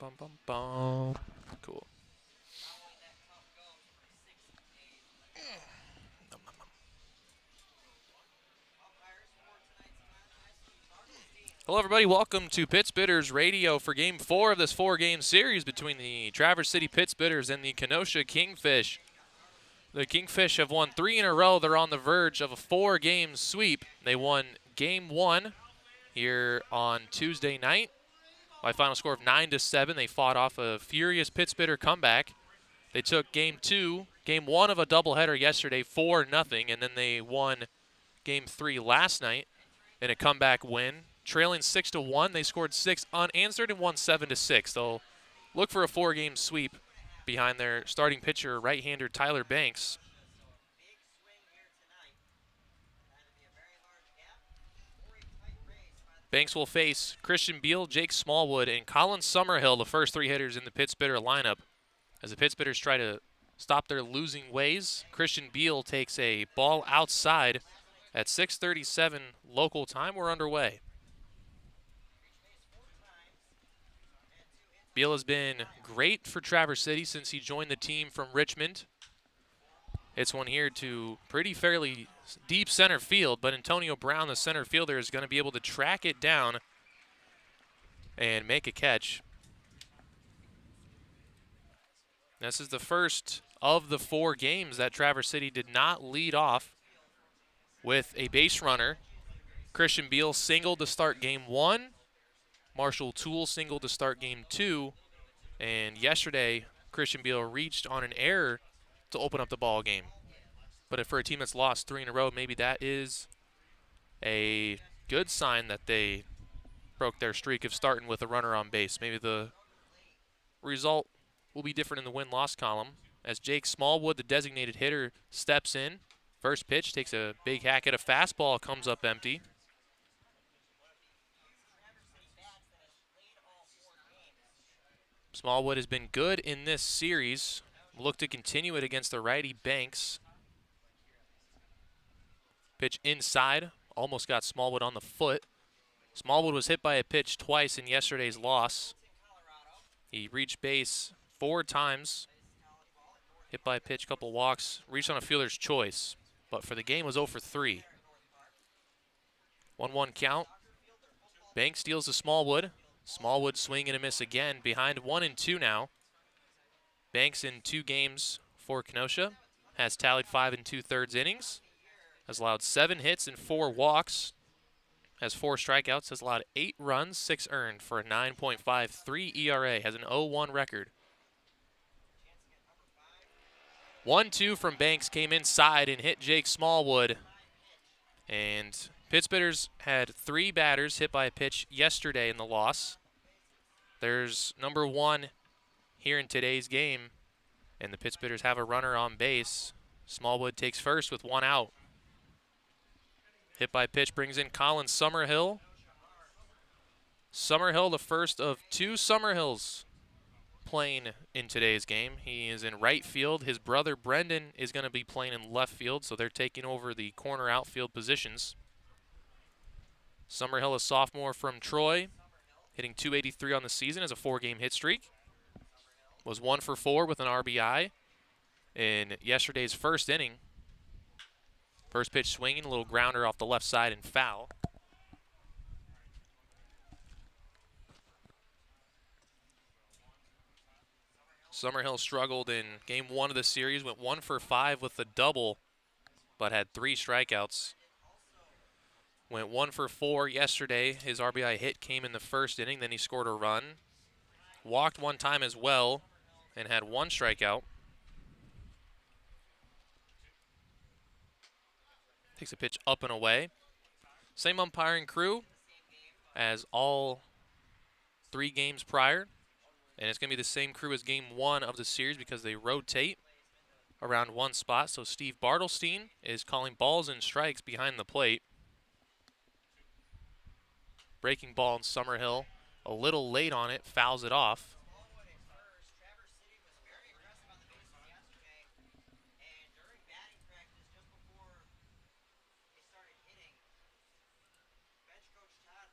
Bum, bum, bum. Cool. Hello, everybody. Welcome to Pitts Bitters Radio for Game 4 of this 4-game series between the Traverse City Pitts Bitters and the Kenosha Kingfish. The Kingfish have won 3 in a row. They're on the verge of a 4-game sweep. They won Game 1 here on Tuesday night by a final score of 9-7. They fought off a furious Pitts Bitter comeback. They took Game 1 of a doubleheader yesterday, 4-0, and then they won Game 3 last night in a comeback win. Trailing 6-1, they scored 6 unanswered and won 7-6. They'll look for a 4-game sweep behind their starting pitcher, right-hander Tyler Banks. Banks will face Christian Beal, Jake Smallwood, and Colin Summerhill, the first 3 hitters in the Pitts Bitter lineup. As the Pitts Bitters try to stop their losing ways, Christian Beal takes a ball outside at 6:37 local time. We're underway. Beal has been great for Traverse City since he joined the team from Richmond. It's one here to fairly deep center field, but Antonio Brown, the center fielder, is going to be able to track it down and make a catch. This is the first of the 4 games that Traverse City did not lead off with a base runner. Christian Beal singled to start Game 1. Marshall Toole singled to start Game 2. And yesterday, Christian Beal reached on an error to open up the ball game. But for a team that's lost 3 in a row, maybe that is a good sign that they broke their streak of starting with a runner on base. Maybe the result will be different in the win-loss column as Jake Smallwood, the designated hitter, steps in. First pitch, takes a big hack at a fastball, comes up empty. Smallwood has been good in this series. Look to continue it against the righty Banks. Pitch inside, almost got Smallwood on the foot. Smallwood was hit by a pitch twice in yesterday's loss. He reached base 4 times. Hit by a pitch, couple walks, reached on a fielder's choice. But for the game was 0 for 3. 1-1 count. Banks deals to Smallwood. Smallwood swing and a miss again, behind 1-2 now. Banks in 2 games for Kenosha has tallied 5 2/3 innings. Has allowed 7 hits and 4 walks. Has 4 strikeouts, has allowed 8 runs, 6 earned for a 9.53 ERA. Has an 0-1 record. 1-2 from Banks came inside and hit Jake Smallwood. And Pitts Bitters had 3 batters hit by a pitch yesterday in the loss. There's number 1 here in today's game, and the Pitts Bitters have a runner on base. Smallwood takes first with 1 out. Hit by pitch brings in Colin Summerhill. Summerhill, the first of 2 Summerhills playing in today's game. He is in right field. His brother Brendan is going to be playing in left field, so they're taking over the corner outfield positions. Summerhill, a sophomore from Troy, hitting .283 on the season as a 4-game hit streak. Was 1 for 4 with an RBI in yesterday's first inning. First pitch swinging, a little grounder off the left side and foul. Summerhill struggled in Game 1 of the series, went 1 for 5 with a double, but had 3 strikeouts. Went 1 for 4 yesterday. His RBI hit came in the first inning, then he scored a run. Walked 1 time as well and had 1 strikeout. Takes a pitch up and away. Same umpiring crew as all 3 games prior. And it's going to be the same crew as Game 1 of the series because they rotate around 1 spot. So Steve Bartelstein is calling balls and strikes behind the plate. Breaking ball in Summerhill. A little late on it, fouls it off.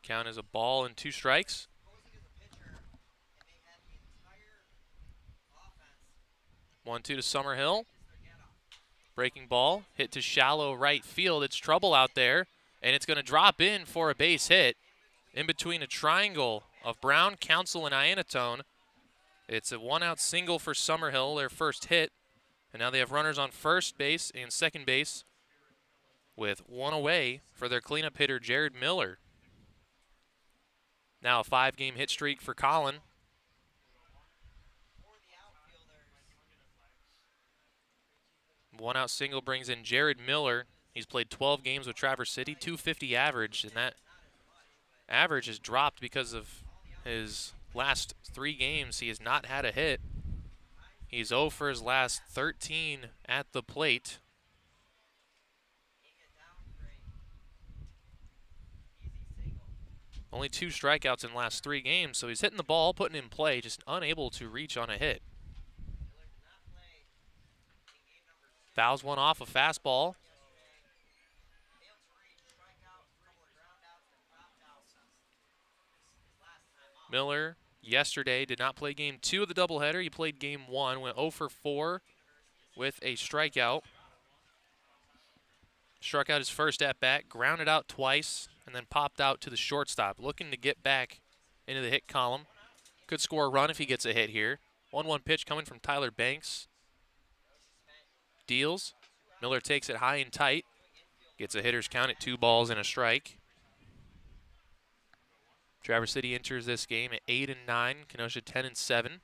Count as a ball and 2 strikes. 1-2 to Summerhill. Breaking ball, hit to shallow right field. It's trouble out there, and it's going to drop in for a base hit in between a triangle of Brown, Council, and Iannatone. It's a one-out single for Summerhill, their first hit, and now they have runners on first base and second base with one away for their cleanup hitter, Jared Miller. Now a 5-game hit streak for Colin. One-out single brings in Jared Miller. He's played 12 games with Traverse City, .250 average, and that average has dropped because of his last 3 games. He has not had a hit. He's 0 for his last 13 at the plate. Only 2 strikeouts in the last 3 games, so he's hitting the ball, putting it in play, just unable to reach on a hit. Fouls one off a fastball. Miller yesterday did not play game 2 of the doubleheader. He played game 1, went 0 for 4 with a strikeout. Struck out his first at-bat, grounded out twice, and then popped out to the shortstop, looking to get back into the hit column. Could score a run if he gets a hit here. 1-1 pitch coming from Tyler Banks. Deals. Miller takes it high and tight. Gets a hitter's count at 2 balls and a strike. Traverse City enters this game at 8-9. Kenosha 10-7.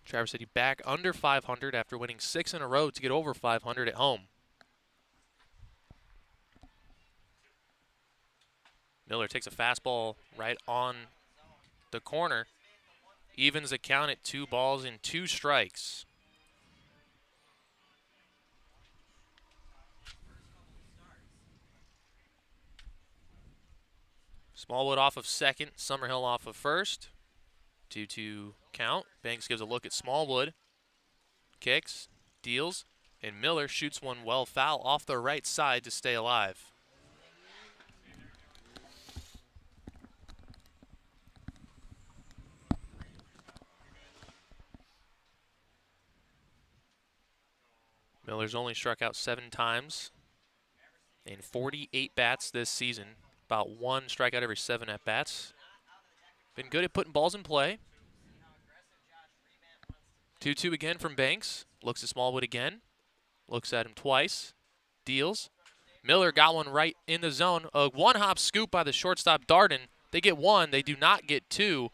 Traverse City back under 500 after winning 6 in a row to get over 500 at home. Miller takes a fastball right on the corner. Evens the count at 2 balls and 2 strikes. Smallwood off of second, Summerhill off of first. 2-2 count. Banks gives a look at Smallwood. Kicks, deals, and Miller shoots one well foul off the right side to stay alive. Miller's only struck out 7 times in 48 bats this season. About 1 strikeout every 7 at-bats. Been good at putting balls in play. 2-2 again from Banks. Looks at Smallwood again. Looks at him twice. Deals. Miller got one right in the zone. A one-hop scoop by the shortstop, Darden. They get 1. They do not get 2.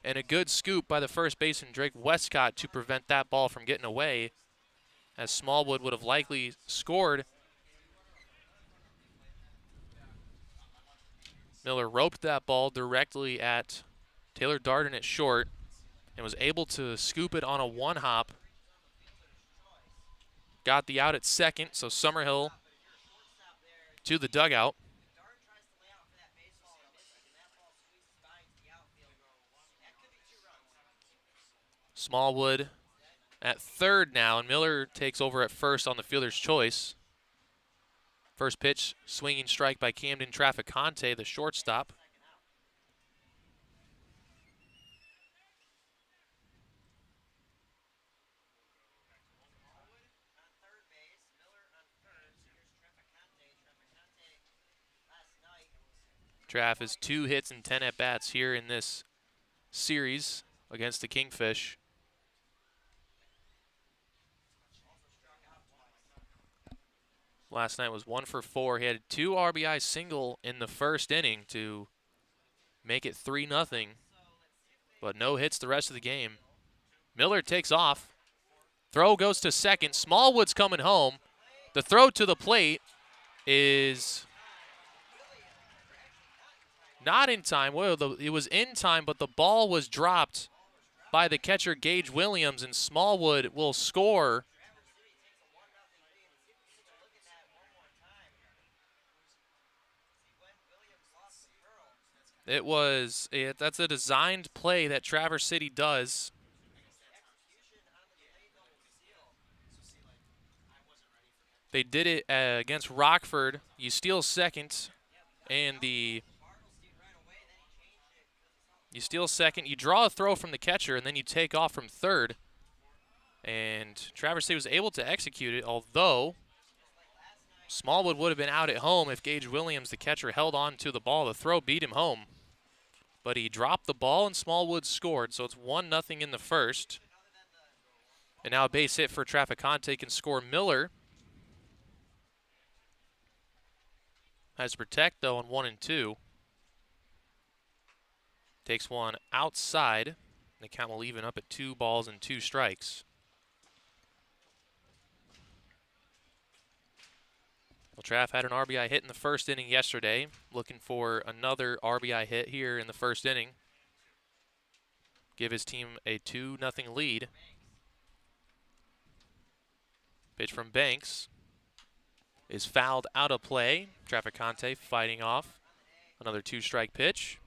And a good scoop by the first baseman, Drake Westcott, to prevent that ball from getting away, as Smallwood would have likely scored. Miller roped that ball directly at Taylor Darden at short and was able to scoop it on a one-hop. Got the out at second, so Summerhill to the dugout. Smallwood at third now, and Miller takes over at first on the fielder's choice. First pitch, swinging strike by Camden Traficante, the shortstop. Traff has 2 hits and 10 at-bats here in this series against the Kingfish. Last night was 1 for 4. He had a 2 RBI single in the first inning to make it 3-0, but no hits the rest of the game. Miller takes off. Throw goes to second. Smallwood's coming home. The throw to the plate is not in time. Well, it was in time, but the ball was dropped by the catcher, Gage Williams, and Smallwood will score. That's a designed play that Traverse City does. They did it against Rockford. You steal second, and you steal second. You draw a throw from the catcher, and then you take off from third. And Traverse City was able to execute it, although Smallwood would have been out at home if Gage Williams, the catcher, held on to the ball. The throw beat him home. But he dropped the ball and Smallwood scored, so it's 1-0 in the first. And now a base hit for Traficante can score. Miller has to protect, though, on 1 and 2. Takes one outside. The count will even up at 2 balls and 2 strikes. Well, Traff had an RBI hit in the first inning yesterday. Looking for another RBI hit here in the first inning. Give his team a 2-0 lead. Pitch from Banks is fouled out of play. Traficante fighting off. Another 2-strike pitch.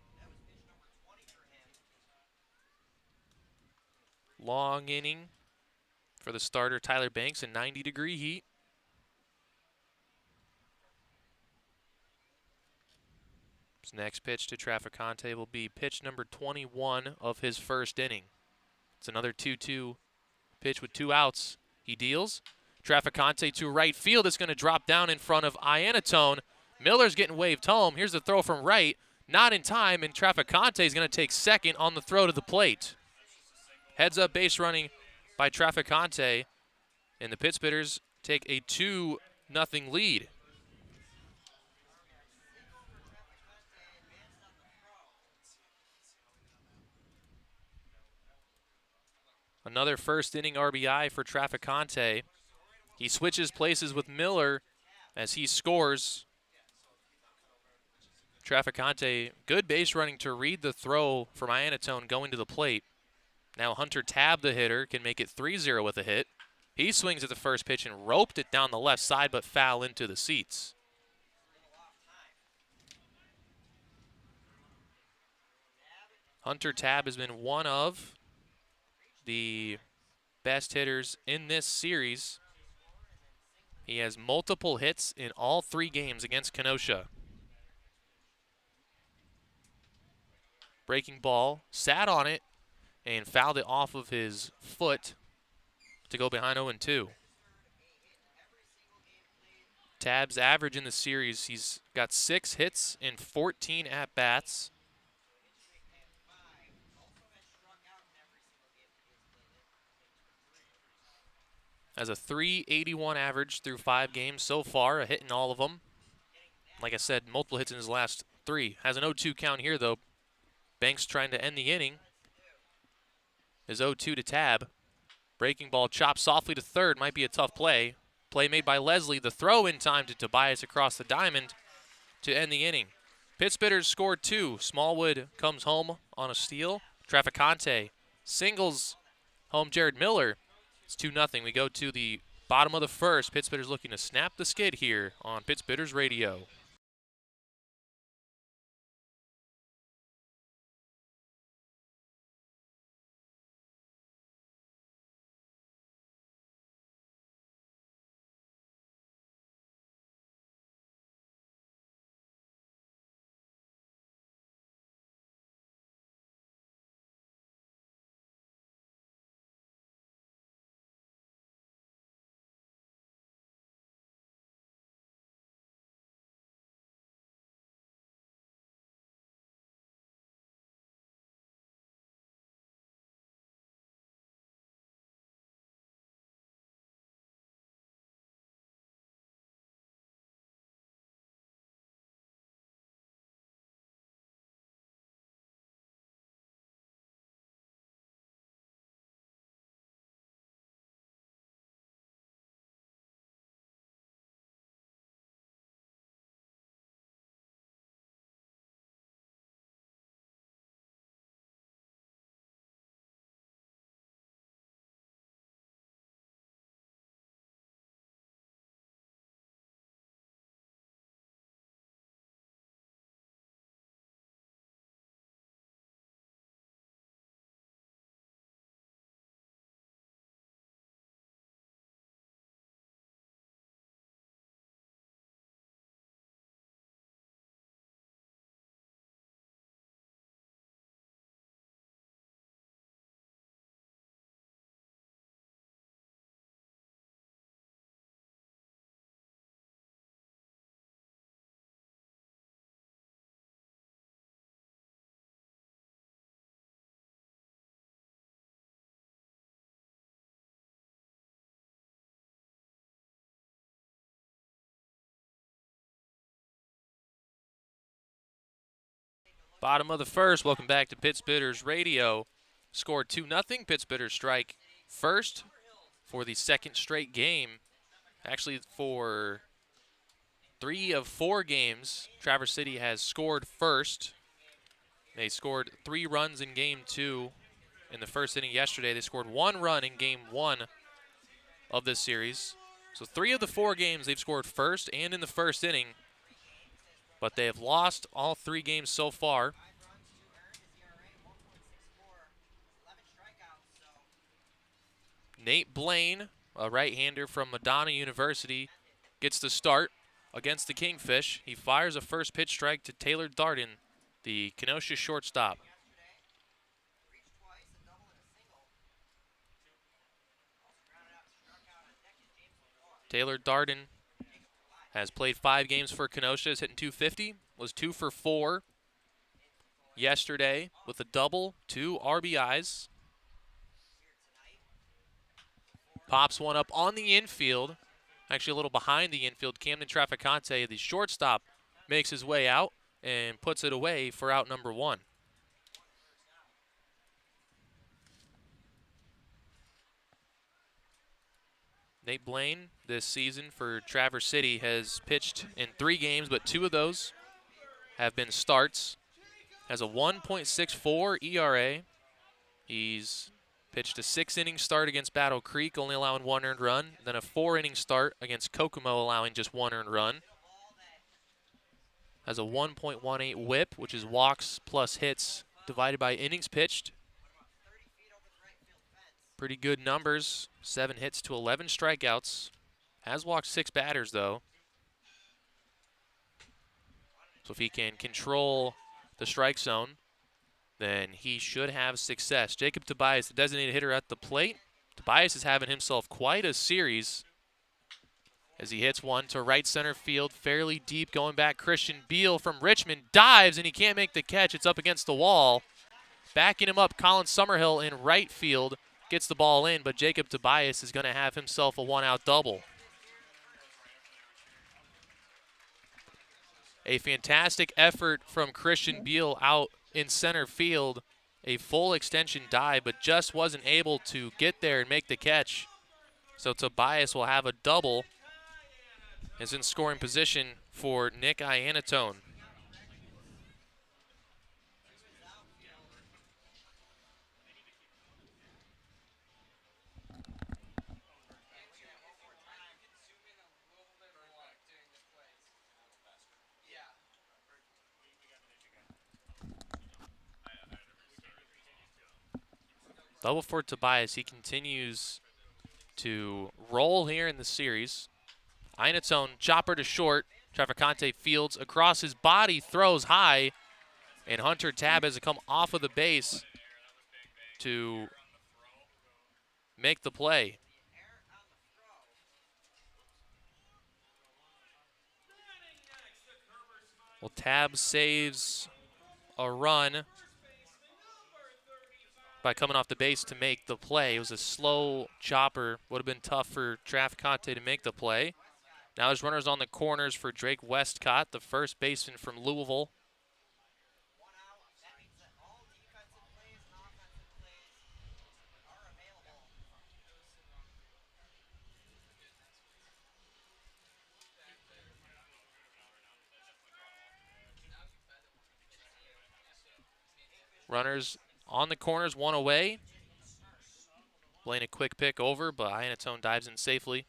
Long inning for the starter, Tyler Banks, in 90-degree heat. His next pitch to Traficante will be pitch number 21 of his first inning. It's another 2-2 pitch with 2 outs. He deals. Traficante to right field. It's going to drop down in front of Iannatone. Miller's getting waved home. Here's the throw from right. Not in time, and Traficante is going to take second on the throw to the plate. Heads up base running by Traficante, and the Pittsburghers take a 2-0 lead. Another first inning RBI for Traficante. He switches places with Miller as he scores. Traficante, good base running to read the throw from Iannatone going to the plate. Now Hunter Tabb, the hitter, can make it 3-0 with a hit. He swings at the first pitch and roped it down the left side, but foul into the seats. Hunter Tabb has been one of the best hitters in this series. He has multiple hits in all 3 games against Kenosha. Breaking ball, sat on it, and fouled it off of his foot to go behind 0-2. Tabb's average in the series, he's got 6 hits in 14 at-bats. Has a .381 average through 5 games so far, a hit in all of them. Like I said, multiple hits in his last 3. Has an 0-2 count here, though. Banks trying to end the inning. Is 0-2 to Tabb. Breaking ball chopped softly to third. Might be a tough play. Play made by Leslie. The throw in time to Tobias across the diamond to end the inning. Pittsburghers scored 2. Smallwood comes home on a steal. Traficante singles home Jared Miller. It's 2-0. We go to the bottom of the first. Pittsburghers looking to snap the skid here on Pittsburghers Radio. Bottom of the first. Welcome back to Pittsbitters Radio. Scored 2-0. Pittsbitters strike first for the second straight game. Actually, for 3 of 4 games, Traverse City has scored first. They scored 3 runs in Game 2 in the first inning yesterday. They scored 1 run in Game 1 of this series. So 3 of the 4 games they've scored first and in the first inning. But they have lost all 3 games so far. Nate Blaine, a right-hander from Madonna University, gets the start against the Kingfish. He fires a first pitch strike to Taylor Darden, the Kenosha shortstop. Taylor Darden has played 5 games for Kenosha, is hitting .250, was 2 for 4 yesterday with a double, 2 RBIs. Pops one up on the infield, actually a little behind the infield. Camden Traficante, the shortstop, makes his way out and puts it away for out number 1. Nate Blaine this season for Traverse City has pitched in 3 games, but 2 of those have been starts. Has a 1.64 ERA. He's pitched a 6-inning start against Battle Creek, only allowing 1 earned run. Then a 4-inning start against Kokomo, allowing just 1 earned run. Has a 1.18 whip, which is walks plus hits divided by innings pitched. Pretty good numbers, 7 hits to 11 strikeouts. Has walked 6 batters, though. So if he can control the strike zone, then he should have success. Jacob Tobias, the designated hitter at the plate. Tobias is having himself quite a series as he hits one to right center field, fairly deep, going back. Christian Beal from Richmond dives, and he can't make the catch. It's up against the wall. Backing him up, Colin Summerhill in right field. Gets the ball in, but Jacob Tobias is going to have himself a 1-out double. A fantastic effort from Christian Beal out in center field. A full extension dive, but just wasn't able to get there and make the catch. So Tobias will have a double. Is in scoring position for Nick Iannatone. Double for Tobias. He continues to roll here in the series. Iannatone, chopper to short. Traficante fields across his body, throws high, and Hunter Tabb has to come off of the base to make the play. Well, Tabb saves a run by coming off the base to make the play. It was a slow chopper. Would have been tough for Traficante to make the play. Now there's runners on the corners for Drake Westcott, the first baseman from Louisville. Runners on the corners, 1 away. Blaine a quick pick over, but Iannatone dives in safely.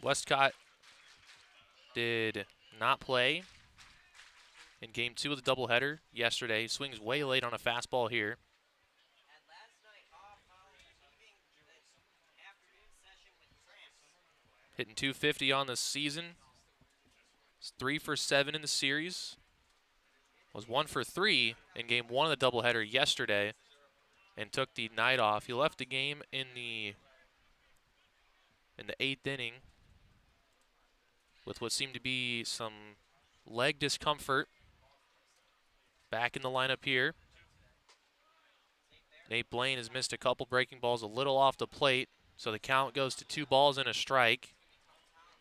Westcott did not play in Game 2 of the doubleheader yesterday. Swings way late on a fastball here. Hitting .250 on the season. It's 3 for 7 in the series. Was 1 for 3 in Game 1 of the doubleheader yesterday and took the night off. He left the game in the 8th inning with what seemed to be some leg discomfort. Back in the lineup here. Nate Blaine has missed a couple breaking balls a little off the plate, so the count goes to 2 balls and a strike.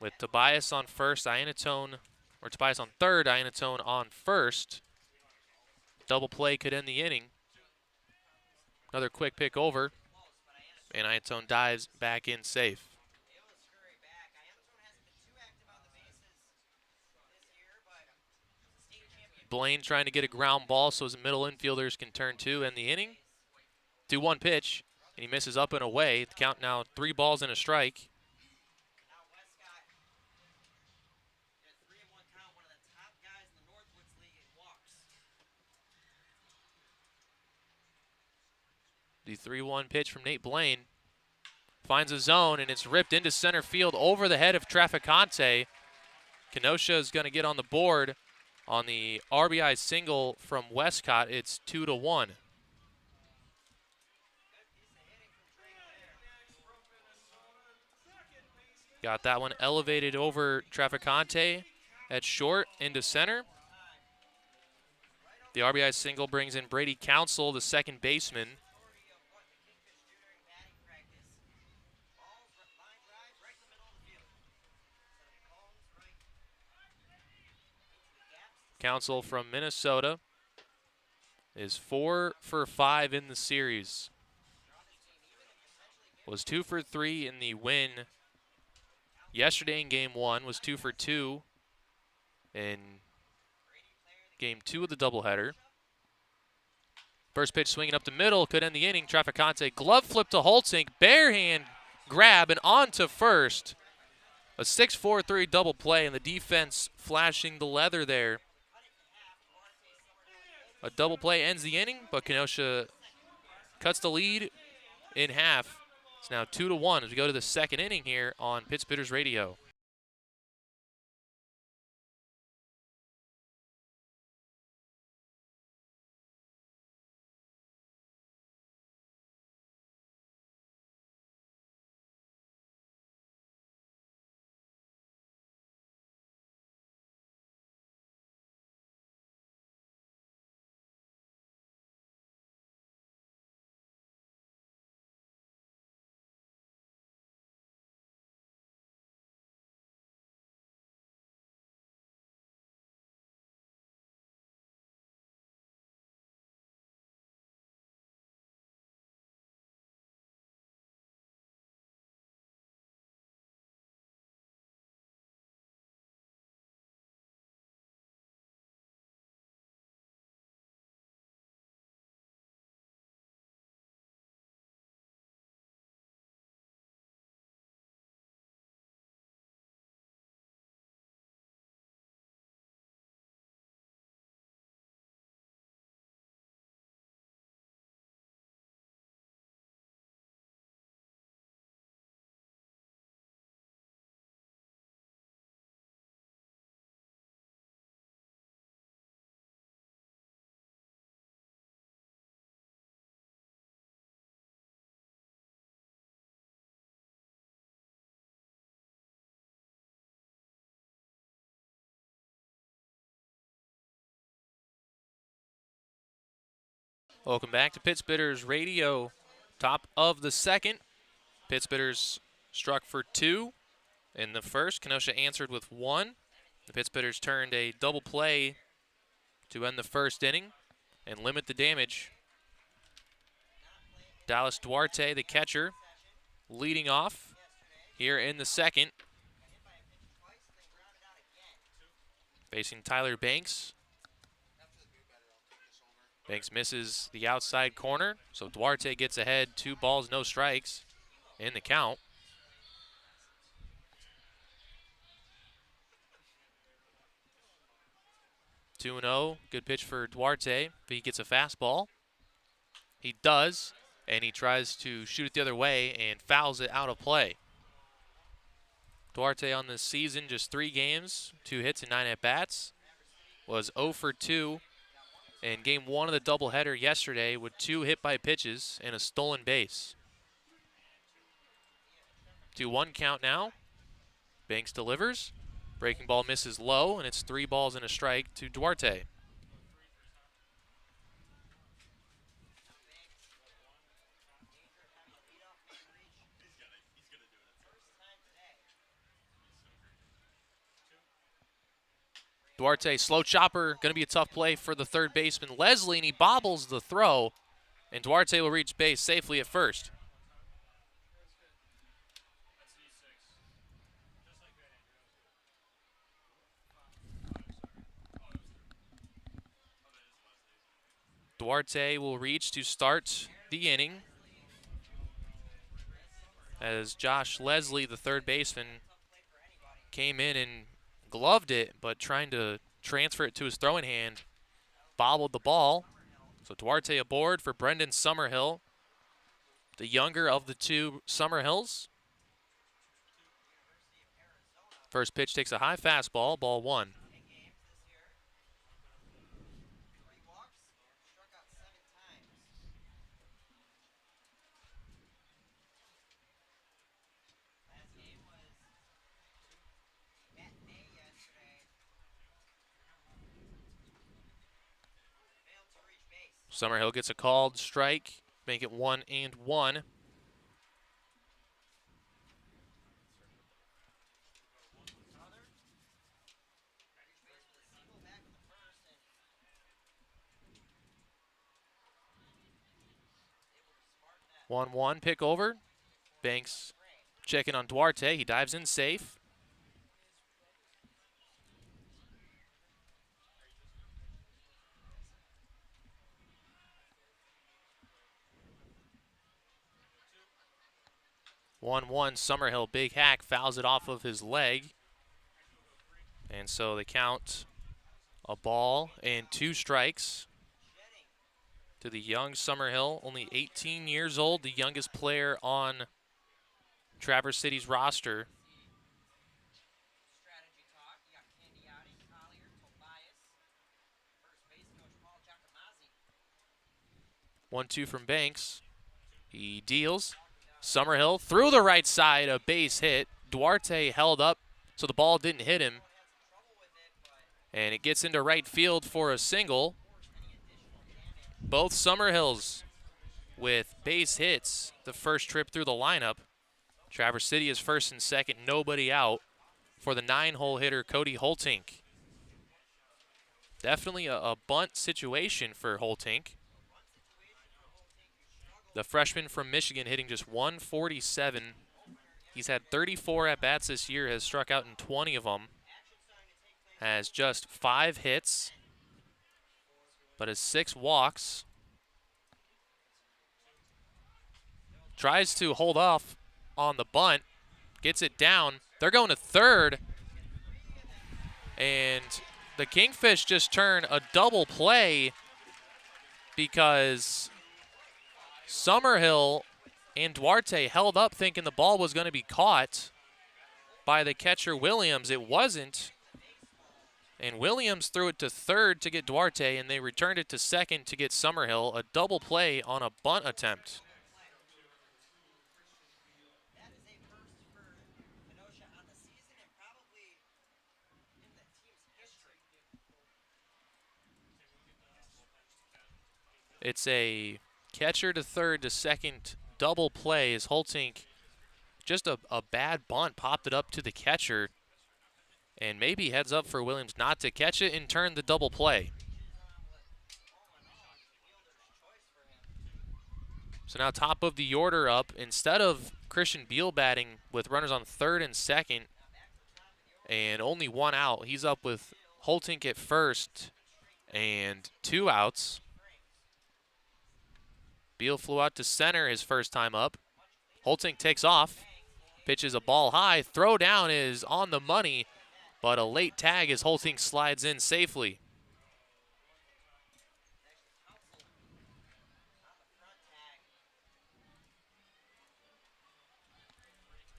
with Tobias on first, Tobias on third, Iannatone on first. Double play could end the inning. Another quick pick over, and Iannatone dives back in safe. Blaine trying to get a ground ball so his middle infielders can turn two and the inning. 2-1 pitch, and he misses up and away. The count now 3 balls and a strike. The 3-1 pitch from Nate Blaine finds a zone, and it's ripped into center field over the head of Traficante. Kenosha is going to get on the board on the RBI single from Westcott. It's 2-1. Got that one elevated over Traficante at short into center. The RBI single brings in Brady Council, the second baseman. Council from Minnesota is 4 for 5 in the series. Was 2 for 3 in the win yesterday in game 1. Was 2 for 2 in game 2 of the doubleheader. First pitch swinging up the middle could end the inning. Traficante glove flip to Holtzink, bare hand grab and on to first. A 6-4-3 double play, and the defense flashing the leather there. A double play ends the inning, but Kenosha cuts the lead in half. It's now 2-1 as we go to the second inning here on Pittsburgh's Radio. Welcome back to Pittsburgh's Radio. Top of the second. Pittsburgh's struck for 2 in the first. Kenosha answered with 1. The Pittsburghs turned a double play to end the first inning and limit the damage. Dallas Duarte, the catcher, leading off here in the second. Facing Tyler Banks. Banks misses the outside corner, so Duarte gets ahead. 2 balls, no strikes in the count. Two 2-0, good pitch for Duarte, but he gets a fastball. He does, and he tries to shoot it the other way and fouls it out of play. Duarte on this season, just 3 games, 2 hits and 9 at-bats, was 0 for 2 in game 1 of the doubleheader yesterday with 2 hit by pitches and a stolen base. 2-1 count now. Banks delivers. Breaking ball misses low, and it's 3 balls and a strike to Duarte. Duarte, slow chopper, going to be a tough play for the third baseman, Leslie, and he bobbles the throw, and Duarte will reach base safely at first. Duarte will reach to start the inning as Josh Leslie, the third baseman, came in and gloved it, but trying to transfer it to his throwing hand, bobbled the ball. So Duarte aboard for Brendan Summerhill, the younger of the two Summerhills. First pitch takes a high fastball, ball one. 'Summerhill gets a called strike, make it 1-1. One pick over. Banks checking on Duarte. He dives in safe. Summerhill, big hack, fouls it off of his leg. And so they count a ball and 2 strikes to the young Summerhill, only 18 years old, the youngest player on Traverse City's roster. 1-2 from Banks. He deals. Summerhill through the right side, a base hit. Duarte held up so the ball didn't hit him. And it gets into right field for a single. Both Summerhills with base hits the first trip through the lineup. Traverse City is first and second, nobody out for the 9-hole hitter, Cody Holtink. Definitely a bunt situation for Holtink. The freshman from Michigan hitting just 147. He's had 34 at-bats this year, has struck out in 20 of them. Has just 5 hits, but has 6 walks. Tries to hold off on the bunt, gets it down. They're going to third, and the Kingfish just turn a double play because Summerhill and Duarte held up thinking the ball was going to be caught by the catcher Williams. It wasn't. And Williams threw it to third to get Duarte, and they returned it to second to get Summerhill. A double play on a bunt attempt. That is a first for Kenosha on the season and probably in the team's history. It's a catcher to third to second double play as Holtink, just a bad bunt, popped it up to the catcher. And maybe heads up for Williams not to catch it and turn the double play. So now top of the order up, instead of Christian Beal batting with runners on third and second and only 1 out, he's up with Holtink at first and 2 outs. Beal flew out to center his first time up. Holtink takes off, pitches a ball high. Throw down is on the money, but a late tag as Holtink slides in safely.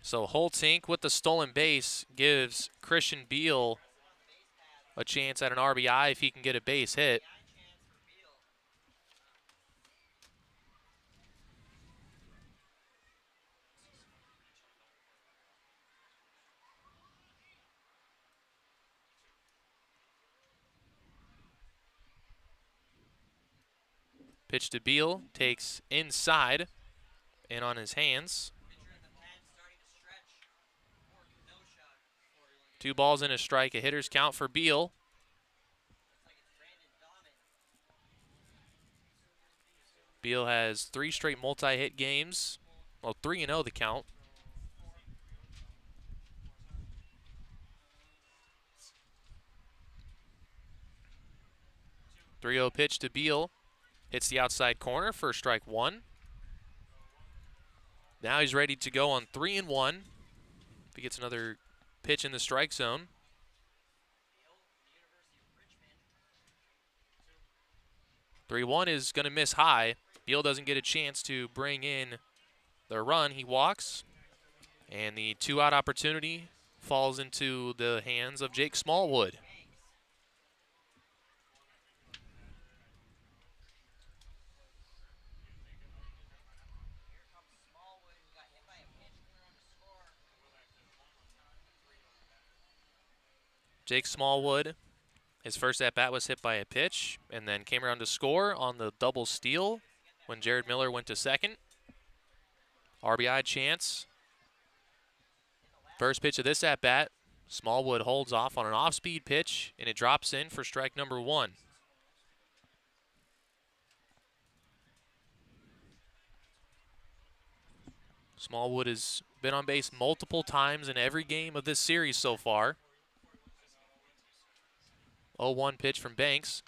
So Holtink with the stolen base gives Christian Beal a chance at an RBI if he can get a base hit. Pitch to Beal, takes inside and on his hands. 2 balls and a strike, a hitter's count for Beal. Beal has 3 straight multi-hit games. Well, 3-0 the count. 3-0 pitch to Beal. Hits the outside corner for strike 1. Now he's ready to go on 3-1. If he gets another pitch in the strike zone. 3-1 is going to miss high. Beal doesn't get a chance to bring in the run. He walks, and the 2-out opportunity falls into the hands of Jake Smallwood. Jake Smallwood, his first at-bat was hit by a pitch and then came around to score on the double steal when Jared Miller went to second. RBI chance. First pitch of this at-bat, Smallwood holds off on an off-speed pitch, and it drops in for strike number 1. Smallwood has been on base multiple times in every game of this series so far. 0-1 pitch from Banks.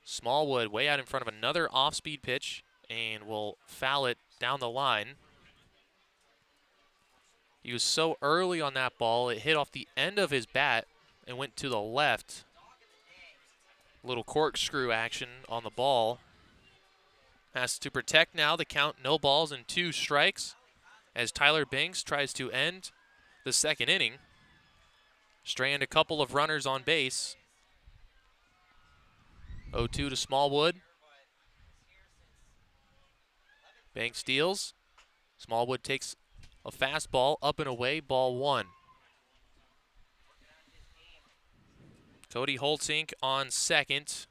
Smallwood way out in front of another off-speed pitch and will foul it down the line. He was so early on that ball, it hit off the end of his bat and went to the left. Little corkscrew action on the ball. Has to protect now the count, no balls and 2 strikes as Tyler Banks tries to end the second inning. Strand a couple of runners on base. 0-2 to Smallwood. Banks deals. Smallwood takes a fastball up and away, ball 1. Cody Holtzink on second.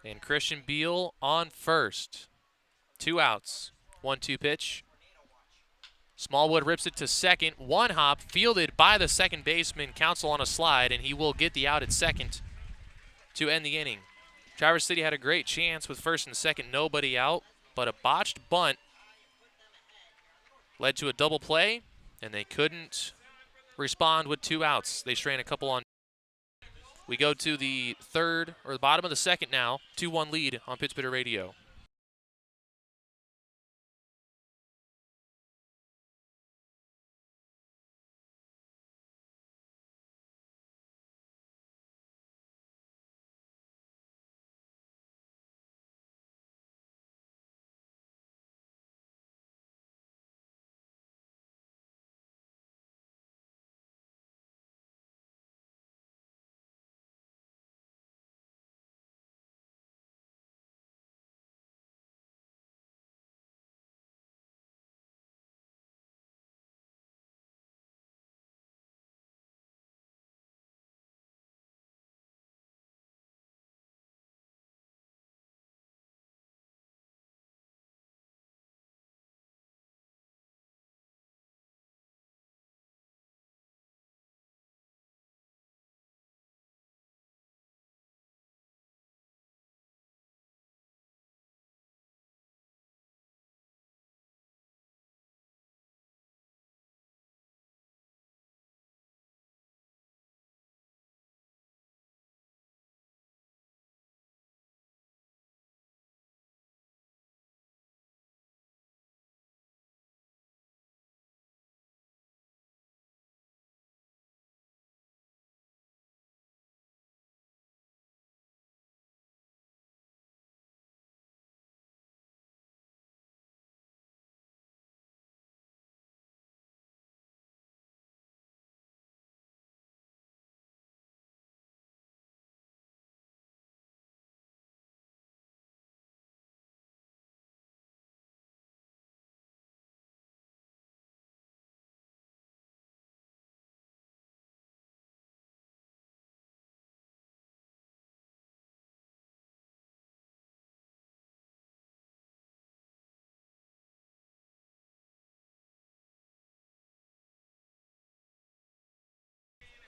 And Christian Beal on first. 2 outs. 1-2 pitch. Smallwood rips it to second. 1 hop fielded by the second baseman. Counsell on a slide, and he will get the out at second to end the inning. Traverse City had a great chance with first and second, nobody out, but a botched bunt led to a double play, and they couldn't respond with 2 outs. They strand a couple on. We go to the bottom of the second now. 2-1 lead on Pitts Bitter Radio.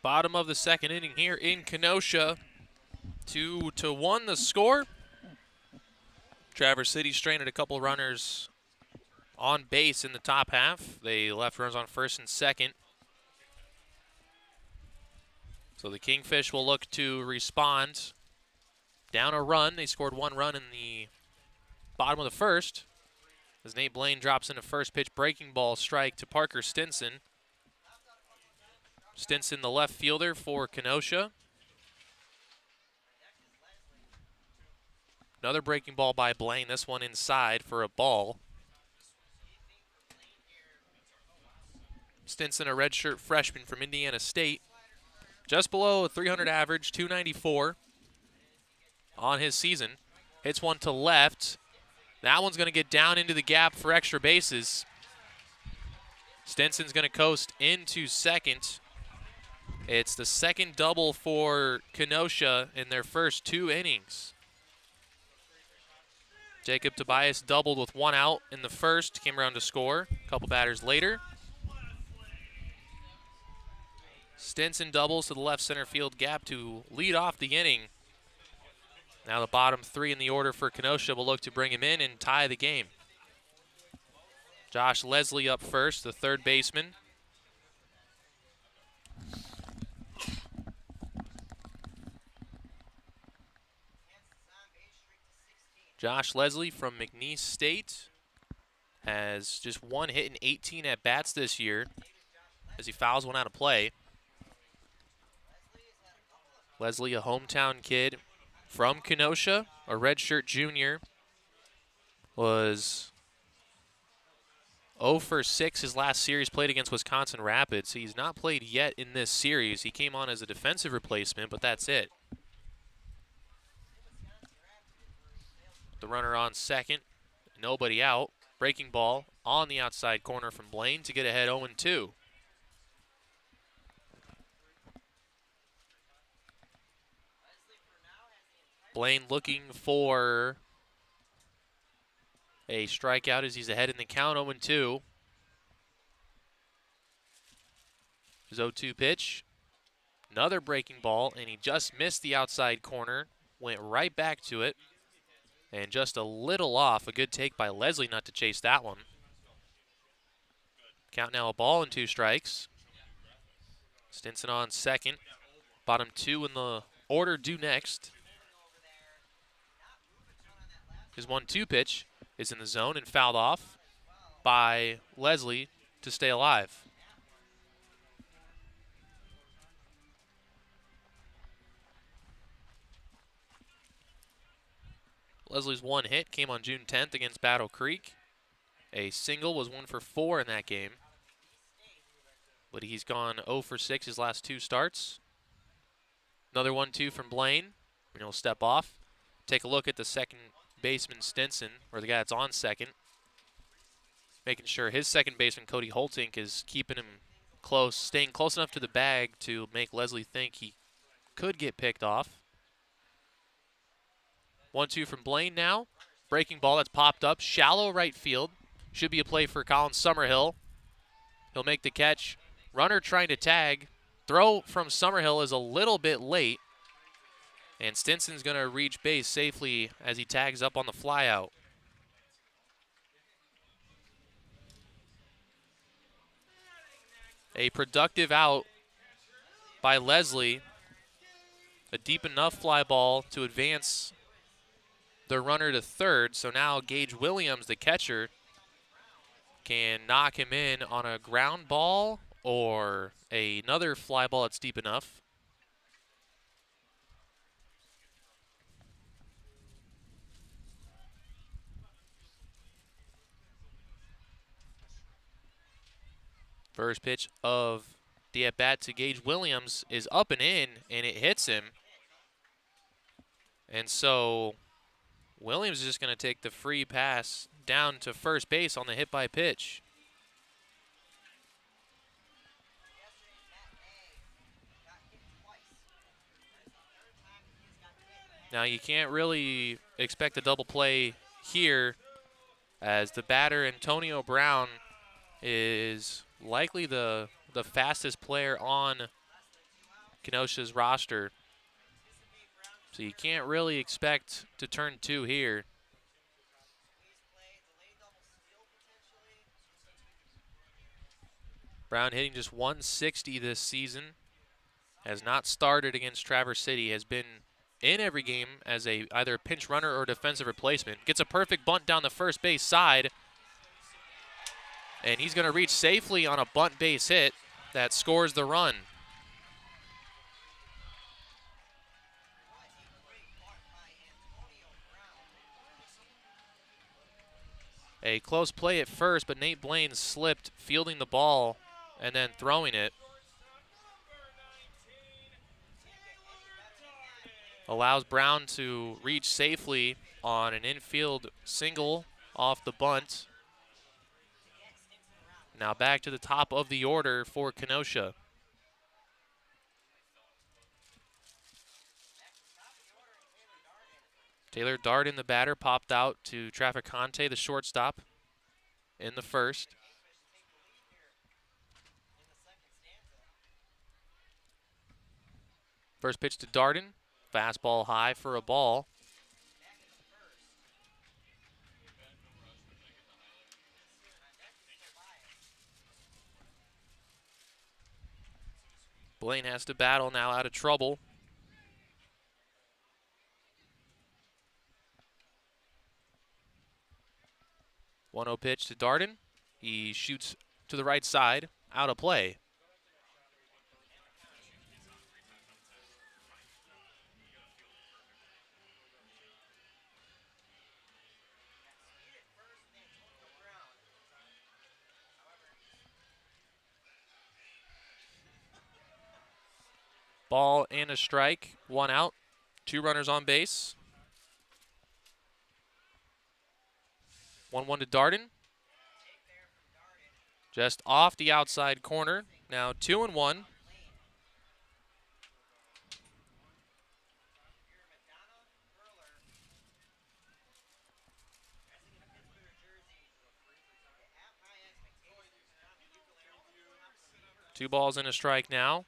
Bottom of the second inning here in Kenosha. 2-1 the score. Traverse City stranded a couple runners on base in the top half. They left runners on first and second. So the Kingfish will look to respond. Down a run. They scored 1 run in the bottom of the first. As Nate Blaine drops in a first pitch breaking ball strike to Parker Stinson. Stinson, the left fielder for Kenosha. Another breaking ball by Blaine, this one inside for a ball. Stinson, a redshirt freshman from Indiana State. Just below a 300 average, 294 on his season. Hits one to left. That one's going to get down into the gap for extra bases. Stinson's going to coast into second. It's the second double for Kenosha in their first 2 innings. Jacob Tobias doubled with 1 out in the first, came around to score a couple batters later. Stinson doubles to the left center field gap to lead off the inning. Now the bottom 3 in the order for Kenosha will look to bring him in and tie the game. Josh Leslie up first, the third baseman. Josh Leslie from McNeese State has just 1 hit in 18 at-bats this year as he fouls one out of play. Leslie, a hometown kid from Kenosha, a redshirt junior, was 0 for 6 his last series played against Wisconsin Rapids. He's not played yet in this series. He came on as a defensive replacement, but that's it. The runner on second, nobody out. Breaking ball on the outside corner from Blaine to get ahead 0-2. Blaine looking for a strikeout as he's ahead in the count, 0-2. His 0-2 pitch. Another breaking ball, and he just missed the outside corner. Went right back to it. And just a little off. A good take by Leslie not to chase that one. Count now a ball and 2 strikes. Stinson on second. Bottom 2 in the order due next. His 1-2 pitch is in the zone and fouled off by Leslie to stay alive. Leslie's 1 hit came on June 10th against Battle Creek. A single was 1 for 4 in that game. But he's gone 0 for 6 his last 2 starts. Another 1-2 from Blaine. And he'll step off. Take a look at the second baseman Stinson, or the guy that's on second. Making sure his second baseman, Cody Holtink, is keeping him close, staying close enough to the bag to make Leslie think he could get picked off. 1-2 from Blaine now. Breaking ball that's popped up. Shallow right field. Should be a play for Colin Summerhill. He'll make the catch. Runner trying to tag. Throw from Summerhill is a little bit late. And Stinson's going to reach base safely as he tags up on the flyout. A productive out by Leslie. A deep enough fly ball to advance the runner to third. So now Gage Williams, the catcher, can knock him in on a ground ball or another fly ball that's deep enough. First pitch of the at-bat to Gage Williams is up and in, and it hits him. And so Williams is just going to take the free pass down to first base on the hit by pitch. Now you can't really expect a double play here, as the batter Antonio Brown is likely the fastest player on Kenosha's roster. So you can't really expect to turn 2 here. Brown hitting just 160 this season. Has not started against Traverse City. Has been in every game as either a pinch runner or defensive replacement. Gets a perfect bunt down the first base side. And he's going to reach safely on a bunt base hit that scores the run. A close play at first, but Nate Blaine slipped fielding the ball and then throwing it. Allows Brown to reach safely on an infield single off the bunt. Now back to the top of the order for Kenosha. Taylor Darden, the batter, popped out to Traficante, the shortstop, in the first. First pitch to Darden. Fastball high for a ball. Blaine has to battle now, out of trouble. 1-0 pitch to Darden. He shoots to the right side, out of play. Ball and a strike, 1 out, 2 runners on base. 1-1 to Darden. Just off the outside corner. Now 2-1. Two balls and a strike now.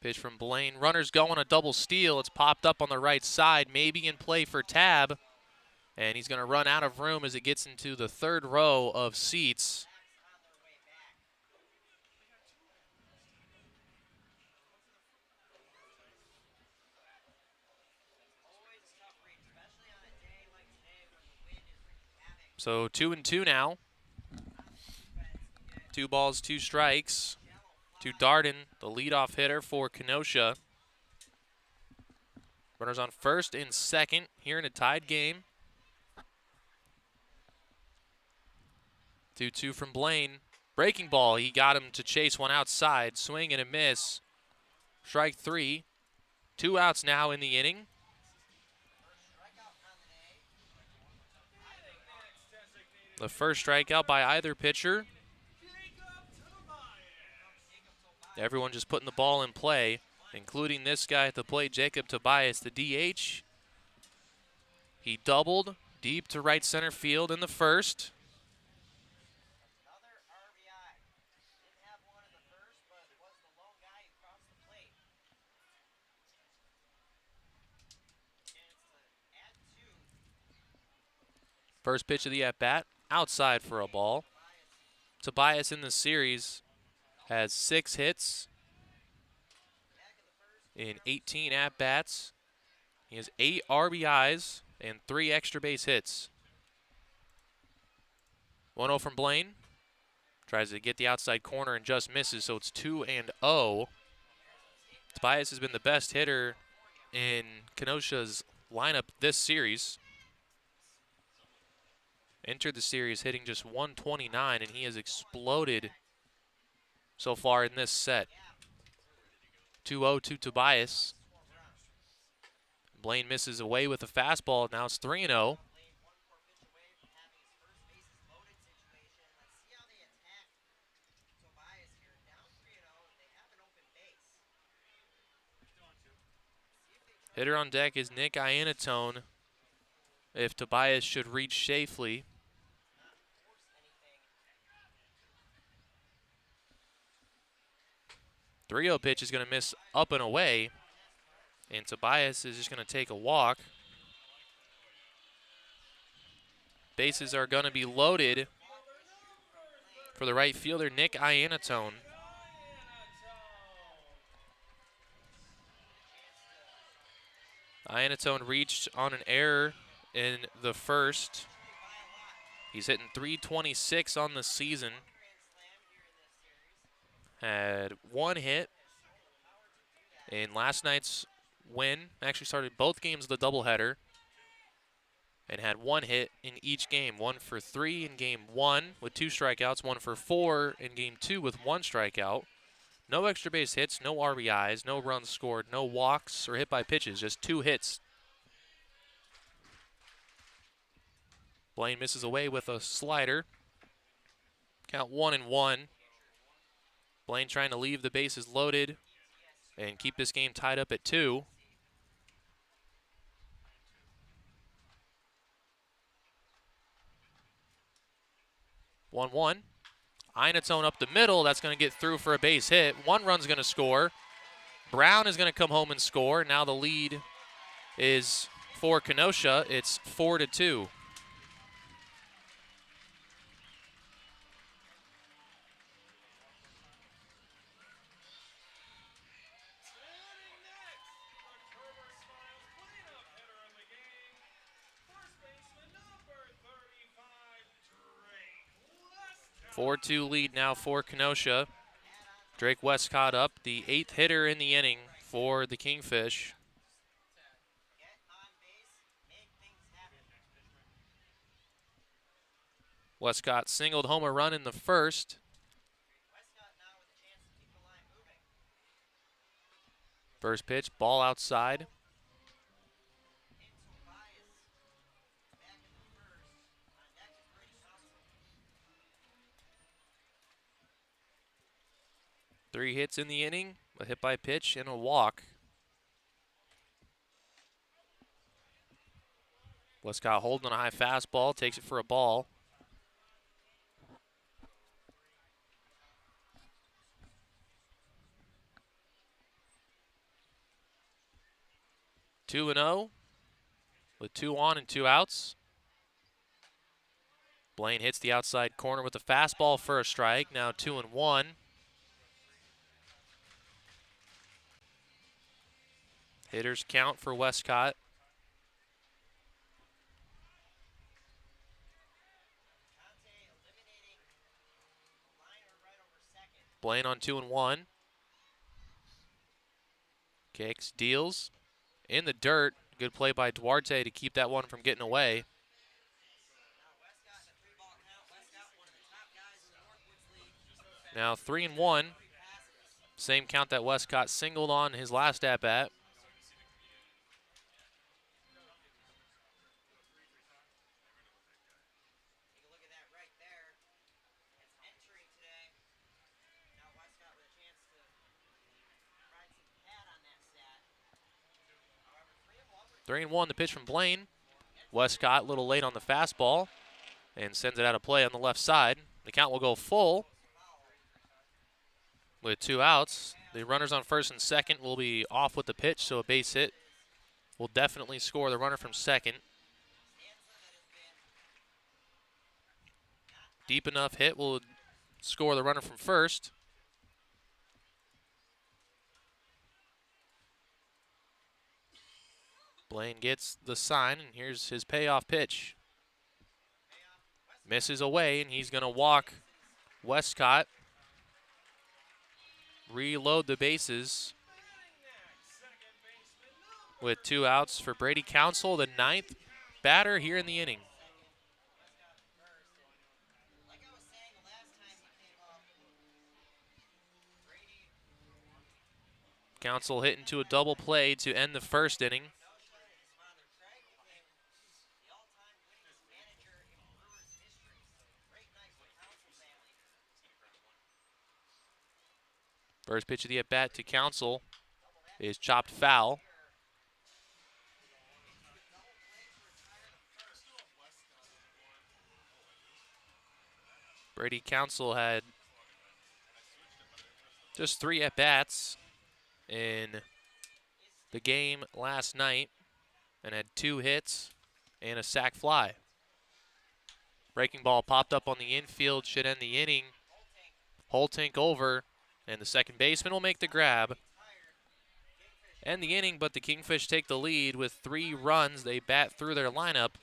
Pitch from Blaine. Runners going a double steal. It's popped up on the right side, maybe in play for Tab. And he's going to run out of room as it gets into the third row of seats. So 2-2 now. 2 balls, 2 strikes to Darden, the leadoff hitter for Kenosha. Runners on first and second here in a tied game. 2-2 from Blaine. Breaking ball, he got him to chase one outside. Swing and a miss. Strike 3. 2 outs now in the inning. The first strikeout by either pitcher. Everyone just putting the ball in play, including this guy at the plate, Jacob Tobias, the DH. He doubled deep to right center field in the first. Another RBI. Didn't have one in the first, but was the lone guy who crossed the plate. Chance to add 2. First pitch of the at-bat, outside for a ball. Tobias in the series has 6 hits in 18 at-bats. He has 8 RBIs and 3 extra base hits. 1-0 from Blaine. Tries to get the outside corner and just misses, so it's 2-0. Tobias has been the best hitter in Kenosha's lineup this series. Entered the series hitting just 129, and he has exploded so far in this set. 2-0 to Tobias. Blaine misses away with a fastball. Now it's 3-0. Hitter on deck is Nick Iannatone. If Tobias should reach safely. 3-0 pitch is going to miss up and away, and Tobias is just going to take a walk. Bases are going to be loaded for the right fielder, Nick Iannatone. Iannatone reached on an error in the first. He's hitting .326 on the season. Had one hit in last night's win. Actually started both games of the doubleheader. And had one hit in each game. 1 for 3 in game 1 with 2 strikeouts. 1 for 4 in game 2 with 1 strikeout. No extra base hits, no RBIs, no runs scored, no walks or hit by pitches, just 2 hits. Blaine misses away with a slider. Count 1-1. Blaine trying to leave the bases loaded and keep this game tied up at 2. One. Iannatone up the middle. That's going to get through for a base hit. 1 run's going to score. Brown is going to come home and score. Now the lead is for Kenosha. It's 4-2. Four-2 lead now for Kenosha. Drake Westcott up, the 8th hitter in the inning for the Kingfish. Westcott singled home a run in the first. First pitch, ball outside. Three hits in the inning, a hit by pitch and a walk. Westcott holding on a high fastball, takes it for a ball. Two and 0 with 2 on and 2 outs. Blaine hits the outside corner with a fastball for a strike. Now 2-1. Hitters count for Westcott. Blaine on 2-1. Kicks, deals. In the dirt. Good play by Duarte to keep that one from getting away. Now 3-1. Same count that Westcott singled on his last at-bat. Three and one, the pitch from Blaine. Westcott a little late on the fastball and sends it out of play on the left side. The count will go full with 2 outs. The runners on first and second will be off with the pitch, so a base hit will definitely score the runner from second. Deep enough hit will score the runner from first. Blaine gets the sign, and here's his payoff pitch. Misses away, and he's going to walk Westcott. Reload the bases with 2 outs for Brady Council, the 9th batter here in the inning. Council hit into a double play to end the first inning. First pitch of the at-bat to Council is chopped foul. Brady Council had just 3 at-bats in the game last night and had 2 hits and a sac fly. Breaking ball popped up on the infield, should end the inning Holtink over, and the second baseman will make the grab. End the inning, but the Kingfish take the lead with 3 runs. They bat through their lineup.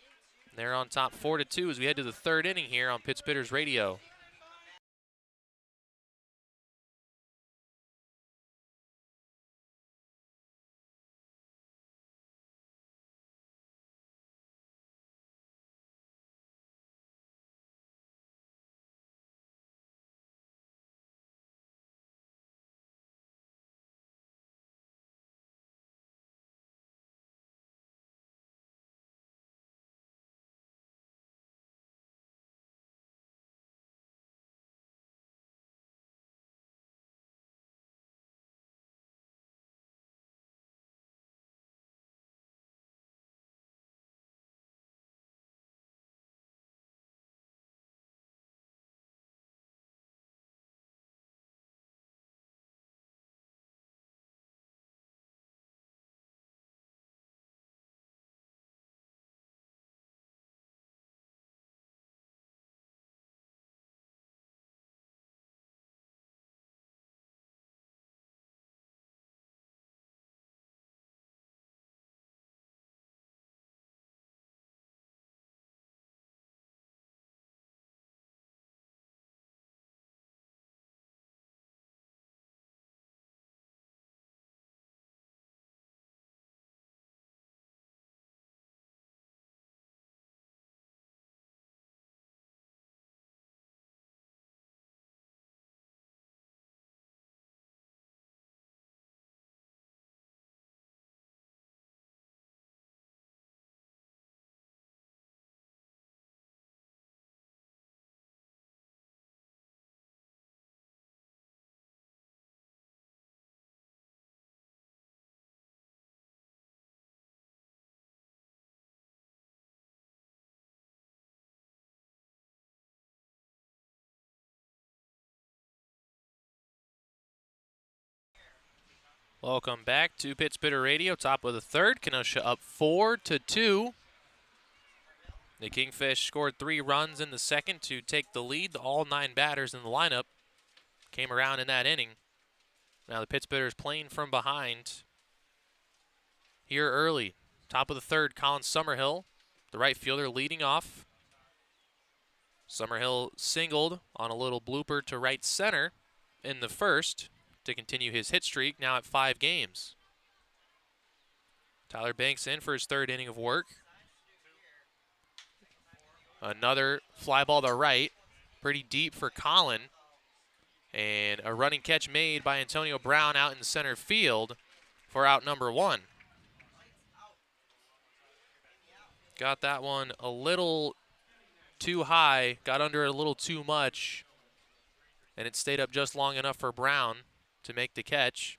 They're on top 4-2 as we head to the 3rd inning here on Pitts Bitters Radio. Welcome back to Pitts Bitter Radio, top of the 3rd. Kenosha up 4-2. The Kingfish scored 3 runs in the second to take the lead. All 9 batters in the lineup came around in that inning. Now the Pitts Bitters playing from behind here early. Top of the 3rd, Colin Summerhill, the right fielder, leading off. Summerhill singled on a little blooper to right center in the 1st to continue his hit streak, now at 5 games. Tyler Banks in for his 3rd inning of work. Another fly ball to right, pretty deep for Colin. And a running catch made by Antonio Brown out in center field for out number 1. Got that one a little too high, got under it a little too much, and it stayed up just long enough for Brown to make the catch.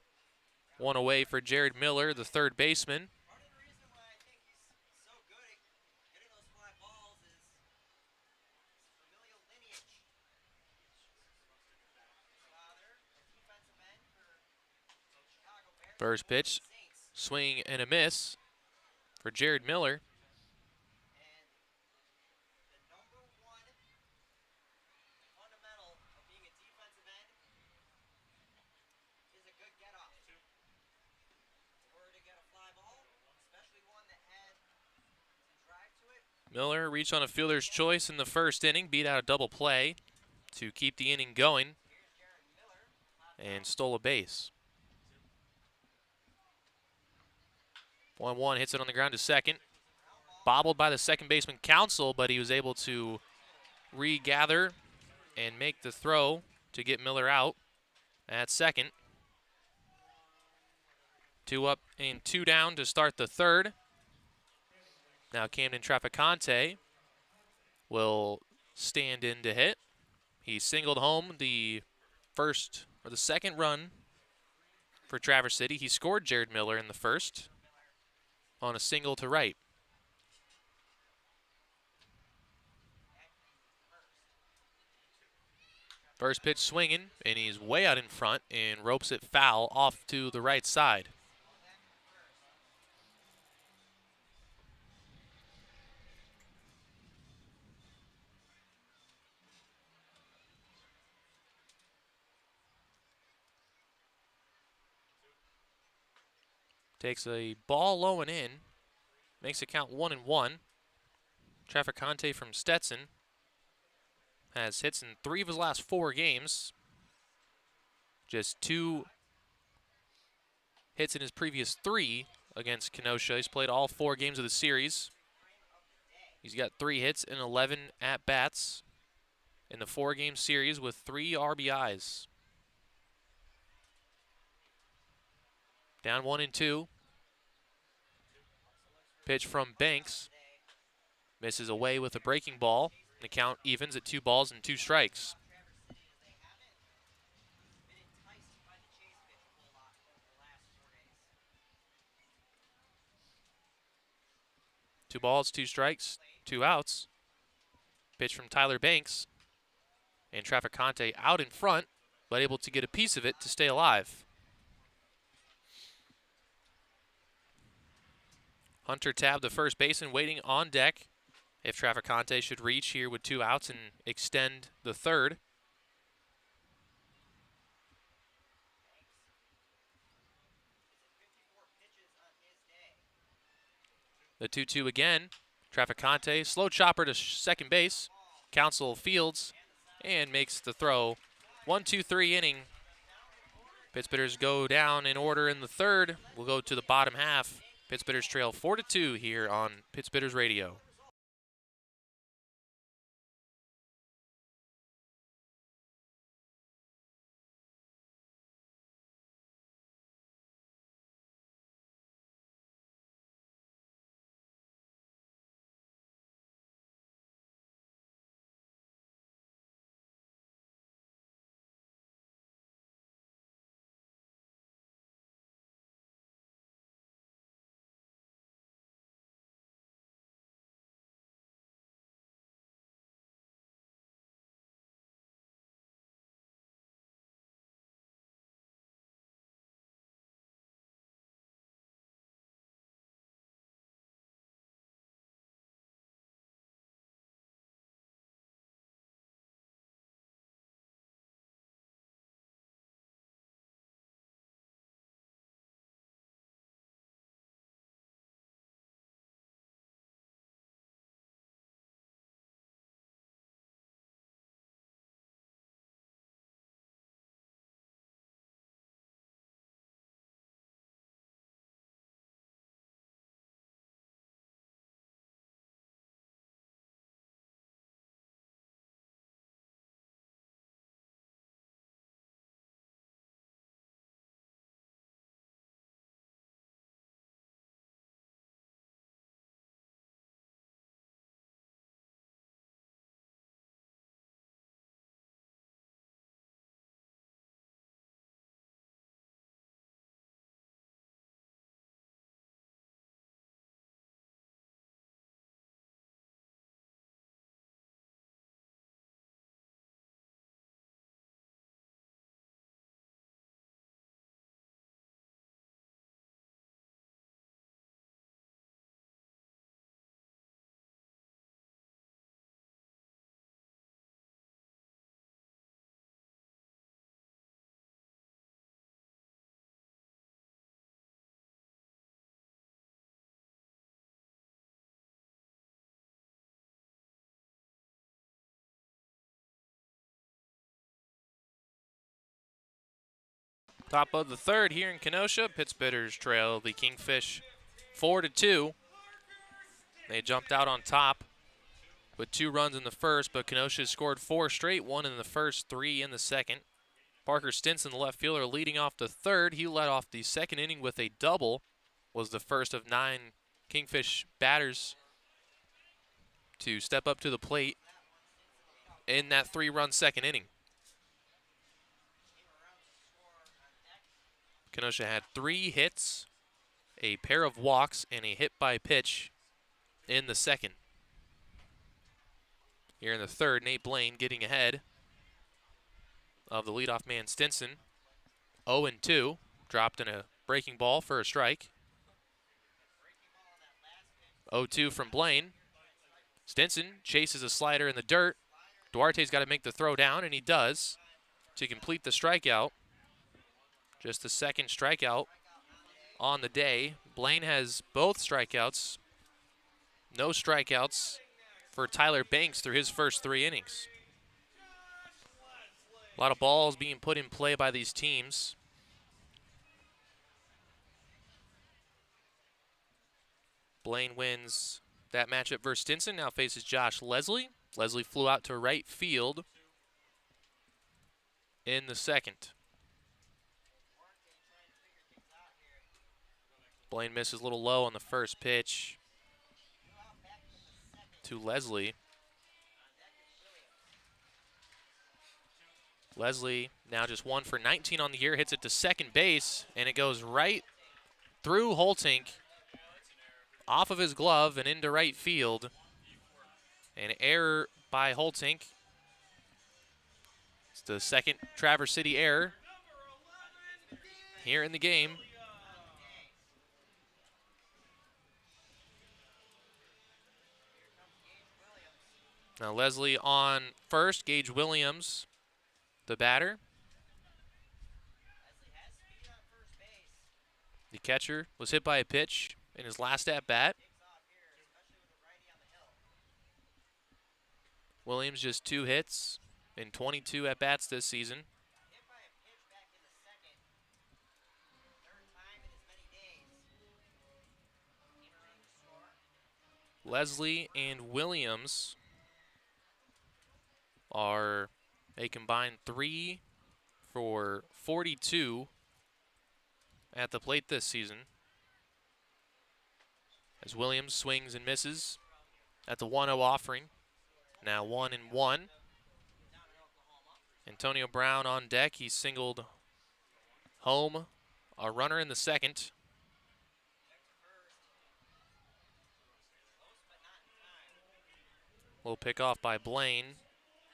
1 away for Jared Miller, the 3rd baseman. Part of the reason why I think he's so good at hitting those fly balls is his familial lineage. His father, a defensive end for Chicago Bears. First pitch, Saints. swing and a miss for Jared Miller. And the number 1 fundamental of being a defensive end is a good get-off. In order to get a fly ball, especially one that had some drive to it, Miller reached on a fielder's choice in the 1st inning, beat out a double play to keep the inning going, here's Jared Miller. and stole a base. 1-1, hits it on the ground to second. Bobbled by the second baseman Council, but he was able to regather and make the throw to get Miller out at second. 2 up and 2 down to start the 3rd. Now Camden Traficante will stand in to hit. He singled home the 2nd run for Traverse City. He scored Jared Miller in the 1st on a single to right. First pitch swinging, and he's way out in front and ropes it foul off to the right side. Takes a ball low and in. Makes it count 1-1. Traficante from Stetson has hits in 3 of his last 4 games. Just 2 hits in his previous 3 against Kenosha. He's played all 4 games of the series. He's got 3 hits and 11 at-bats in the 4-game series with 3 RBIs. Down 1-2. Pitch from Banks. Misses away with a breaking ball. The count evens at 2 balls and 2 strikes. Two balls, 2 strikes, 2 outs. Pitch from Tyler Banks. And Traficante out in front, but able to get a piece of it to stay alive. Hunter tabbed the first baseman, waiting on deck if Traficante should reach here with 2 outs and extend the third. The 2-2 again. Traficante, slow chopper to second base. Counsell fields and makes the throw. 1-2-3 inning. Pittsburghers go down in order in the third. We'll go to the bottom half. Pittsburghers trail 4-2 here on Pittsburghers Radio. Top of the third here in Kenosha. Pittsburghers trail the Kingfish 4-2. They jumped out on top with 2 runs in the first, but Kenosha scored 4 straight, 1 in the first, 3 in the second. Parker Stinson, the left fielder, leading off the third. He led off the second inning with a double. Was the first of 9 Kingfish batters to step up to the plate in that 3-run second inning. Kenosha had 3 hits, a pair of walks, and a hit by pitch in the second. Here in the third, Nate Blaine getting ahead of the leadoff man Stinson. 0-2, dropped in a breaking ball for a strike. 0-2 from Blaine. Stinson chases a slider in the dirt. Duarte's got to make the throw down, and he does to complete the strikeout. Just the second strikeout on the day. Blaine has both strikeouts. No strikeouts for Tyler Banks through his first 3 innings. A lot of balls being put in play by these teams. Blaine wins that matchup versus Stinson, now faces Josh Leslie. Leslie flew out to right field in the second. Blaine misses a little low on the first pitch to Leslie. Leslie now just 1 for 19 on the year, hits it to second base, and it goes right through Holtink, off of his glove and into right field. An error by Holtink. It's the second Traverse City error here in the game. Now Leslie on first, Gage Williams, the batter. The catcher was hit by a pitch in his last at-bat. Williams just 2 hits in 22 at-bats this season. Leslie and Williams are a combined 3 for 42 at the plate this season. As Williams swings and misses at the 1-0 offering. Now 1-1. Antonio Brown on deck. He singled home a runner in the second. Little pick off by Blaine,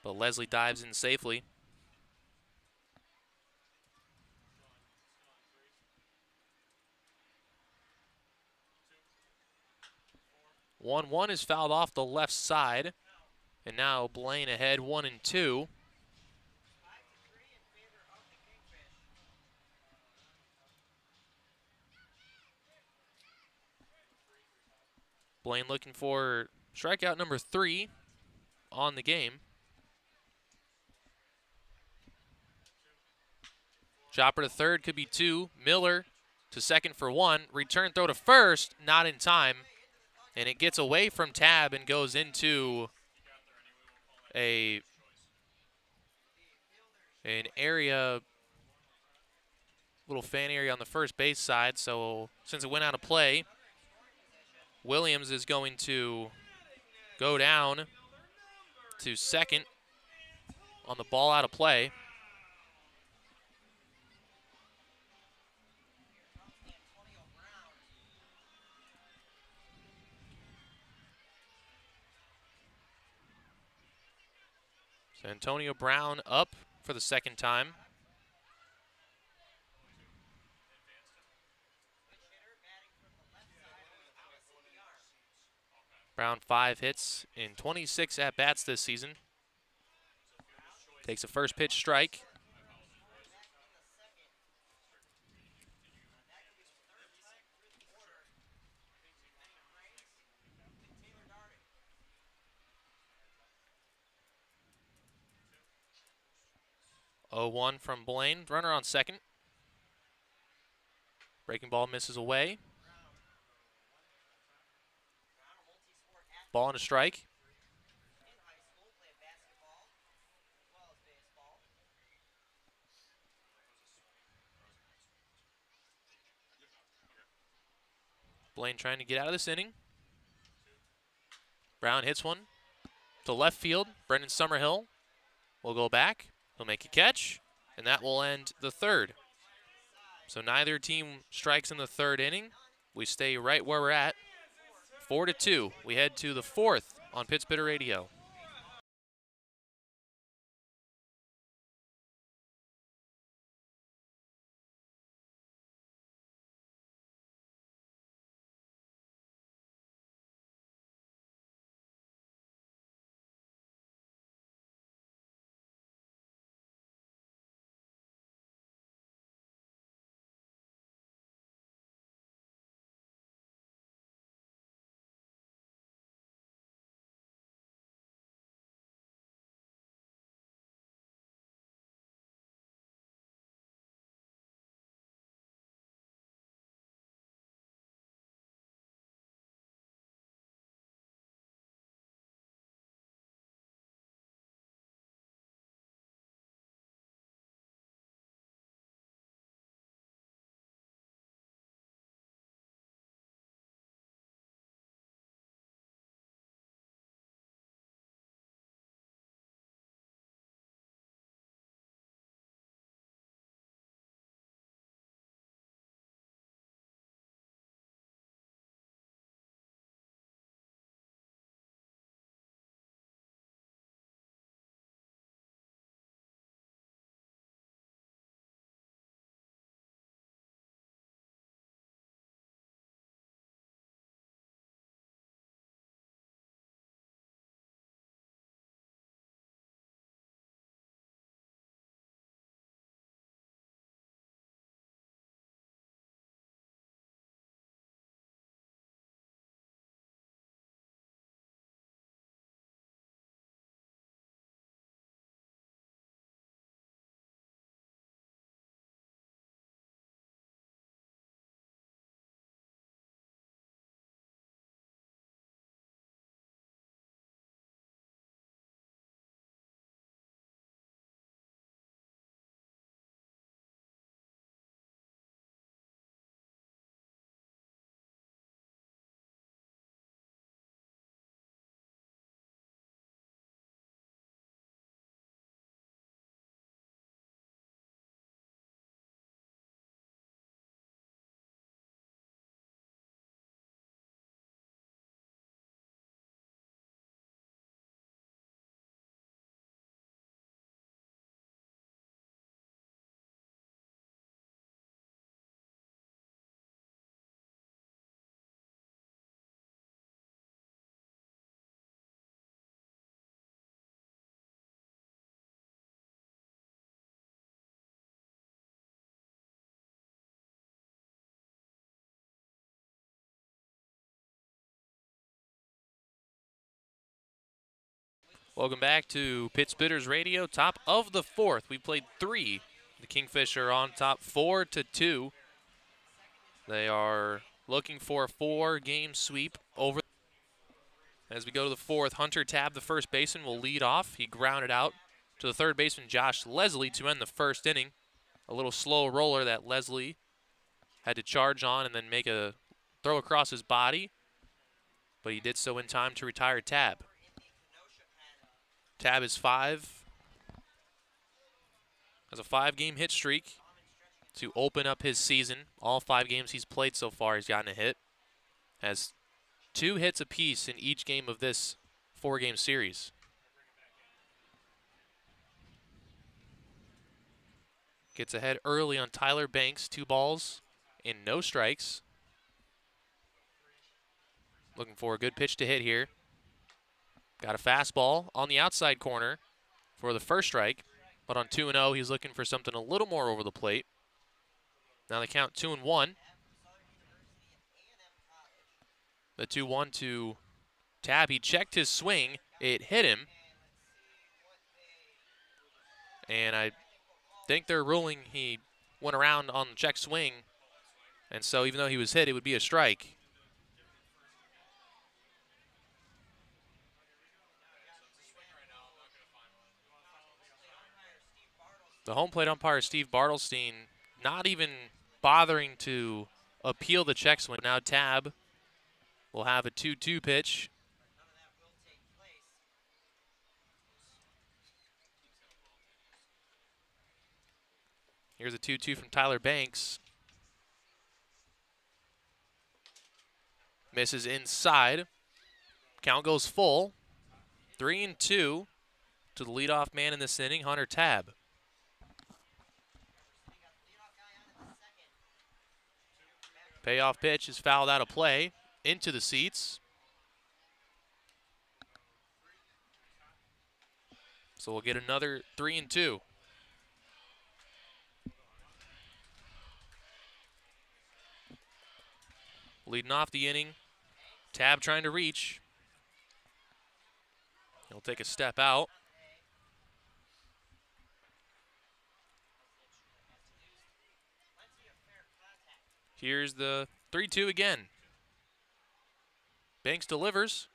but Leslie dives in safely. One is fouled off the left side, and now Blaine ahead 1-2. Blaine looking for strikeout number 3 on the game. Chopper to third, could be 2. Miller to second for 1. Return throw to first, not in time. And it gets away from Tab and goes into an area, little fan area on the first base side. So since it went out of play, Williams is going to go down to second on the ball out of play. So Antonio Brown up for the second time. Brown 5 hits in 26 at-bats this season. Takes a first pitch strike. Oh, 1 from Blaine. Runner on second. Breaking ball misses away. Ball and a strike. Blaine trying to get out of this inning. Brown hits one to left field. Brendan Summerhill will go back. He'll make a catch, and that will end the third. So neither team strikes in the third inning. We stay right where we're at, 4-2. We head to the fourth on Pittsburgh Radio. Welcome back to Pitts Bitters Radio. Top of the fourth. We played 3. The Kingfish are on top 4-2. They are looking for a 4-game sweep over. As we go to the fourth, Hunter Tabb, the first baseman, will lead off. He grounded out to the third baseman, Josh Leslie, to end the first inning. A little slow roller that Leslie had to charge on and then make a throw across his body, but he did so in time to retire Tabb. Tabb is 5. Has a 5-game hit streak to open up his season. All 5 games he's played so far, he's gotten a hit. Has 2 hits apiece in each game of this 4-game series. Gets ahead early on Tyler Banks, 2 balls and no strikes. Looking for a good pitch to hit here. Got a fastball on the outside corner for the first strike, but on 2-0, he's looking for something a little more over the plate. Now they count 2-1. The 2-1 to Tabb. He checked his swing. It hit him. And I think they're ruling he went around on the check swing. And so even though he was hit, it would be a strike. The home plate umpire, Steve Bartelstein, not even bothering to appeal the check swing. Now Tabb will have a 2-2 pitch. Here's a 2-2 from Tyler Banks. Misses inside. Count goes full. 3-2 to the leadoff man in this inning, Hunter Tabb. Payoff pitch is fouled out of play into the seats. So we'll get another 3-2. Leading off the inning, Tabb trying to reach. He'll take a step out. Here's the 3-2 again. Banks delivers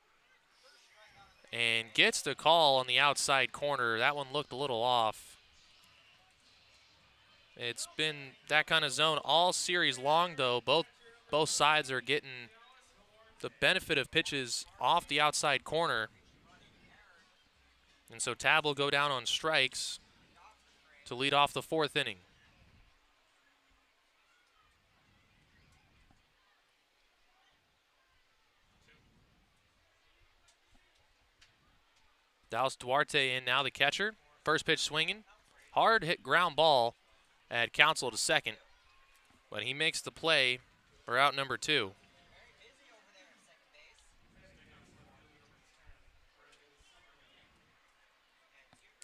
and gets the call on the outside corner. That one looked a little off. It's been that kind of zone all series long, though. Both sides are getting the benefit of pitches off the outside corner. And so Tabb will go down on strikes to lead off the 4th inning. Dallas Duarte in now, the catcher. First pitch swinging. Hard hit ground ball at Council to second. But he makes the play for out number 2.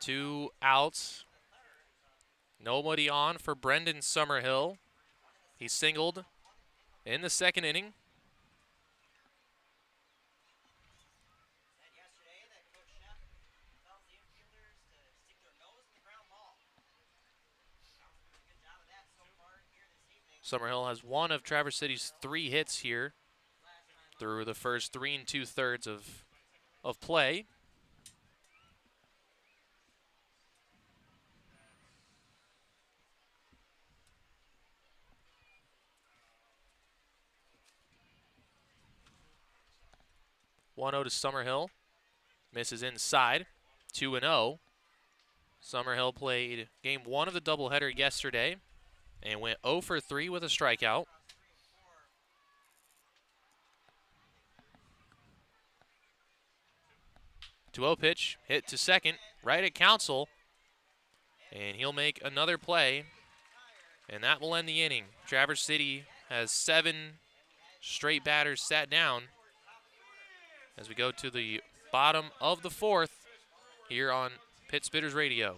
2 outs. Nobody on for Brendan Summerhill. He singled in the 2nd inning. Summerhill has one of Traverse City's 3 hits here through the first 3 2/3 of play. One 0 to Summerhill. Misses inside. 2-0. Summerhill played game 1 of the doubleheader yesterday and went 0 for 3 with a strikeout. To 0 pitch, hit to second, right at Council, and he'll make another play, and that will end the inning. Traverse City has 7 straight batters sat down as we go to the bottom of the 4th here on Pitts Bitters Radio.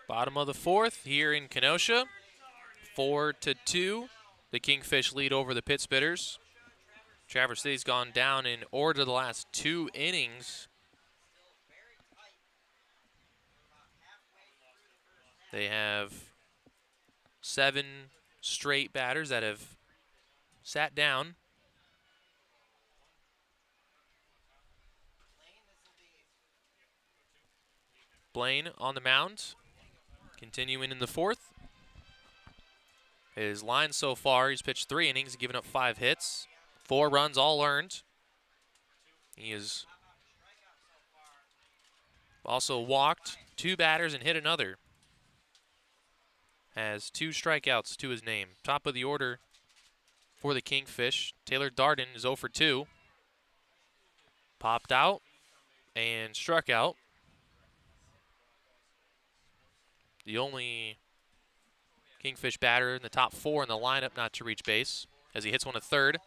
Bottom of the fourth here in Kenosha. 4-2. The Kingfish lead over the Pittsbitters. Traverse City's gone down in order the last 2 innings. They have 7 straight batters that have sat down. Blaine on the mound, continuing in the fourth. His line so far, he's pitched 3 innings and given up 5 hits. 4 runs all earned. He has also walked 2 batters and hit another. Has 2 strikeouts to his name. Top of the order for the Kingfish. Taylor Darden is 0 for 2. Popped out and struck out. The only Kingfish batter in the top 4 in the lineup not to reach base as he hits one to third.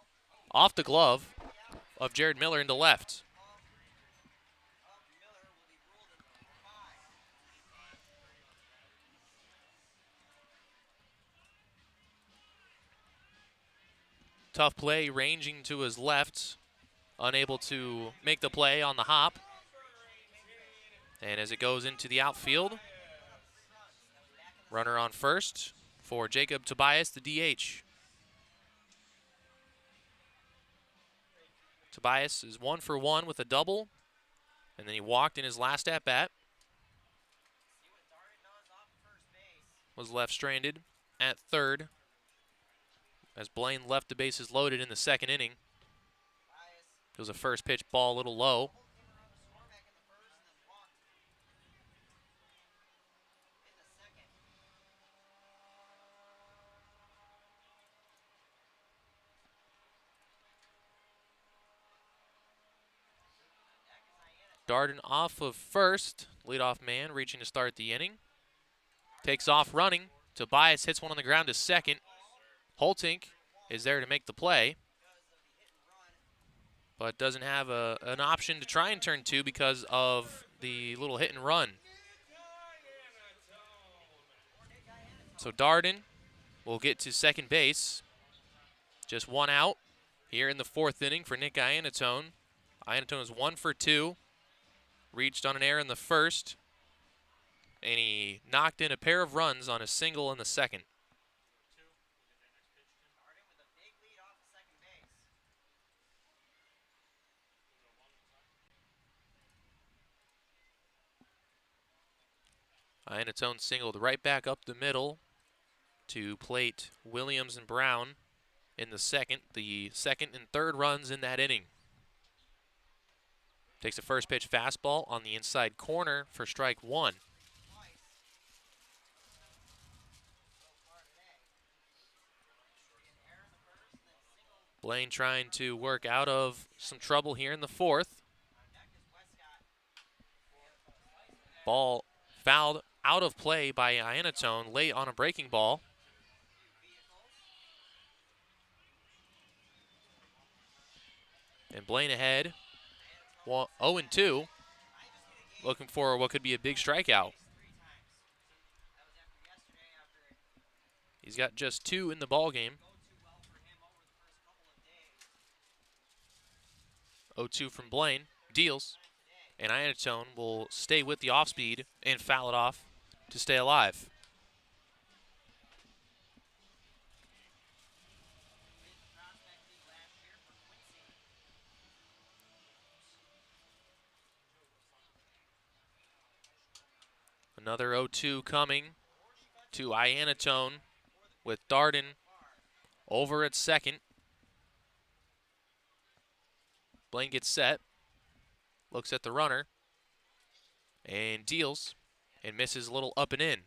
Off the glove of Jared Miller into left. Tough play ranging to his left. Unable to make the play on the hop. And as it goes into the outfield, runner on first for Jacob Tobias, the DH. Tobias is 1 for 1 with a double, and then he walked in his last at-bat. Was left stranded at third as Blaine left the bases loaded in the second inning. It was a first pitch ball a little low. Darden off of first, leadoff man reaching to start the inning. Takes off running. Tobias hits one on the ground to second. Holtink is there to make the play, but doesn't have an option to try and turn 2 because of the little hit and run. So Darden will get to second base. Just 1 out here in the 4th inning for Nick Iannatone. Iannatone is 1 for 2. Reached on an error in the first, and he knocked in a pair of runs on a single in the second. Iannatone singled right back up the middle to plate Williams and Brown in the second. The second and third runs in that inning. Takes a first pitch fastball on the inside corner for strike 1. Blaine trying to work out of some trouble here in the 4th. Ball fouled out of play by Iannatone late on a breaking ball. And Blaine ahead, 0-2, looking for what could be a big strikeout. He's got just 2 in the ball game. 0-2 from Blaine, deals, and Iannatone will stay with the off speed and foul it off to stay alive. Another 0-2 coming to Iannatone with Darden over at second. Blaine gets set, looks at the runner, and deals, and misses a little up and in.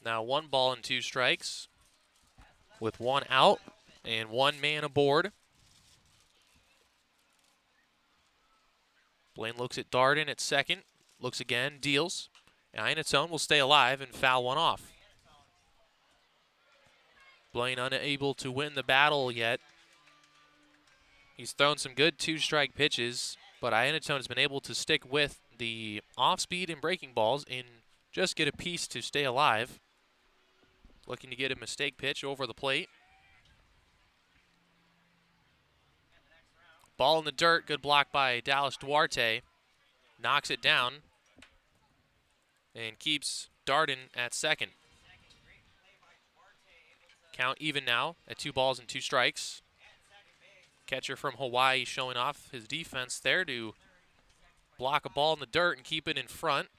Now 1 ball and 2 strikes with 1 out and 1 man aboard. Blaine looks at Darden at second, looks again, deals. And Iannatone will stay alive and foul one off. Blaine unable to win the battle yet. He's thrown some good two-strike pitches, but Iannatone has been able to stick with the off-speed and breaking balls and just get a piece to stay alive. Looking to get a mistake pitch over the plate. Ball in the dirt, good block by Dallas Duarte. Knocks it down and keeps Darden at second. Count even now at 2 balls and 2 strikes. Catcher from Hawaii showing off his defense there to block a ball in the dirt and keep it in front.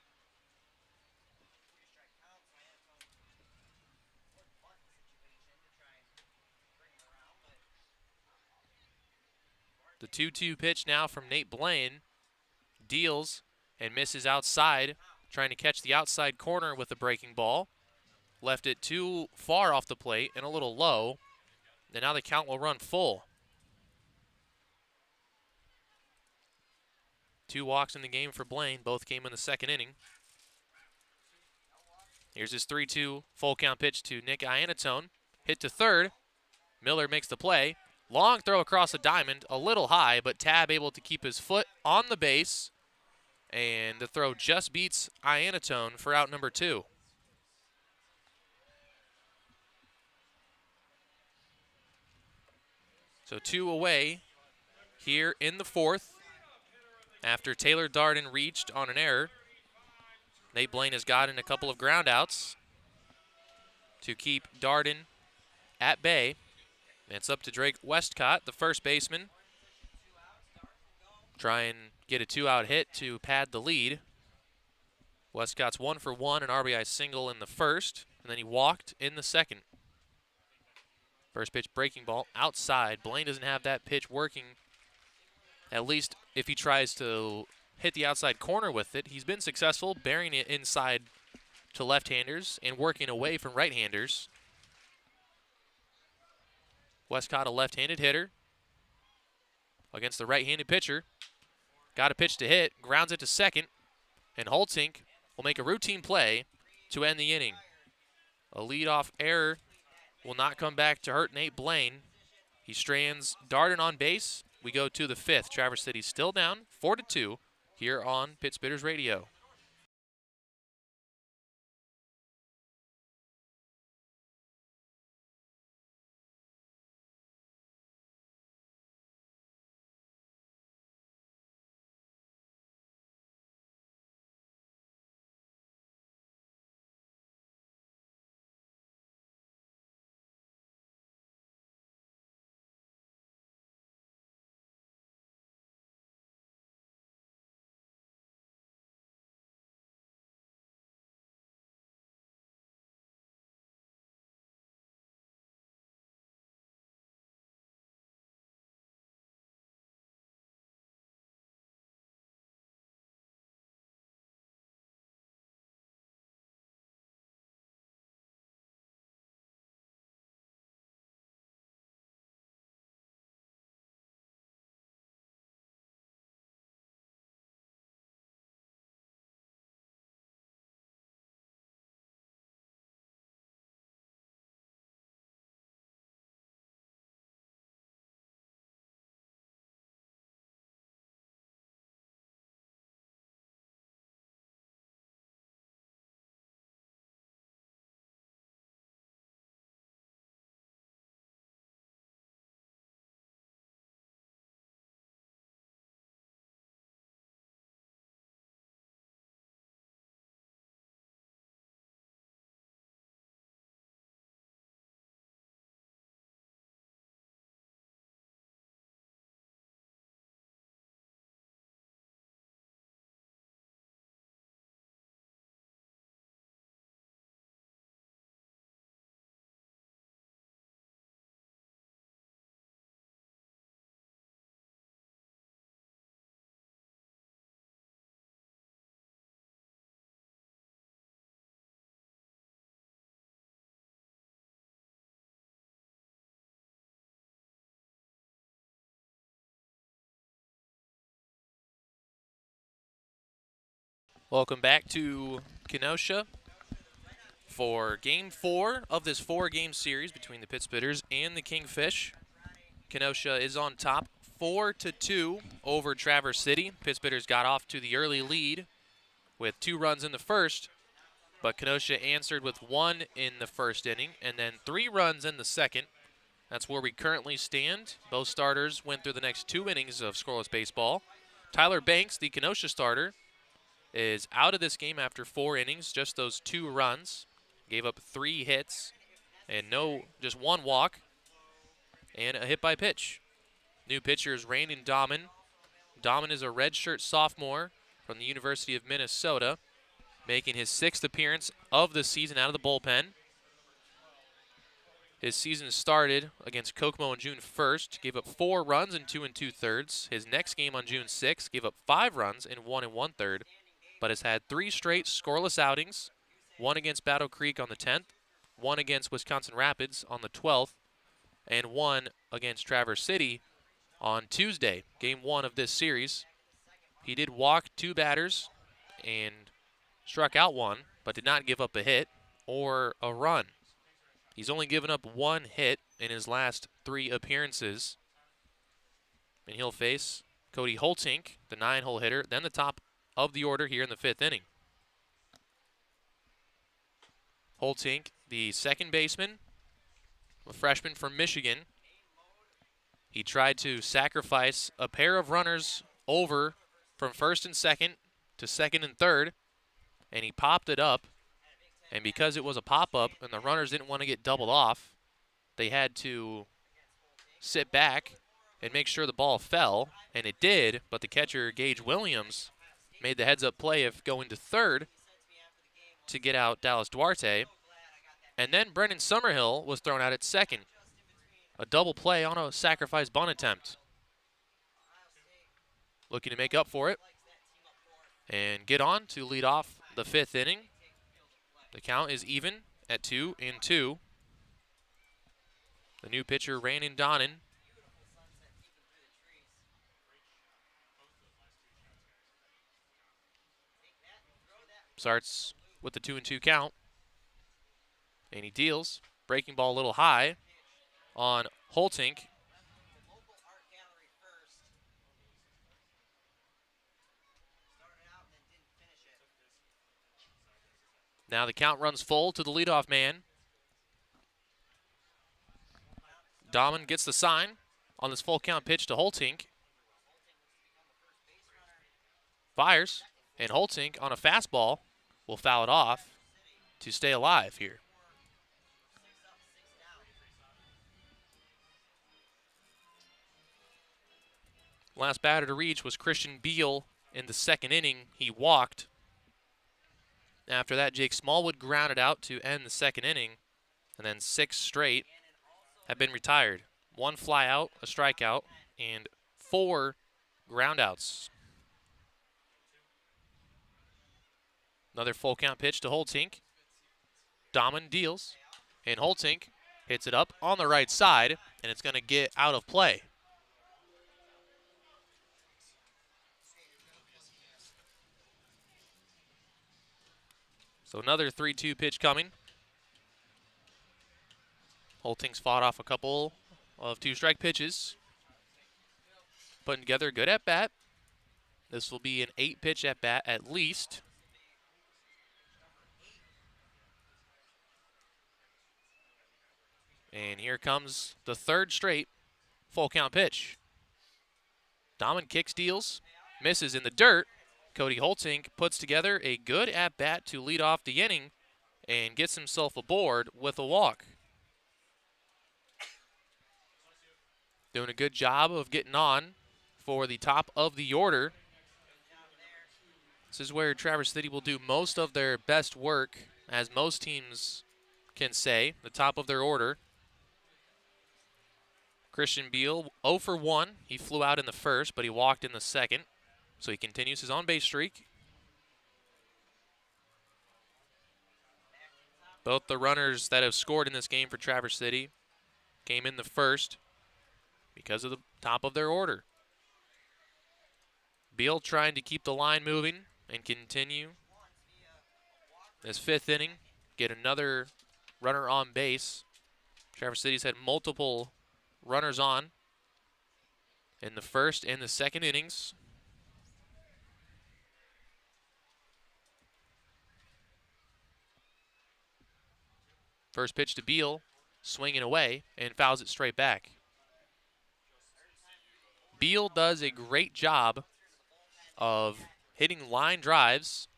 The 2-2 pitch now from Nate Blaine. Deals and misses outside, trying to catch the outside corner with the breaking ball. Left it too far off the plate and a little low. And now the count will run full. 2 walks in the game for Blaine. Both came in the second inning. Here's his 3-2 full count pitch to Nick Iannatone. Hit to third. Miller makes the play. Long throw across the diamond, a little high, but Tab able to keep his foot on the base. And the throw just beats Iannatone for out number 2. So 2 away here in the 4th. After Taylor Darden reached on an error, Nate Blaine has gotten a couple of ground outs to keep Darden at bay. It's up to Drake Westcott, the first baseman. Try and get a 2-out hit to pad the lead. Westcott's 1 for 1, an RBI single in the first, and then he walked in the second. First pitch breaking ball outside. Blaine doesn't have that pitch working. At least if he tries to hit the outside corner with it. He's been successful burying it inside to left-handers and working away from right-handers. Westcott, a left-handed hitter against the right-handed pitcher. Got a pitch to hit, grounds it to second, and Holtink will make a routine play to end the inning. A leadoff error will not come back to hurt Nate Blaine. He strands Darden on base. We go to the 5th. Traverse City still down 4-2 here on Pittsburgh's Radio. Welcome back to Kenosha. For Game 4 of this 4-game series between the Pittsbitters and the Kingfish, Kenosha is on top 4-2 over Traverse City. Pittsbitters got off to the early lead with 2 runs in the first, but Kenosha answered with 1 in the first inning and then 3 runs in the second. That's where we currently stand. Both starters went through the next 2 innings of scoreless baseball. Tyler Banks, the Kenosha starter, is out of this game after 4 innings, just those 2 runs. Gave up 3 hits and just 1 walk and a hit by pitch. New pitcher is Randon Dahman. Dahman is a redshirt sophomore from the University of Minnesota, making his 6th appearance of the season out of the bullpen. His season started against Kokomo on June 1st, gave up 4 runs in 2 2/3. His next game on June 6th gave up 5 runs in 1 1/3, but has had 3 straight scoreless outings, 1 against Battle Creek on the 10th, 1 against Wisconsin Rapids on the 12th, and 1 against Traverse City on Tuesday, game 1 of this series. He did walk 2 batters and struck out 1, but did not give up a hit or a run. He's only given up 1 hit in his last 3 appearances. And he'll face Cody Holtink, the 9-hole hitter, then the top of the order here in the 5th inning. Holtink, the second baseman, a freshman from Michigan. He tried to sacrifice a pair of runners over from first and second to second and third, and he popped it up. And because it was a pop-up and the runners didn't want to get doubled off, they had to sit back and make sure the ball fell, and it did, but the catcher, Gage Williams, made the heads-up play of going to third to get out Dallas Duarte. And then Brendan Summerhill was thrown out at second. A double play on a sacrifice bunt attempt. Looking to make up for it and get on to lead off the 5th inning. The count is even at 2-2. The new pitcher, Randon Donnan, starts with the 2-2 count. And he deals. Breaking ball a little high on Holtink. Now the count runs full to the leadoff man. Dahman gets the sign on this full count pitch to Holtink. Fires, and Holtink on a fastball will foul it off to stay alive here. Last batter to reach was Christian Beal in the 2nd inning. He walked. After that, Jake Smallwood grounded out to end the 2nd inning, and then 6 straight have been retired. 1 fly out, a strikeout, and 4 groundouts. Another full count pitch to Holtink. Dahman deals, and Holtink hits it up on the right side, and it's going to get out of play. So another 3-2 pitch coming. Holtink's fought off a couple of 2-strike pitches. Putting together a good at-bat. This will be an 8-pitch at-bat at least. And here comes the 3rd straight full count pitch. Dahman kicks, deals, misses in the dirt. Cody Holtink puts together a good at-bat to lead off the inning and gets himself aboard with a walk. Doing a good job of getting on for the top of the order. This is where Traverse City will do most of their best work, as most teams can say, the top of their order. Christian Beal, 0 for 1. He flew out in the first, but he walked in the second. So he continues his on-base streak. Both the runners that have scored in this game for Traverse City came in the first because of the top of their order. Beal trying to keep the line moving and continue this 5th inning get another runner on base. Traverse City's had multiple runners on in the first and the second innings. First pitch to Beal, swinging away, and fouls it straight back. Beal does a great job of hitting line drives.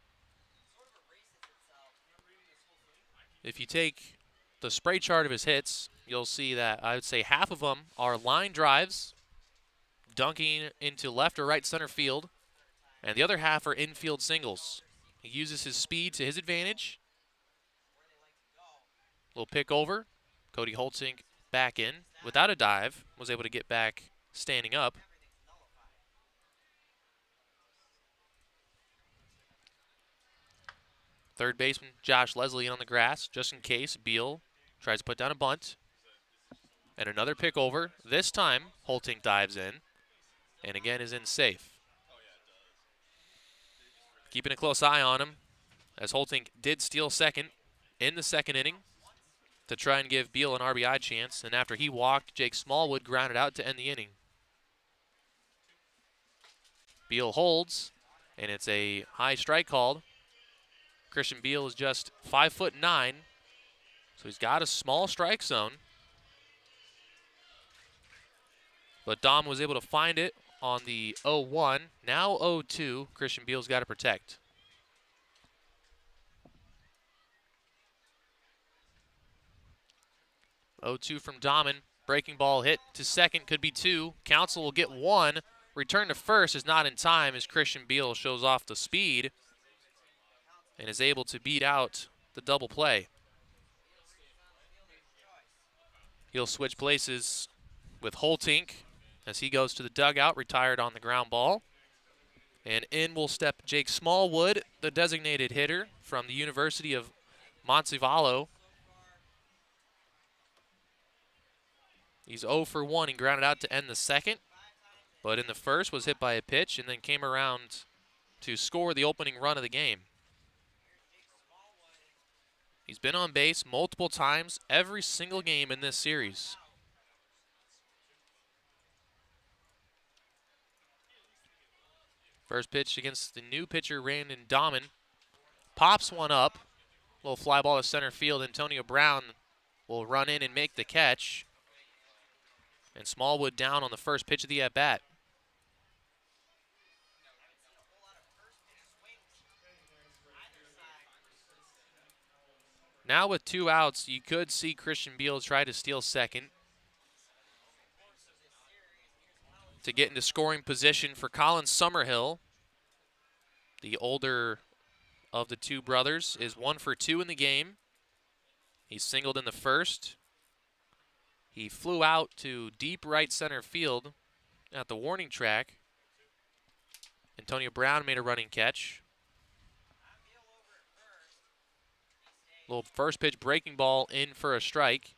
If you take the spray chart of his hits, you'll see that I would say half of them are line drives, dunking into left or right center field, and the other half are infield singles. He uses his speed to his advantage. Little pick over. Cody Holtzink back in without a dive, was able to get back standing up. Third baseman Josh Leslie on the grass, just in case Beal tries to put down a bunt. And another pick over. This time, Holtink dives in, and again is in safe. Keeping a close eye on him, as Holtink did steal second in the second inning to try and give Beal an RBI chance, and after he walked, Jake Smallwood grounded out to end the inning. Beal holds, and it's a high strike called. Christian Beal is just 5'9", so he's got a small strike zone. But Dom was able to find it on the 0-1. Now 0-2. Christian Beal's got to protect. 0-2 from Dahman. Breaking ball hit to second, could be two. Council will get one. Return to first is not in time as Christian Beal shows off the speed and is able to beat out the double play. He'll switch places with Holtink as he goes to the dugout, retired on the ground ball. And in will step Jake Smallwood, the designated hitter from the University of Montevallo. He's 0 for 1. He grounded out to end the second, but in the first was hit by a pitch and then came around to score the opening run of the game. He's been on base multiple times every single game in this series. First pitch against the new pitcher, Brandon Dahman. Pops one up. Little fly ball to center field. Antonio Brown will run in and make the catch. And Smallwood down on the first pitch of the at-bat. Now with 2 outs, you could see Christian Beal try to steal second to get into scoring position for Colin Summerhill. The older of the two brothers is 1 for 2 in the game. He singled in the first. He flew out to deep right center field at the warning track. Antonio Brown made a running catch. Little first pitch breaking ball in for a strike.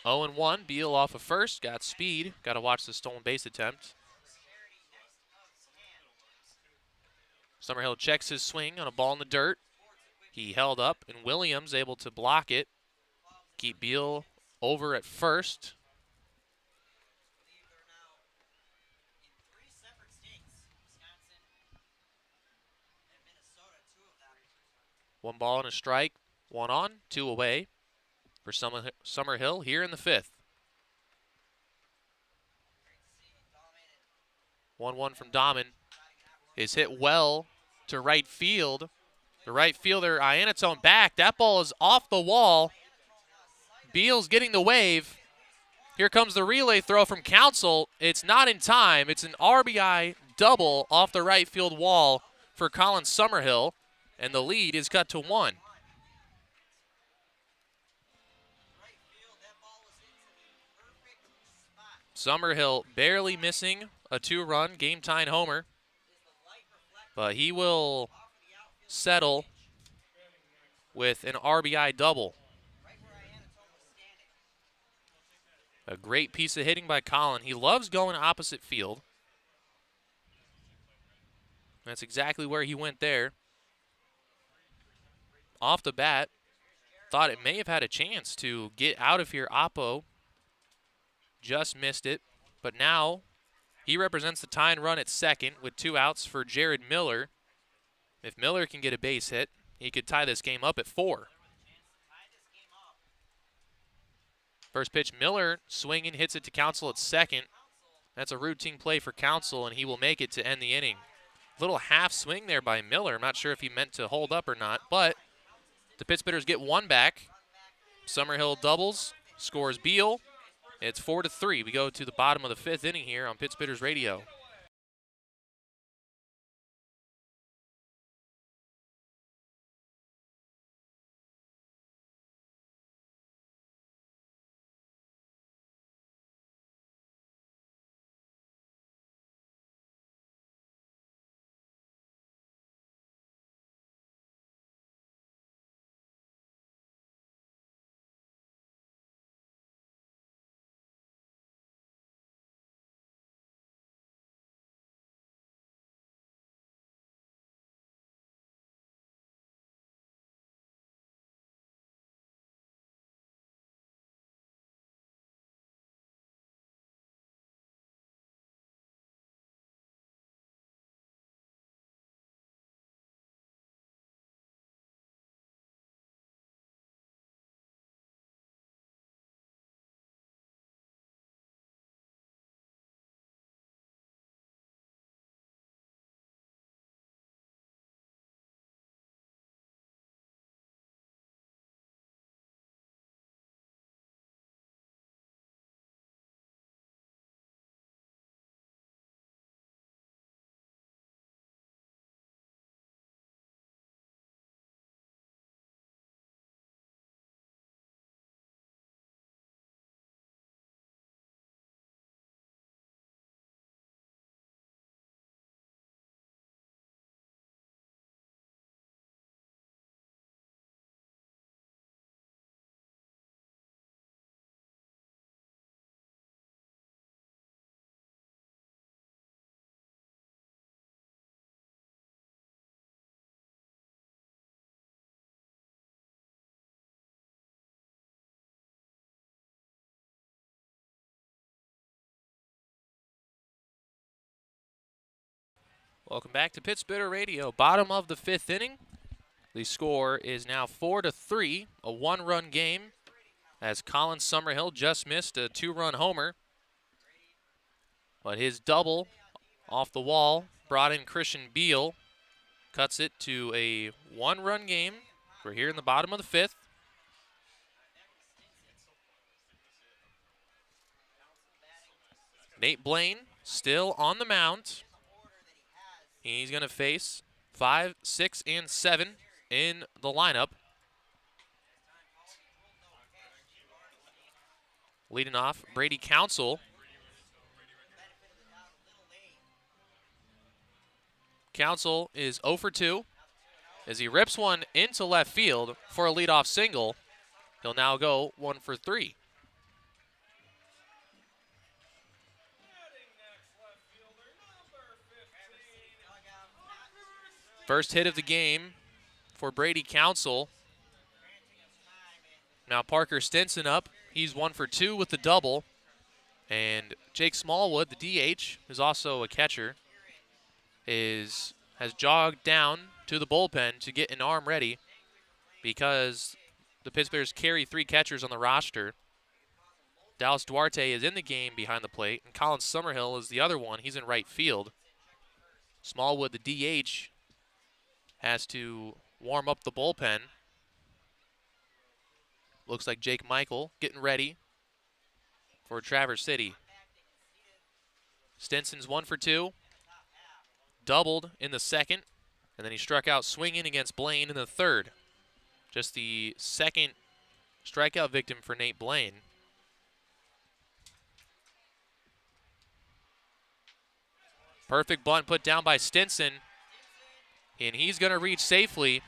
Oh and 1, Beal off of first, got speed. Got to watch the stolen base attempt. Summerhill checks his swing on a ball in the dirt. He held up, and Williams able to block it. Keep Beal over at first. One ball and a strike, 1 on, 2 away for Summerhill here in the 5th. 1-1 from Dahman is hit well to right field. The right fielder, Iannatone, back. That ball is off the wall. Beal's getting the wave. Here comes the relay throw from Council. It's not in time. It's an RBI double off the right field wall for Colin Summerhill, and the lead is cut to 1. Summerhill barely missing a 2-run game-tying homer, but he will settle with an RBI double. A great piece of hitting by Colin. He loves going opposite field. That's exactly where he went there. Off the bat, thought it may have had a chance to get out of here. Oppo just missed it, but now he represents the tying run at second with 2 outs for Jared Miller. If Miller can get a base hit, he could tie this game up at 4. First pitch, Miller swinging, hits it to Council at second. That's a routine play for Council, and he will make it to end the inning. Little half swing there by Miller. I'm not sure if he meant to hold up or not, but the Pittsburghers get 1 back. Summerhill doubles, scores Beal. It's 4-3. We go to the bottom of the 5th inning here on Pittsburghers Radio. Welcome back to Pittsburgh Radio. Bottom of the 5th inning. The score is now 4-3, a 1-run game, as Colin Summerhill just missed a 2-run homer. But his double off the wall brought in Christian Beal, cuts it to a 1-run game. We're here in the bottom of the 5th. Nate Blaine still on the mound. He's going to face 5, 6, and 7 in the lineup. Leading off, Brady Council. Council is 0 for 2 as he rips one into left field for a leadoff single. He'll now go 1 for 3. First hit of the game for Brady Council. Now Parker Stinson up. He's 1 for 2 with the double. And Jake Smallwood, the DH, who's also a catcher, has jogged down to the bullpen to get an arm ready because the Pittsburghers carry 3 catchers on the roster. Dallas Duarte is in the game behind the plate, and Colin Summerhill is the other one. He's in right field. Smallwood, the DH, has to warm up the bullpen. Looks like Jake Michael getting ready for Traverse City. Stinson's 1 for 2. Doubled in the second, and then he struck out swinging against Blaine in the third. Just the second strikeout victim for Nate Blaine. Perfect bunt put down by Stinson, and he's going to reach safely.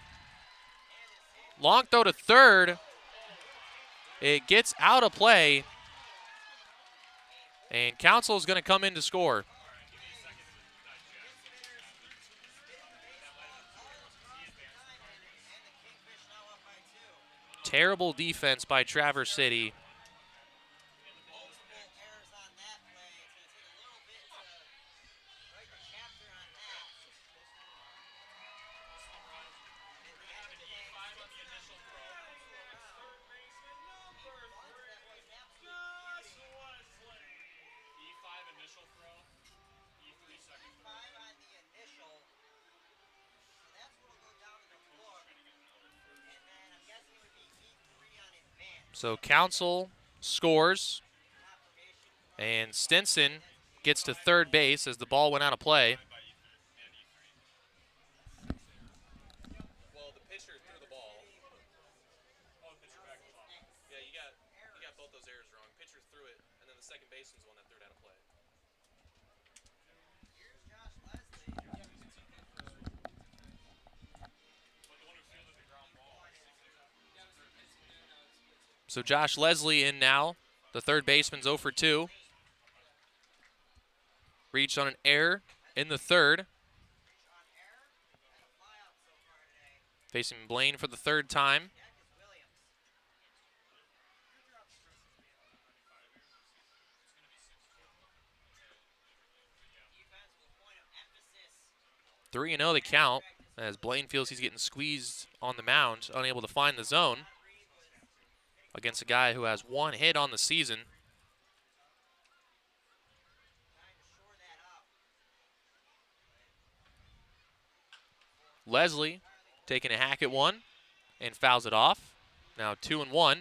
Long throw to third. It gets out of play, And Council is going to come in to score. Terrible defense by Traverse City. So Council scores, and Stinson gets to third base as the ball went out of play. Well, the pitcher threw the ball. Oh, the pitcher back was off. Yeah, you got both those errors wrong. Pitcher threw it, and then the second baseman's the one that threw it out of play. So Josh Leslie in now. The third baseman's 0 for 2. Reached on an error in the third. Facing Blaine for the third time. Three 0 the count as Blaine feels he's getting squeezed on the mound, unable to find the zone against a guy who has one hit on the season. Leslie taking a hack at one and fouls it off. Now 2-1.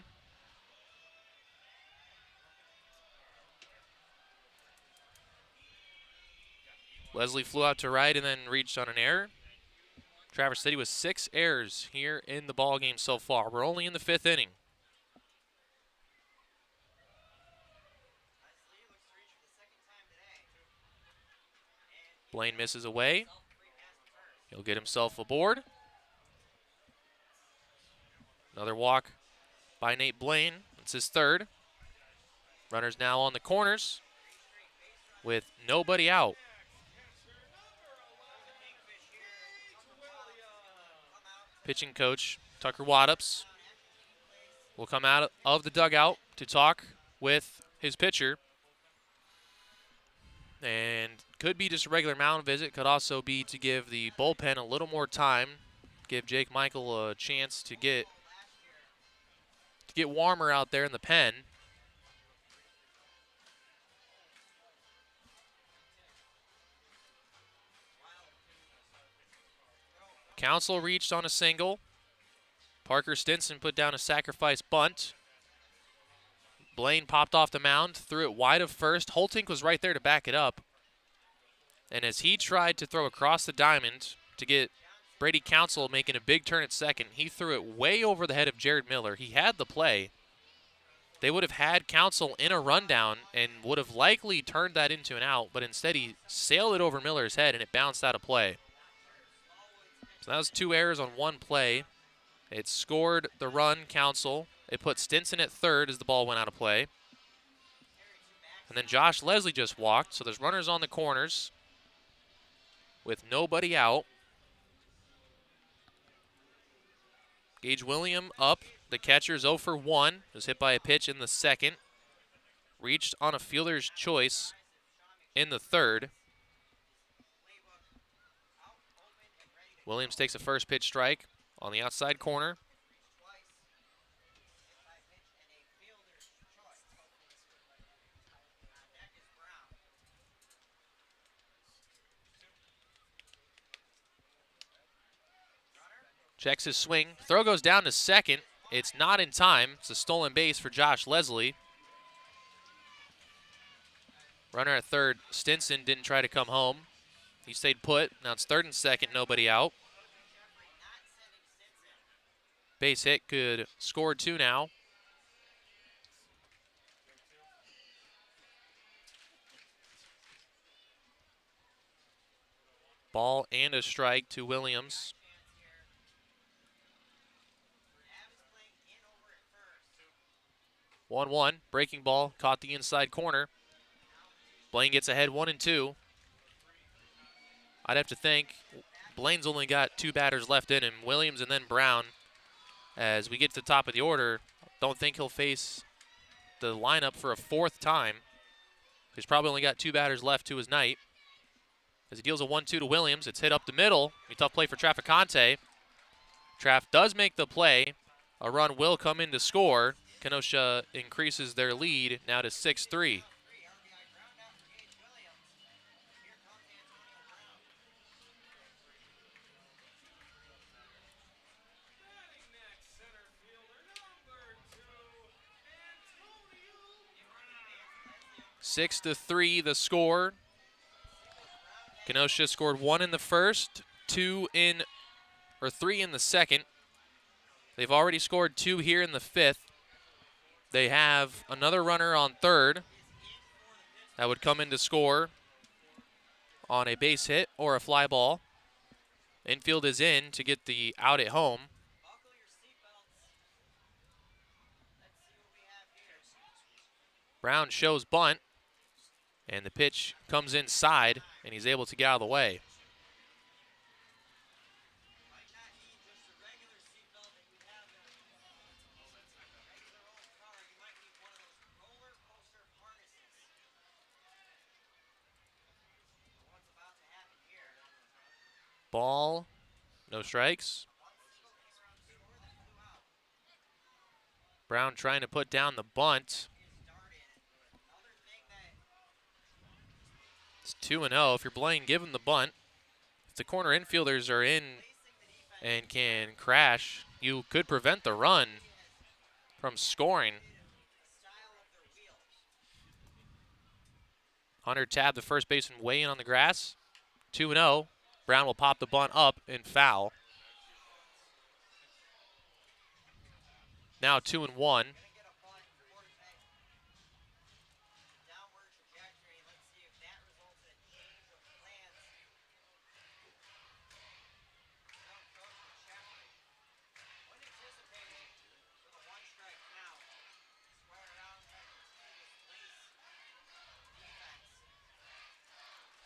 Leslie flew out to right and then reached on an error. Traverse City with 6 errors here in the ball game so far. We're only in the 5th inning. Blaine misses away. He'll get himself aboard. Another walk by Nate Blaine. It's his third. Runners now on the corners with nobody out. Pitching coach Tucker Waddups will come out of the dugout to talk with his pitcher. And could be just a regular mound visit. Could also be to give the bullpen a little more time. Give Jake Michael a chance to get warmer out there in the pen. Council reached on a single. Parker Stinson put down a sacrifice bunt. Blaine popped off the mound, threw it wide of first. Holtink was right there to back it up. And as he tried to throw across the diamond to get Brady Council making a big turn at second, he threw it way over the head of Jared Miller. He had the play. They would have had Council in a rundown and would have likely turned that into an out, but instead he sailed it over Miller's head and it bounced out of play. So that was 2 errors on 1 play. It scored the run, Council. It put Stinson at third as the ball went out of play. And then Josh Leslie just walked, so there's runners on the corners with nobody out. Gage William up. The catcher's 0 for 1. Was hit by a pitch in the second. Reached on a fielder's choice in the third. Williams takes a first pitch strike on the outside corner. Checks his swing. Throw goes down to second. It's not in time. It's a stolen base for Josh Leslie. Runner at third, Stinson, didn't try to come home. He stayed put. Now it's third and second, nobody out. Base hit could score 2 now. Ball and a strike to Williams. 1-1, breaking ball, caught the inside corner. Blaine gets ahead 1-2. I'd have to think Blaine's only got 2 batters left in him, Williams and then Brown. As we get to the top of the order, don't think he'll face the lineup for a 4th time. He's probably only got 2 batters left to his night. As he deals a 1-2 to Williams, it's hit up the middle. A tough play for Traficante. Traff does make the play. A run will come in to score. Kenosha increases their lead now to 6-3. 6-3 the score. Kenosha scored 1 in the first, 3 in the second. They've already scored 2 here in the 5th. They have another runner on third that would come in to score on a base hit or a fly ball. Infield is in to get the out at home. Brown shows bunt, and the pitch comes inside, and he's able to get out of the way. Ball, no strikes. Brown trying to put down the bunt. It's 2-0. If you're Blaine, give him the bunt. If the corner infielders are in and can crash, you could prevent the run from scoring. Hunter tabbed the first baseman way in on the grass. 2-0. Brown will pop the bunt up and foul. Now 2-1.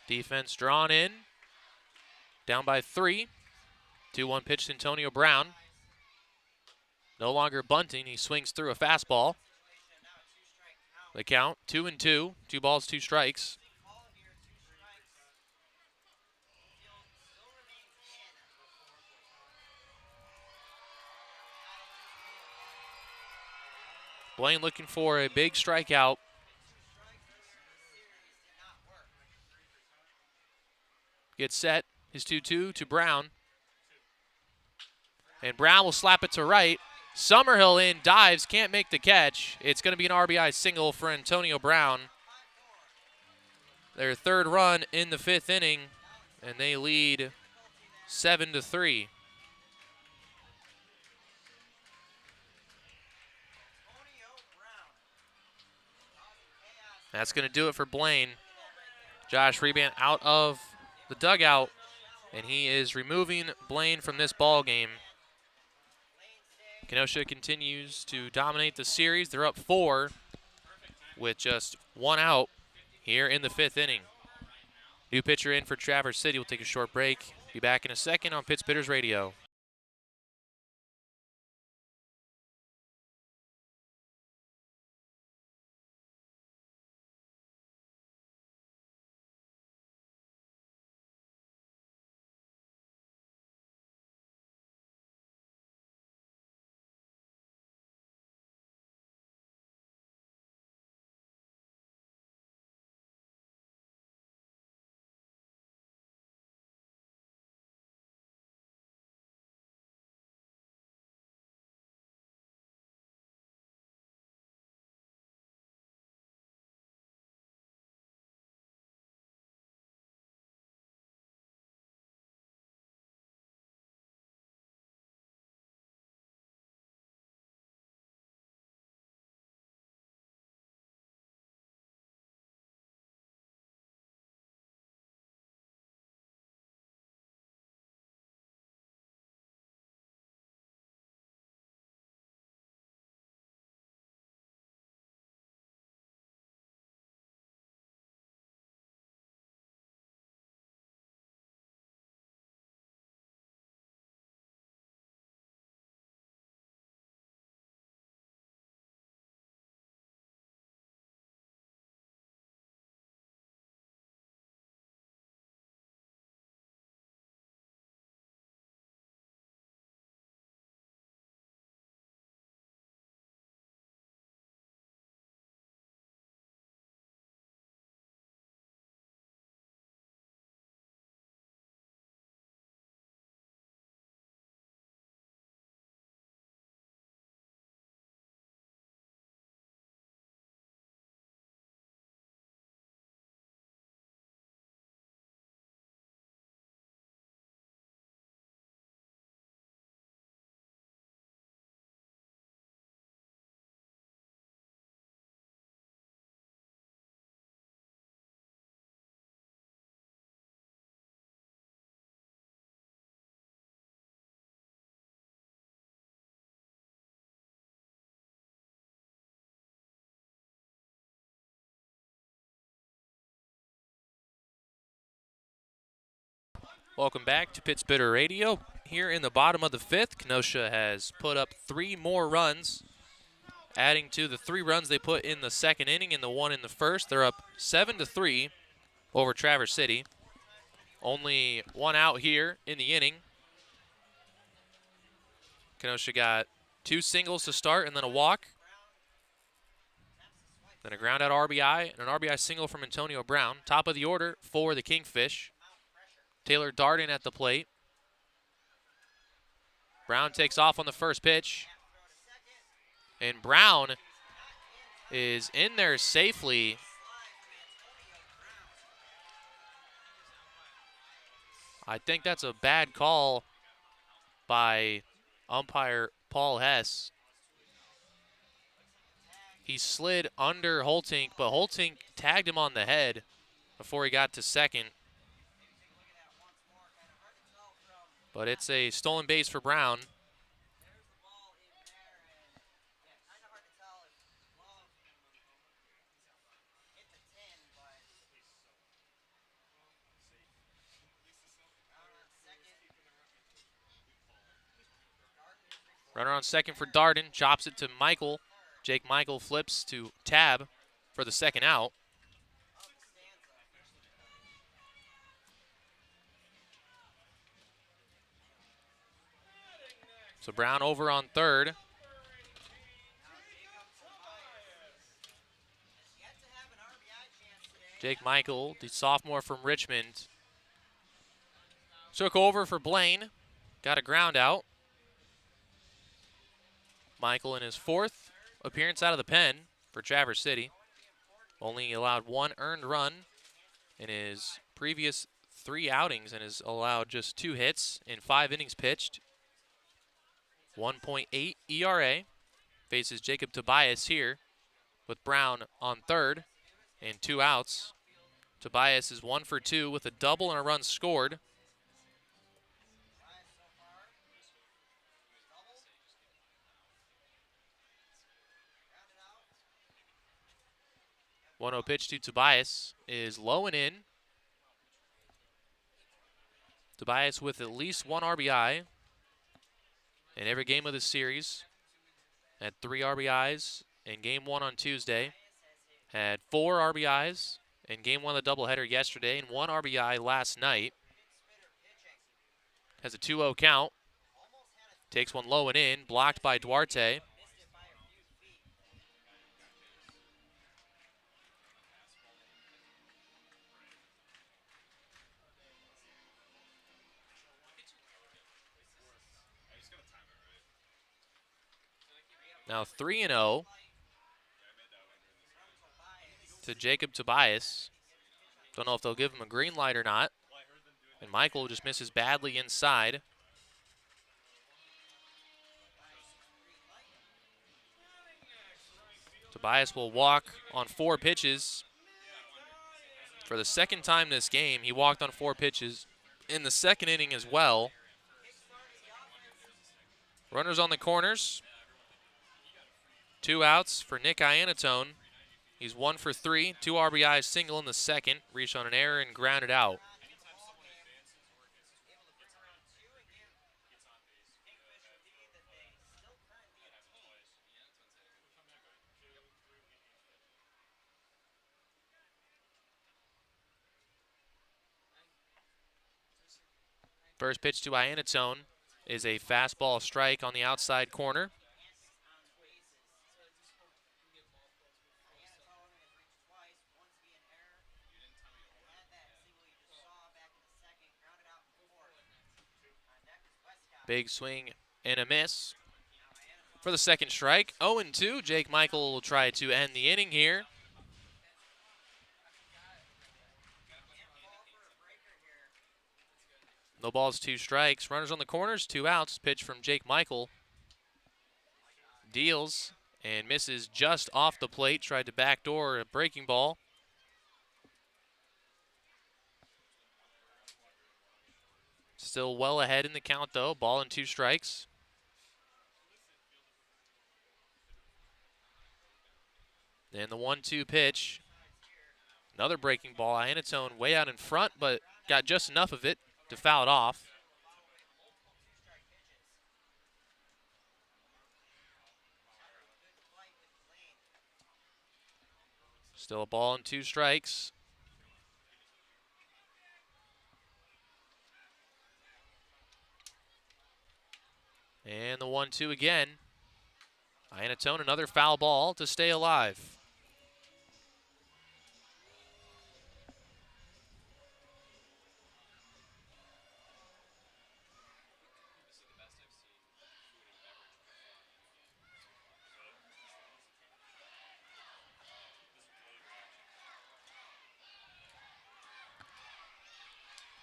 Defense drawn in. Down by 3. 2-1 pitch to Antonio Brown. No longer bunting. He swings through a fastball. The count, 2-2. 2 balls, 2 strikes. Blaine looking for a big strikeout. Gets set. His 2-2 to Brown. And Brown will slap it to right. Summerhill in, dives, can't make the catch. It's going to be an RBI single for Antonio Brown. Their 3rd run in the 5th inning, and they lead 7-3. That's going to do it for Blaine. Josh Reban out of the dugout, and he is removing Blaine from this ball game. Kenosha continues to dominate the series. They're up 4 with just 1 out here in the 5th inning. New pitcher in for Traverse City. We'll take a short break. Be back in a second on Pitts Bitters Radio. Welcome back to Pitts Bitter Radio. Here in the bottom of the fifth, Kenosha has put up 3 more runs, adding to the 3 runs they put in the second inning and the 1 in the first. They're up 7-3 over Traverse City. Only 1 out here in the inning. Kenosha got 2 singles to start and then a walk. Then a ground out RBI and an RBI single from Antonio Brown. Top of the order for the Kingfish. Taylor Darden at the plate. Brown takes off on the first pitch. And Brown is in there safely. I think that's a bad call by umpire Paul Hess. He slid under Holtink, but Holtink tagged him on the head before he got to second. But it's a stolen base for Brown. Runner on second for Darden, chops it to Michael. Jake Michael flips to Tab for the second out. So Brown over on third. Jake Michael, the sophomore from Richmond, took over for Blaine. Got a ground out. Michael in his 4th appearance out of the pen for Traverse City. Only allowed 1 earned run in his previous 3 outings and has allowed just 2 hits in 5 innings pitched. 1.8 ERA. Faces Jacob Tobias here with Brown on third and 2 outs. Tobias is 1 for 2 with a double and a run scored. One-zero pitch to Tobias is low and in. Tobias with at least 1 RBI in every game of the series. Had 3 RBIs in Game 1 on Tuesday. Had 4 RBIs in Game 1 of the doubleheader yesterday and 1 RBI last night. Has a 2-0 count. Takes one low and in, blocked by Duarte. Now 3-0 to Jacob Tobias. Don't know if they'll give him a green light or not. And Michael just misses badly inside. Tobias will walk on 4 pitches. For the second time this game, he walked on 4 pitches in the second inning as well. Runners on the corners. 2 outs for Nick Iannatone. He's 1 for 3, 2 RBIs, single in the second. Reached on an error and grounded out. First pitch to Iannatone is a fastball strike on the outside corner. Big swing and a miss for the second strike. 0-2. Jake Michael will try to end the inning here. No balls, 2 strikes. Runners on the corners, 2 outs. Pitch from Jake Michael. Deals and misses just off the plate. Tried to backdoor a breaking ball. Still well ahead in the count, though. Ball and 2 strikes. And the 1-2 pitch. Another breaking ball. Iannatone way out in front, but got just enough of it to foul it off. Still a ball and 2 strikes. And the 1-2 again. Iannatone, another foul ball to stay alive.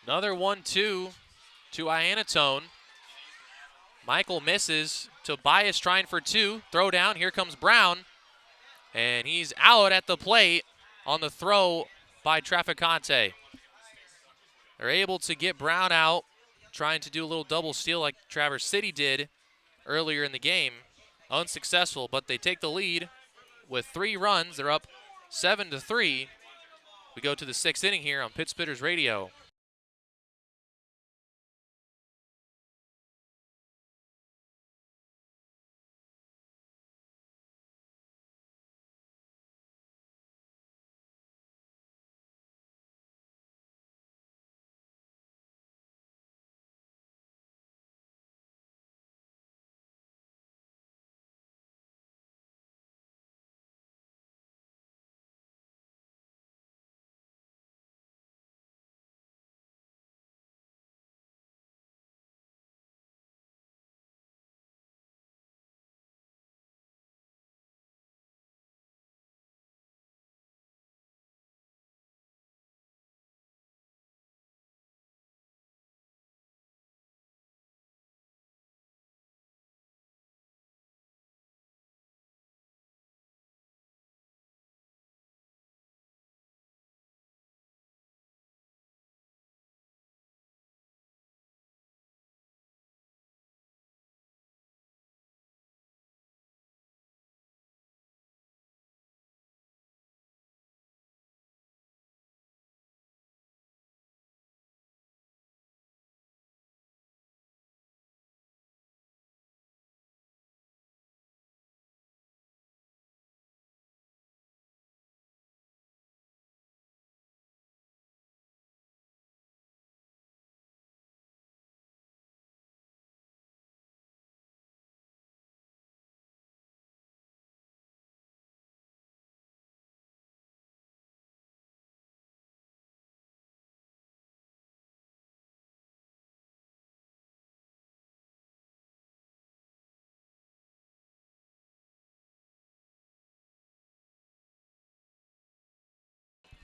Another 1-2 to Iannatone. Michael misses. Tobias trying for 2. Throw down. Here comes Brown. And he's out at the plate on the throw by Traficante. They're able to get Brown out, trying to do a little double steal like Traverse City did earlier in the game. Unsuccessful, but they take the lead with 3 runs. They're up 7-3. We go to the 6th inning here on Pittsburgh's Radio.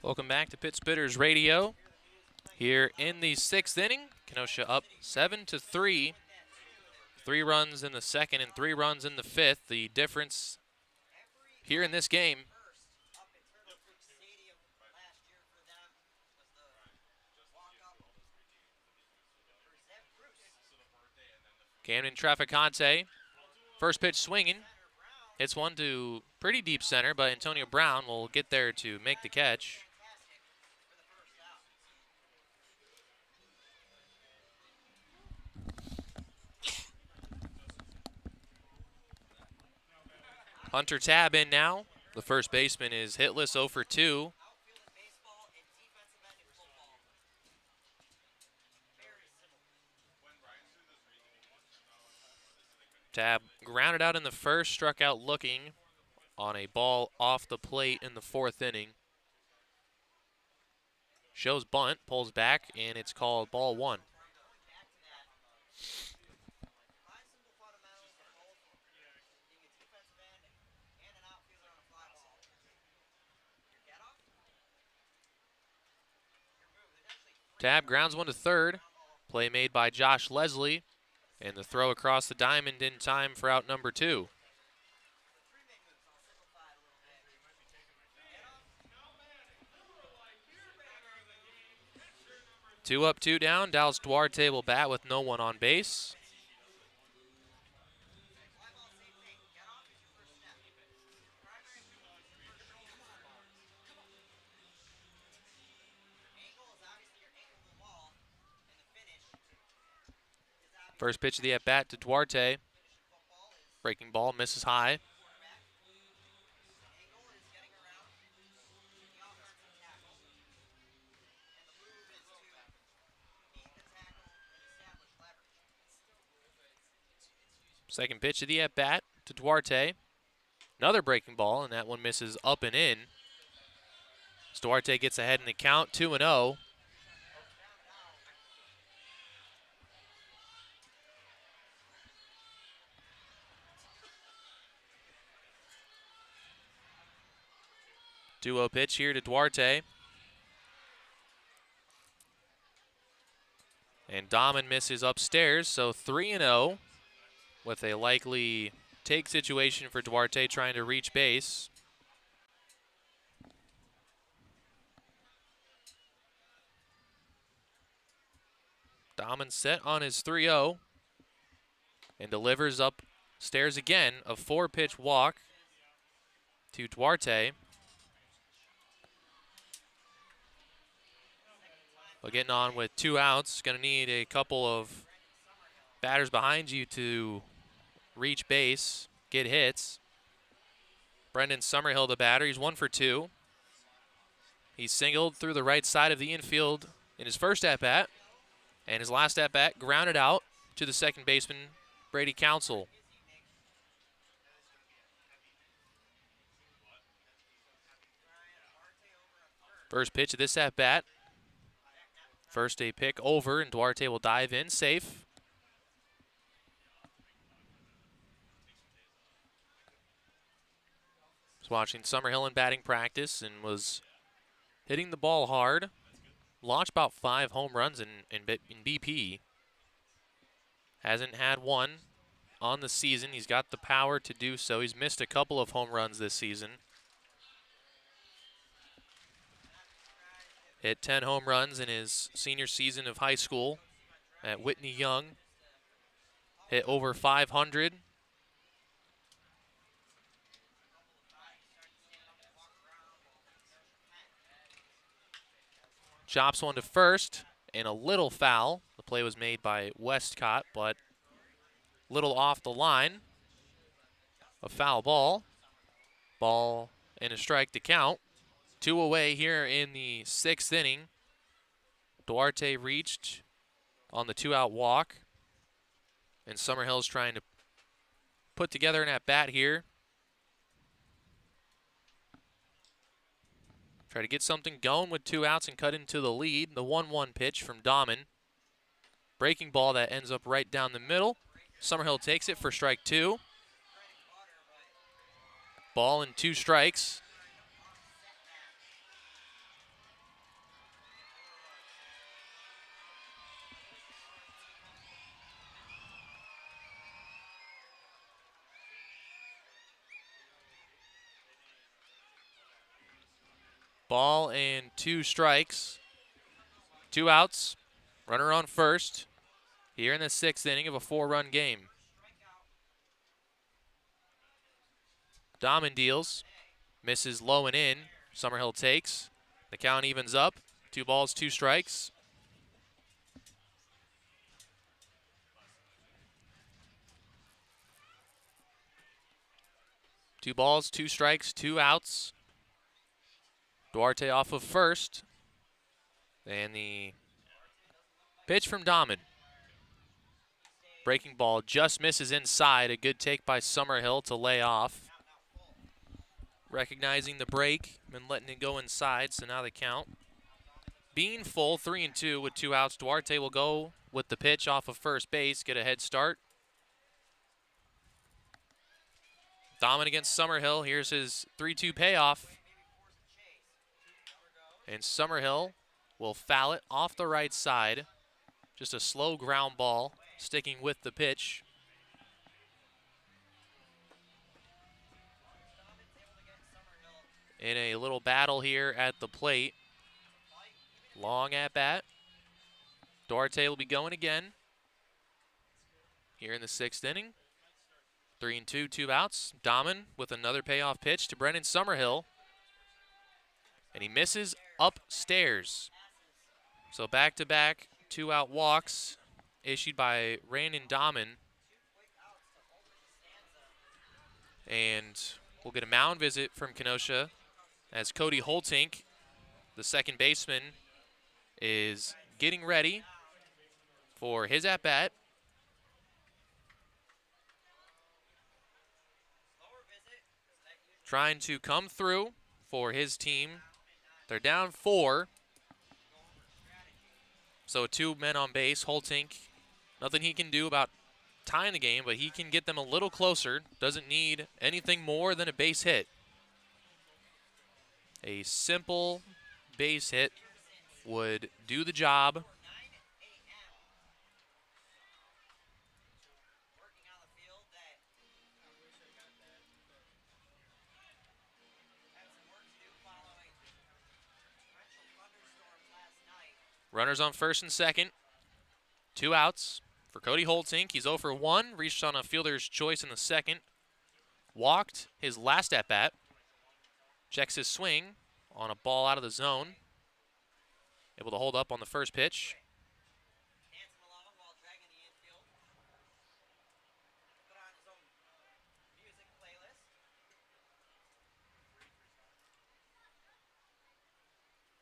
Welcome back to Pittsburgh's Radio. Here in the 6th inning, Kenosha up 7-3. 3 runs in the 2nd and 3 runs in the 5th. The difference here in this game. Camden Traficante, first pitch swinging. Hits one to pretty deep center, but Antonio Brown will get there to make the catch. Hunter Tabb in now. The first baseman is hitless, 0 for 2. Tabb grounded out in the first, struck out looking on a ball off the plate in the 4th inning. Shows bunt, pulls back, and it's called ball 1. Tabb grounds one to third. Play made by Josh Leslie, and the throw across the diamond in time for out number 2. Two up, 2 down. Dallas Duarte will bat with no one on base. First pitch of the at-bat to Duarte. Breaking ball, misses high. Second pitch of the at-bat to Duarte. Another breaking ball, and that one misses up and in. As Duarte gets ahead in the count, 2-0. Duo pitch here to Duarte. And Dahman misses upstairs, so 3-0 with a likely take situation for Duarte trying to reach base. Dahman set on his 3-0 and delivers upstairs again, a 4-pitch walk to Duarte. But getting on with 2 outs, going to need a couple of batters behind you to reach base, get hits. Brendan Summerhill, the batter, he's 1 for 2. He singled through the right side of the infield in his first at-bat, and his last at-bat grounded out to the second baseman, Brady Council. First pitch of this at-bat. First a pick over, and Duarte will dive in safe. Was watching Summerhill in batting practice and was hitting the ball hard. Launched about 5 home runs in BP. Hasn't had one on the season. He's got the power to do so. He's missed a couple of home runs this season. Hit 10 home runs in his senior season of high school at Whitney Young. Hit over 500. Chops one to first, and a little foul. The play was made by Westcott, but little off the line. A foul ball. Ball and a strike to count. 2 away here in the 6th inning. Duarte reached on the 2-out walk, and Summerhill's trying to put together an at-bat here. Try to get something going with 2 outs and cut into the lead. The 1-1 pitch from Dahman. Breaking ball that ends up right down the middle. Summerhill takes it for strike 2. Ball and 2 strikes. Ball and 2 strikes. 2 outs. Runner on first. Here in the 6th inning of a 4-run game. Dahman deals. Misses low and in. Summerhill takes. The count evens up. 2 balls, 2 strikes. Two balls, 2 strikes, 2 outs. Duarte off of first. And the pitch from Dahman. Breaking ball just misses inside. A good take by Summerhill to lay off. Recognizing the break and letting it go inside, so now the count being full, 3-2 with 2 outs. Duarte will go with the pitch off of first base, get a head start. Dahman against Summerhill. Here's his 3-2 payoff. And Summerhill will foul it off the right side. Just a slow ground ball, sticking with the pitch. In a little battle here at the plate. Long at bat. Duarte will be going again. Here in the 6th inning. 3-2, 2 outs. Dahman with another payoff pitch to Brendan Summerhill. And he misses upstairs. So back-to-back 2-out walks issued by Randon Dahman. And we'll get a mound visit from Kenosha as Cody Holtink, the second baseman, is getting ready for his at-bat. Trying to come through for his team. They're down 4. So 2 men on base. Holtink, nothing he can do about tying the game, but he can get them a little closer. Doesn't need anything more than a base hit. A simple base hit would do the job. Runners on first and second. 2 outs for Cody Holtink. He's 0 for 1. Reached on a fielder's choice in the second. Walked his last at-bat. Checks his swing on a ball out of the zone. Able to hold up on the first pitch.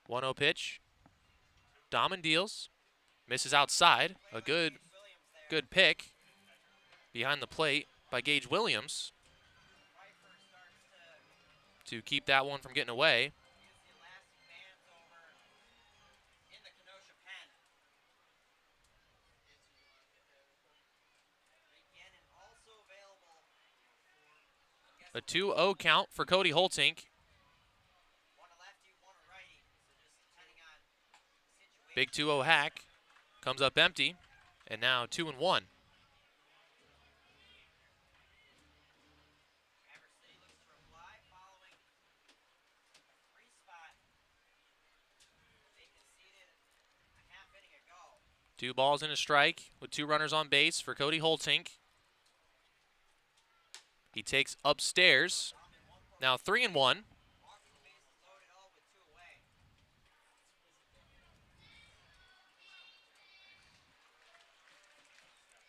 1-0 pitch. Dahman deals. Misses outside. A good pick behind the plate by Gage Williams to keep that one from getting away. A 2-0 count for Cody Holtink. Big 2-0 hack. Comes up empty. And now 2-1. Two balls and a strike with 2 runners on base for Cody Holtink. He takes upstairs. Now 3-1.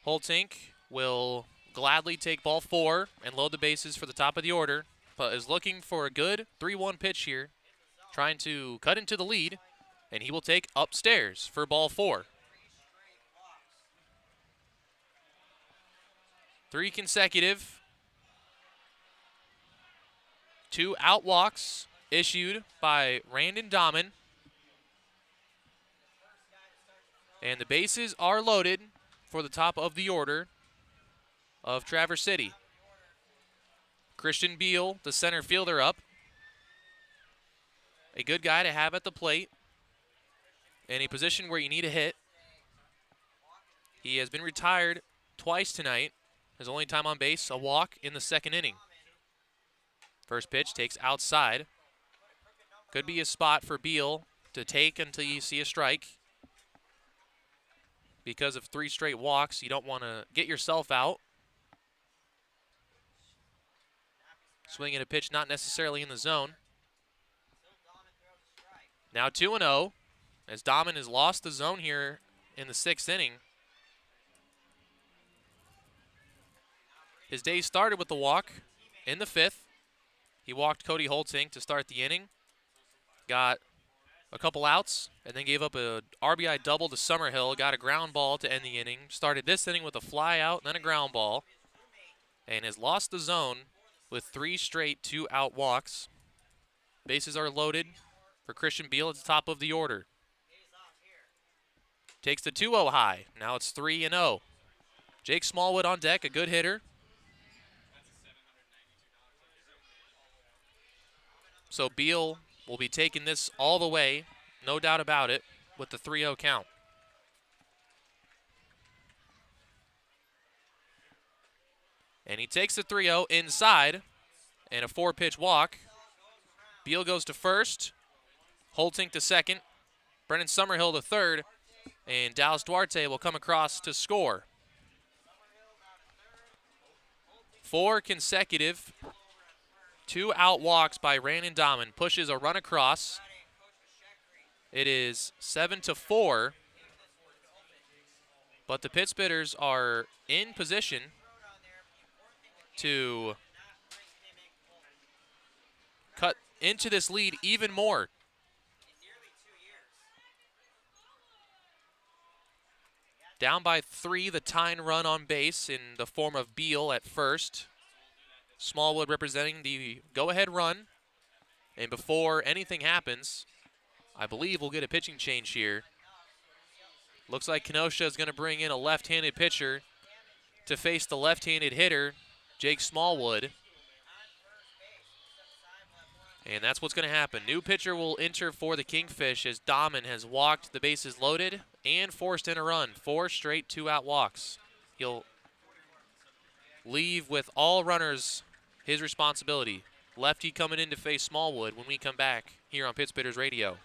Holtink will gladly take ball 4 and load the bases for the top of the order, but is looking for a good 3-1 pitch here, trying to cut into the lead, and he will take upstairs for ball 4. 3 consecutive. 2 out walks issued by Randon Dahman. And the bases are loaded for the top of the order of Traverse City. Christian Beal, the center fielder, up. A good guy to have at the plate in a position where you need a hit. He has been retired twice tonight. His only time on base, a walk in the second inning. First pitch takes outside. Could be a spot for Beal to take until you see a strike. Because of 3 straight walks, you don't want to get yourself out. Swinging a pitch not necessarily in the zone. Now 2-0 as Dahman has lost the zone here in the 6th inning. His day started with the walk in the 5th. He walked Cody Holtink to start the inning. Got a couple outs and then gave up a RBI double to Summerhill. Got a ground ball to end the inning. Started this inning with a fly out and then a ground ball. And has lost the zone with 3 straight 2-out walks. Bases are loaded for Christian Beal at the top of the order. Takes the 2-0 high. Now it's 3-0. Jake Smallwood on deck, a good hitter. So Beal will be taking this all the way, no doubt about it, with the 3-0 count. And he takes the 3-0 inside and a 4-pitch walk. Beal goes to first, Holtink to second, Brennan Summerhill to third, and Dallas Duarte will come across to score. 4 consecutive 2-out walks by Randon Dahman. Pushes a run across. It is 7-4. But the Pittsbitters are in position to cut into this lead even more. Down by 3, the tying run on base in the form of Beal at first. Smallwood representing the go-ahead run. And before anything happens, I believe we'll get a pitching change here. Looks like Kenosha is going to bring in a left-handed pitcher to face the left-handed hitter, Jake Smallwood. And that's what's going to happen. New pitcher will enter for the Kingfish as Dahman has walked the bases loaded and forced in a run. 4 straight 2-out walks. He'll leave with all runners his responsibility. Lefty coming in to face Smallwood when we come back here on Pittsbitters Radio.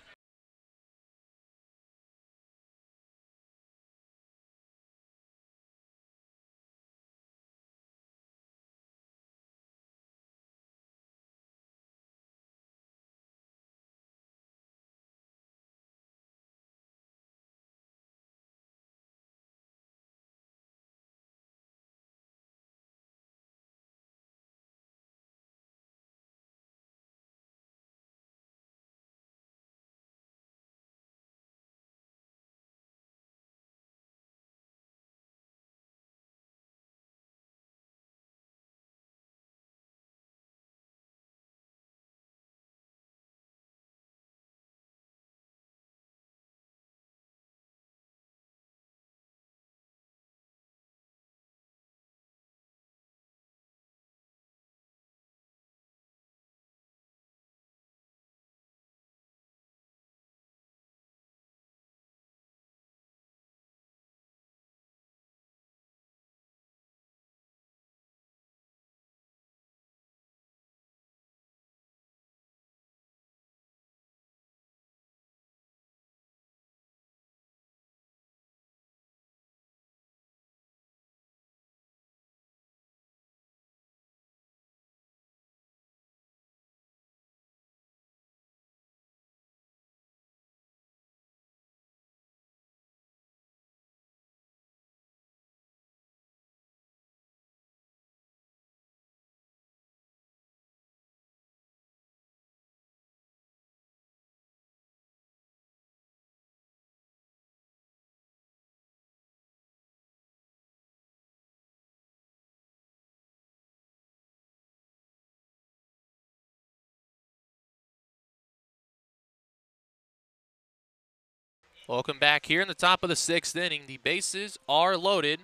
Welcome back here in the top of the 6th inning. The bases are loaded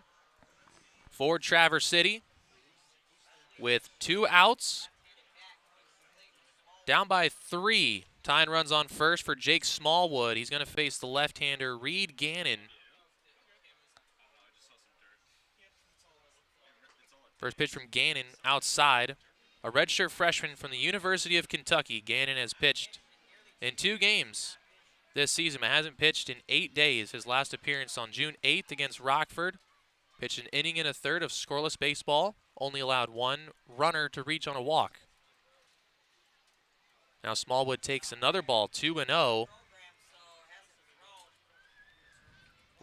for Traverse City with 2 outs. Down by 3. Tying runs on first for Jake Smallwood. He's going to face the left-hander Reed Gannon. First pitch from Gannon outside. A redshirt freshman from the University of Kentucky. Gannon has pitched in 2 games this season, but hasn't pitched in 8 days. His last appearance on June 8th against Rockford. Pitched an inning and a third of scoreless baseball. Only allowed 1 runner to reach on a walk. Now Smallwood takes another ball, 2-0.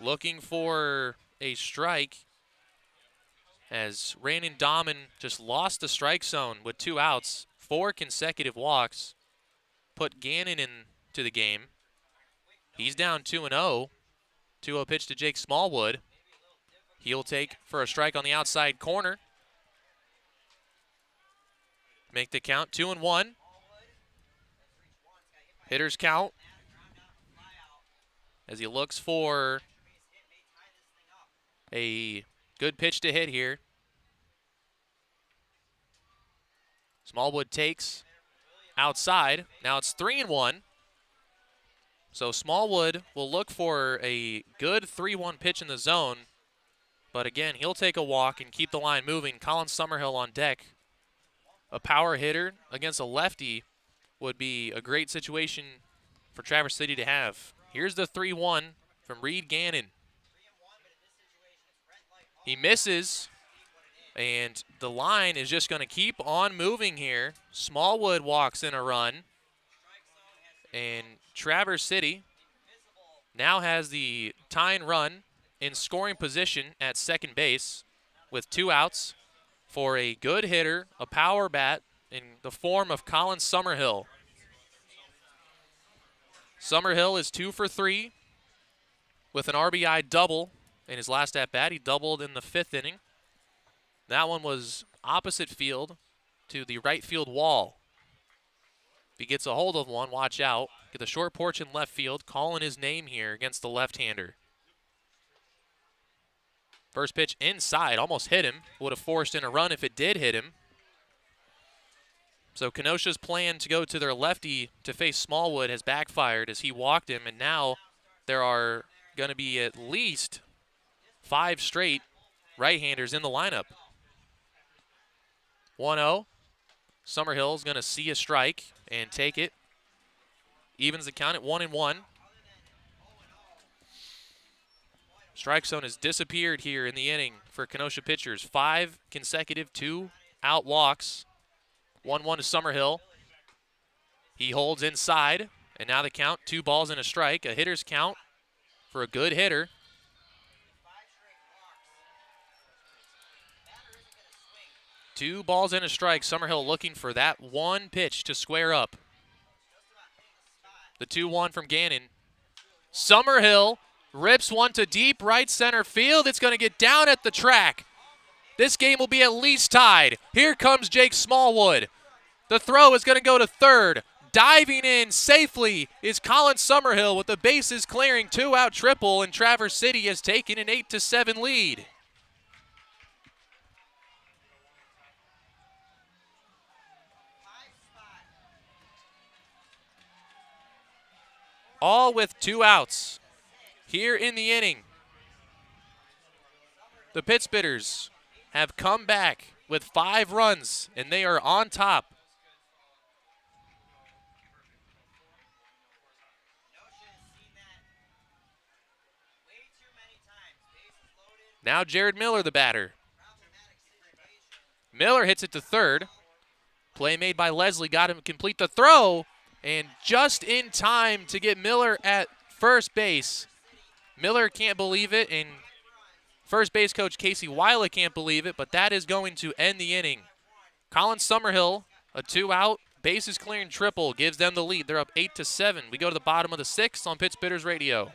Looking for a strike as Randon Dahman just lost the strike zone with 2 outs. 4 consecutive walks put Gannon into the game. He's down 2-0. 2-0 pitch to Jake Smallwood. He'll take for a strike on the outside corner. Make the count 2-1. Hitters count as he looks for a good pitch to hit here. Smallwood takes outside. Now it's 3-1. So Smallwood will look for a good 3-1 pitch in the zone. But again, he'll take a walk and keep the line moving. Colin Summerhill on deck. A power hitter against a lefty would be a great situation for Traverse City to have. Here's the 3-1 from Reed Gannon. He misses, and the line is just going to keep on moving here. Smallwood walks in a run, and Traverse City now has the tying run in scoring position at second base with 2 outs for a good hitter, a power bat in the form of Colin Summerhill. Summerhill is 2 for 3 with an RBI double in his last at-bat. He doubled in the 5th inning. That one was opposite field to the right field wall. If he gets a hold of one, watch out. Get the short porch in left field, calling his name here against the left-hander. First pitch inside, almost hit him. Would have forced in a run if it did hit him. So Kenosha's plan to go to their lefty to face Smallwood has backfired as he walked him, and now there are going to be at least 5 straight right-handers in the lineup. 1-0. Summerhill's going to see a strike and take it. Evens the count at 1-1. Strike zone has disappeared here in the inning for Kenosha pitchers. 5 consecutive 2-out walks. 1-1 to Summerhill. He holds inside, and now the count, 2 balls and a strike. A hitter's count for a good hitter. Two balls and a strike. Summerhill looking for that one pitch to square up. The 2-1 from Gannon. Summerhill rips one to deep right center field. It's going to get down at the track. This game will be at least tied. Here comes Jake Smallwood. The throw is going to go to third. Diving in safely is Colin Summerhill with the bases clearing 2-out triple, and Traverse City has taken an 8-7 lead. All with 2 outs here in the inning. The Pittsbitters have come back with 5 runs, and they are on top. Now Jared Miller, the batter. Miller hits it to third. Play made by Leslie, got him to complete the throw, and just in time to get Miller at first base. Miller can't believe it, and first base coach Casey Weiler can't believe it, but that is going to end the inning. Colin Summerhill, a 2-out, bases clearing triple, gives them the lead. They're up 8-7. We go to the bottom of the 6th on Pittsbitters Radio.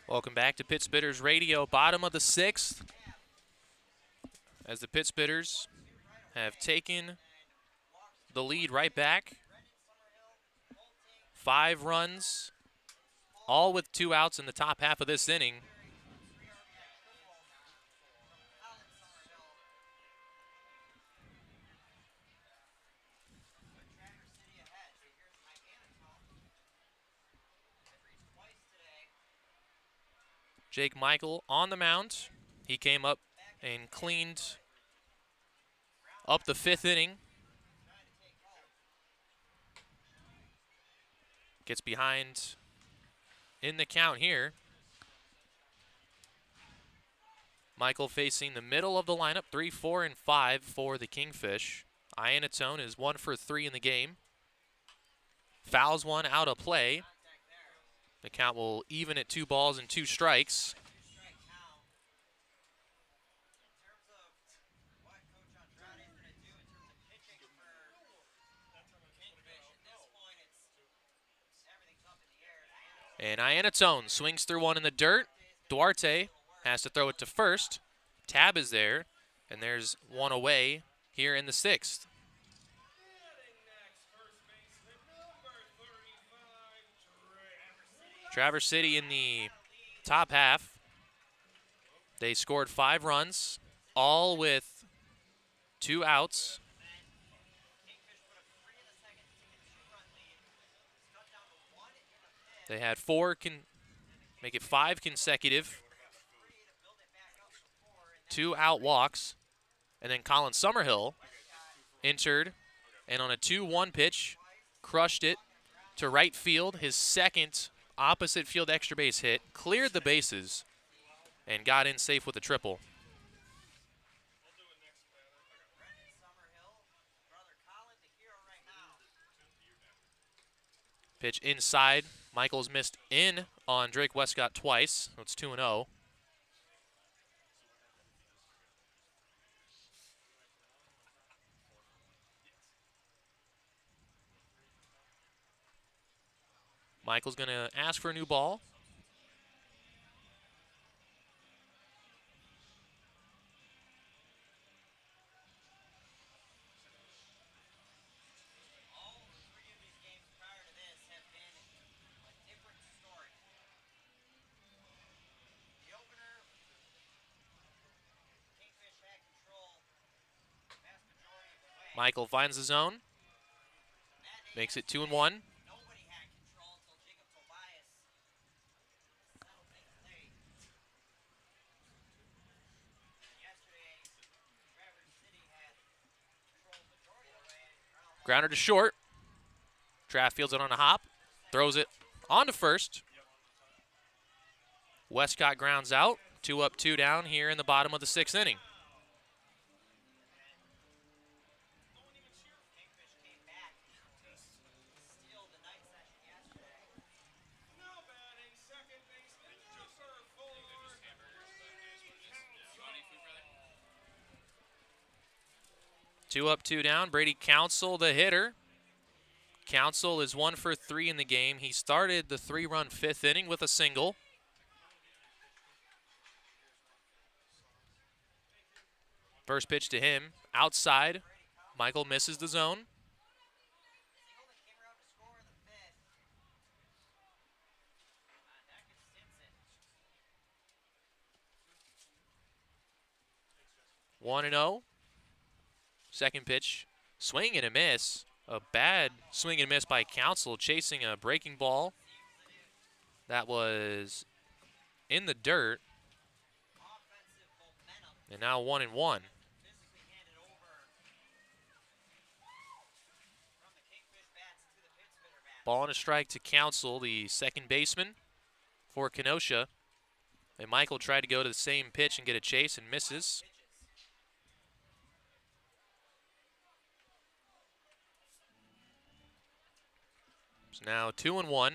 Welcome back to Pittsbitters Radio, bottom of the 6th, as the Pittsbitters have taken the lead right back. 5 runs, all with 2 outs in the top half of this inning. Jake Michael on the mound. He came up and cleaned up the 5th inning. Gets behind in the count here. Michael facing the middle of the lineup, 3, 4, and 5 for the Kingfish. Iannatone is 1 for 3 in the game. Fouls one out of play. The count will even at 2 balls and 2 strikes. And Iannatone swings through one in the dirt. Duarte has to throw it to first. Tab is there, and there's one away here in the 6th. Traverse City in the top half. They scored 5 runs, all with 2 outs. They had 4, make it 5 consecutive 2-out walks. And then Colin Summerhill entered, and on a 2-1 pitch, crushed it to right field. His second opposite field extra base hit, cleared the bases, and got in safe with a triple. Pitch inside. Michaels missed in on Drake Westcott twice. So it's 2-0. Michael's going to ask for a new ball. Michael finds the zone. Makes it 2-1. Grounder to short. Traff fields it on a hop. Throws it on to first. Westcott grounds out. 2 up, 2 down here in the bottom of the 6th inning. Two up, 2 down. Brady Council, the hitter. Council is 1 for 3 in the game. He started the 3-run 5th inning with a single. First pitch to him, outside. Michael misses the zone. One and 0. Second pitch, swing and a miss. A bad swing and miss by Council, chasing a breaking ball that was in the dirt. And now 1-1. Ball and a strike to Council, the second baseman for Kenosha. And Michael tried to go to the same pitch and get a chase and misses. So now 2-1.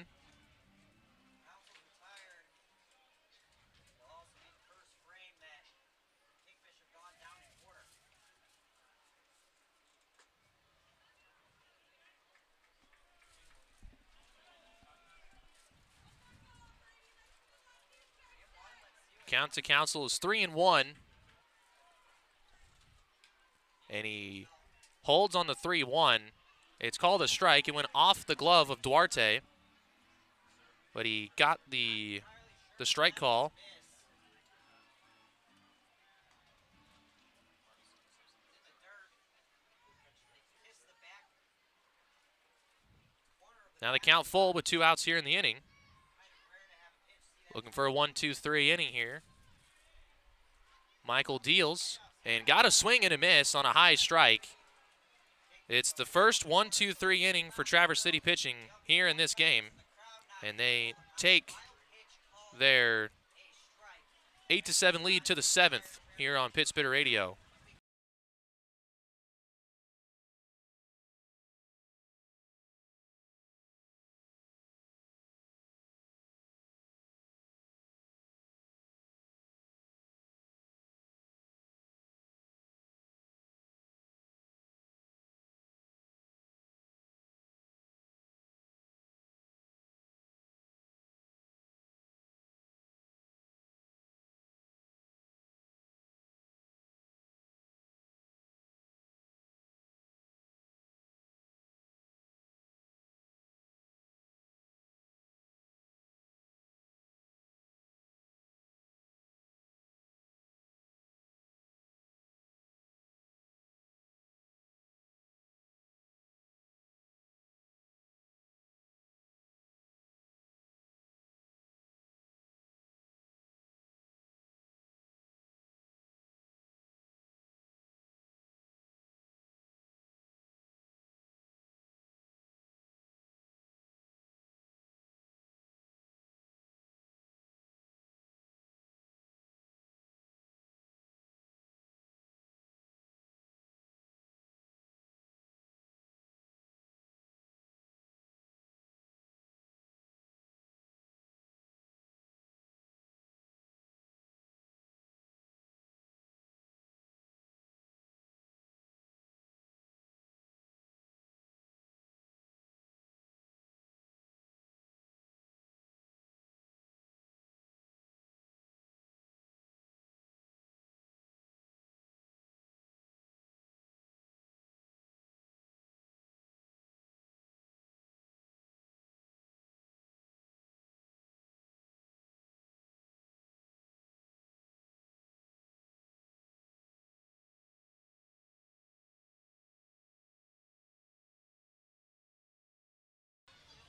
Count to Council is 3-1. And he holds on the 3-1. It's called a strike. It went off the glove of Duarte. But he got the strike call. Now the count full with 2 outs here in the inning. Looking for a 1-2-3 inning here. Michael deals and got a swing and a miss on a high strike. It's the first 1-2-3 inning for Traverse City pitching here in this game, and they take their 8-7 lead to the 7th here on Pittsburgh Radio.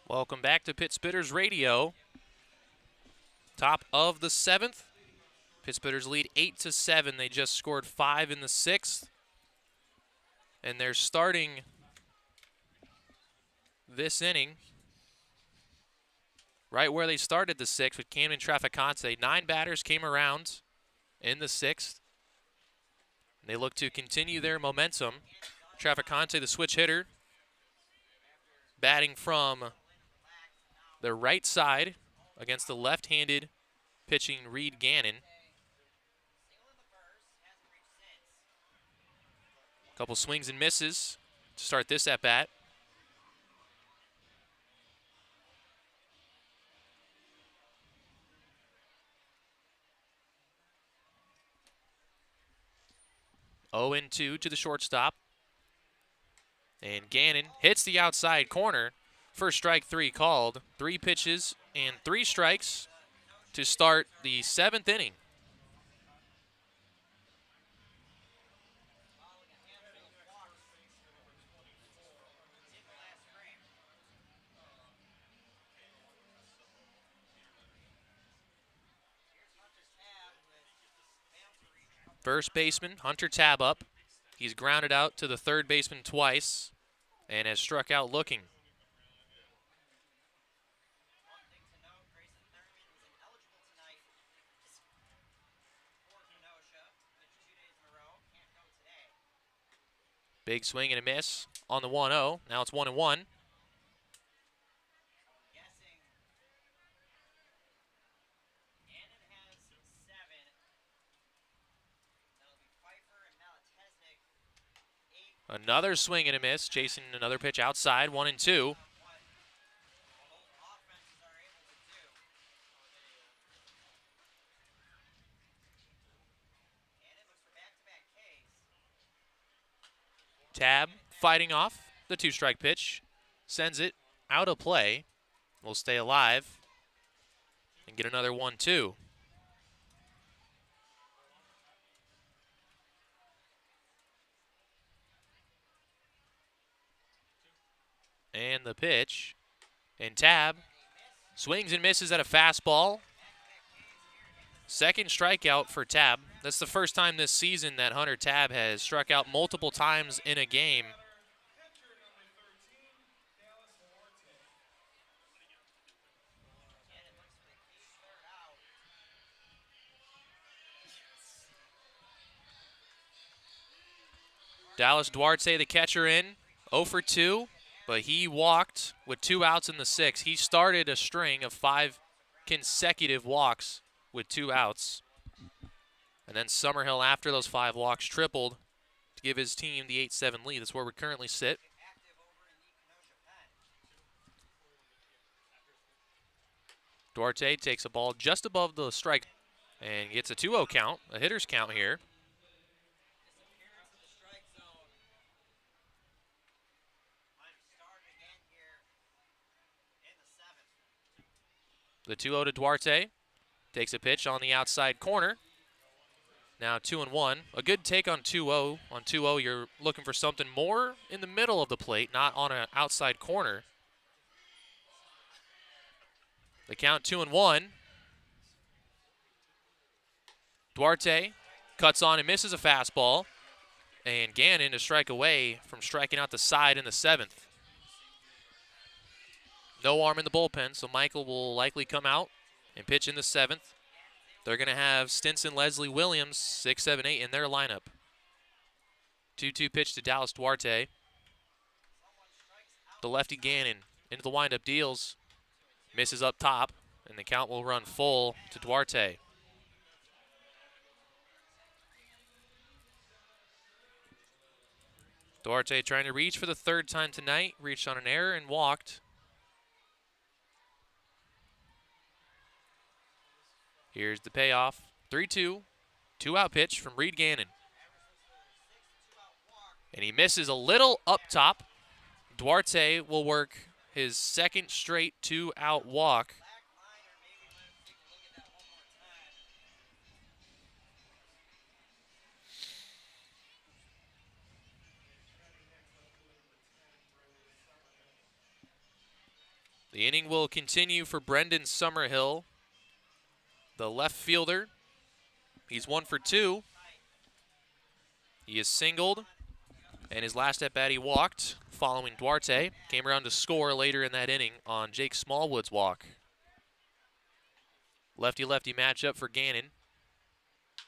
Welcome back to Pittsburgh Radio. Top of the 7th. Pittsburgh's lead 8-7. They just scored 5 in the 6th. And they're starting this inning right where they started the 6th with Camden Traficante. 9 batters came around in the 6th. They look to continue their momentum. Traficante, the switch hitter, batting from the right side against the left-handed pitching Reed Gannon. Couple swings and misses to start this at-bat. Oh and 2 to the shortstop. And Gannon hits the outside corner. First strike 3 called. 3 pitches and 3 strikes to start the 7th inning. First baseman, Hunter Tab up. He's grounded out to the third baseman twice and has struck out looking. One thing to note, Grayson Thurman was ineligible tonight for Kenosha. Pitched 2 days in a row. Can't go today. Big swing and a miss on the 1-0. Now it's 1-1. Guessing Gannon has 7. That'll be Pfeiffer and Malatesnik 8. Another swing and a miss, chasing another pitch outside, 1-2. What both offenses are able to do. Gannon looks for back-to-back Ks. Tab fighting off the 2-strike pitch, sends it out of play. Will stay alive and get another 1-2. And the pitch. And Tab swings and misses at a fastball. Second strikeout for Tab. That's the first time this season that Hunter Tab has struck out multiple times in a game. Dallas Duarte, the catcher, in 0 for 2, but he walked with 2 outs in the 6th. He started a string of 5 consecutive walks with 2 outs. And then Summerhill, after those 5 walks, tripled to give his team the 8-7 lead. That's where we currently sit. Duarte takes a ball just above the strike and gets a 2-0 count, a hitter's count here. The 2-0 to Duarte. Takes a pitch on the outside corner. Now 2-1. A good take on 2-0. On 2-0, you're looking for something more in the middle of the plate, not on an outside corner. The count 2-1. Duarte cuts on and misses a fastball. And Gannon to strike away from striking out the side in the 7th. No arm in the bullpen, so Michael will likely come out and pitch in the 7th. They're going to have Stinson, Leslie, Williams, 6, 7, 8 in their lineup. 2-2 pitch to Dallas Duarte. The lefty Gannon into the windup, deals. Misses up top, and the count will run full to Duarte. Duarte trying to reach for the 3rd time tonight. Reached on an error and walked. Here's the payoff. 3-2. 2-out pitch from Reed Gannon. And he misses a little up top. Duarte will work his 2nd straight 2-out walk. The inning will continue for Brendan Summerhill, the left fielder. He's 1 for 2. He is singled, and his last at bat he walked following Duarte. Came around to score later in that inning on Jake Smallwood's walk. Lefty-lefty matchup for Gannon.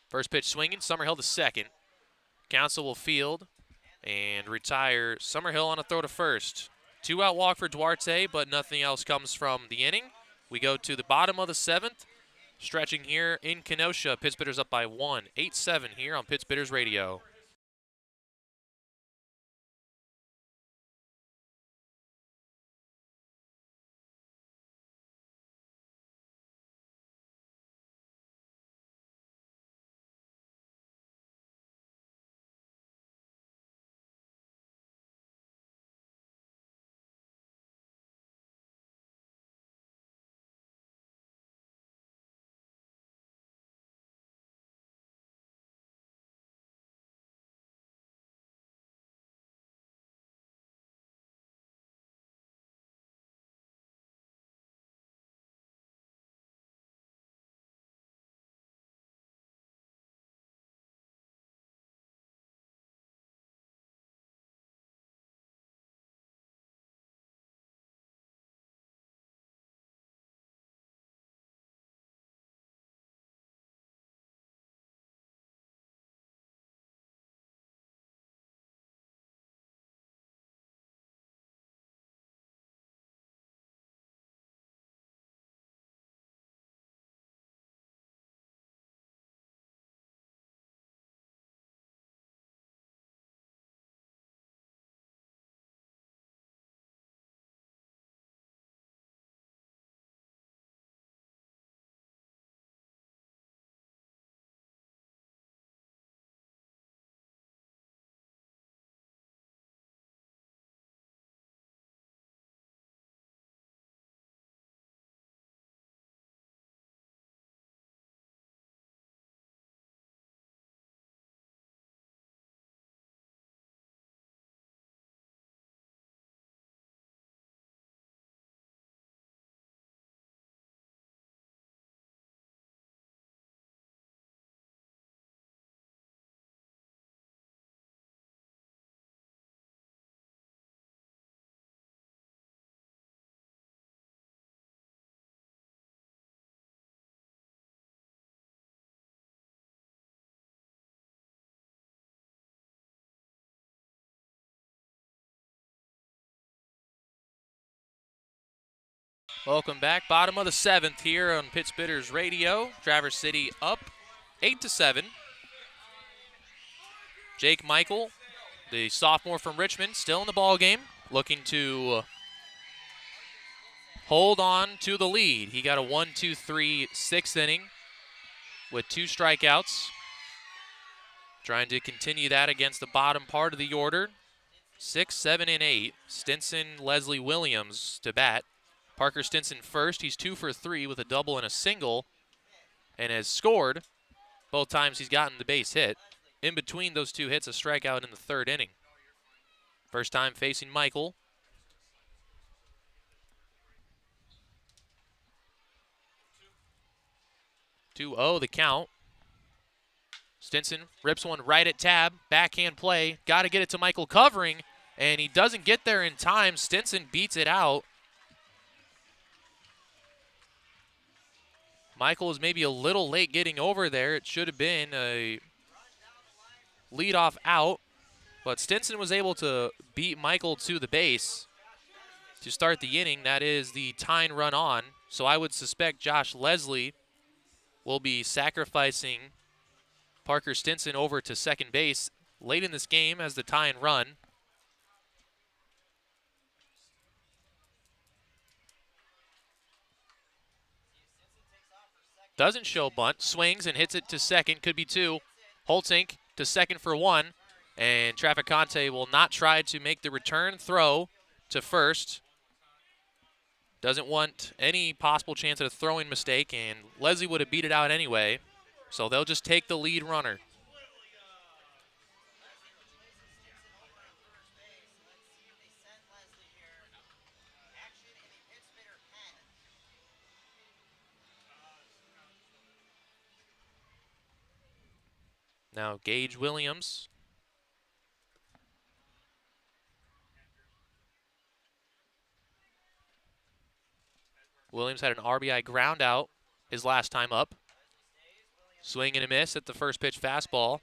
First pitch swinging, Summerhill to second. Counsell will field and retire Summerhill on a throw to first. 2-out walk for Duarte, but nothing else comes from the inning. We go to the bottom of the 7th. Stretching here in Kenosha. Pittsburgh's up by 1, 8-7 here on Pittsburgh's Radio. Welcome back. Bottom of the 7th here on Pitts Bitters Radio. Traverse City up 8-7. Jake Michael, the sophomore from Richmond, still in the ball game, looking to hold on to the lead. He got a 1-2-3 6th inning with 2 strikeouts. Trying to continue that against the bottom part of the order. 6, 7, and 8. Stinson, Leslie Williams to bat. Parker Stinson first. He's 2 for 3 with a double and a single, and has scored both times he's gotten the base hit. In between those 2 hits, a strikeout in the 3rd inning. First time facing Michael. 2-0 the count. Stinson rips one right at Tab. Backhand play. Got to get it to Michael covering, and he doesn't get there in time. Stinson beats it out. Michael is maybe a little late getting over there. It should have been a leadoff out, but Stinson was able to beat Michael to the base to start the inning. That is the tying run on. So I would suspect Josh Leslie will be sacrificing Parker Stinson over to second base late in this game as the tying run. Doesn't show bunt, swings and hits it to second, could be 2. Holtzink to second for 1, and Traficante will not try to make the return throw to first. Doesn't want any possible chance at a throwing mistake, and Leslie would have beat it out anyway, so they'll just take the lead runner. Now Gage Williams. Williams had an RBI ground out his last time up. Swing and a miss at the first pitch fastball.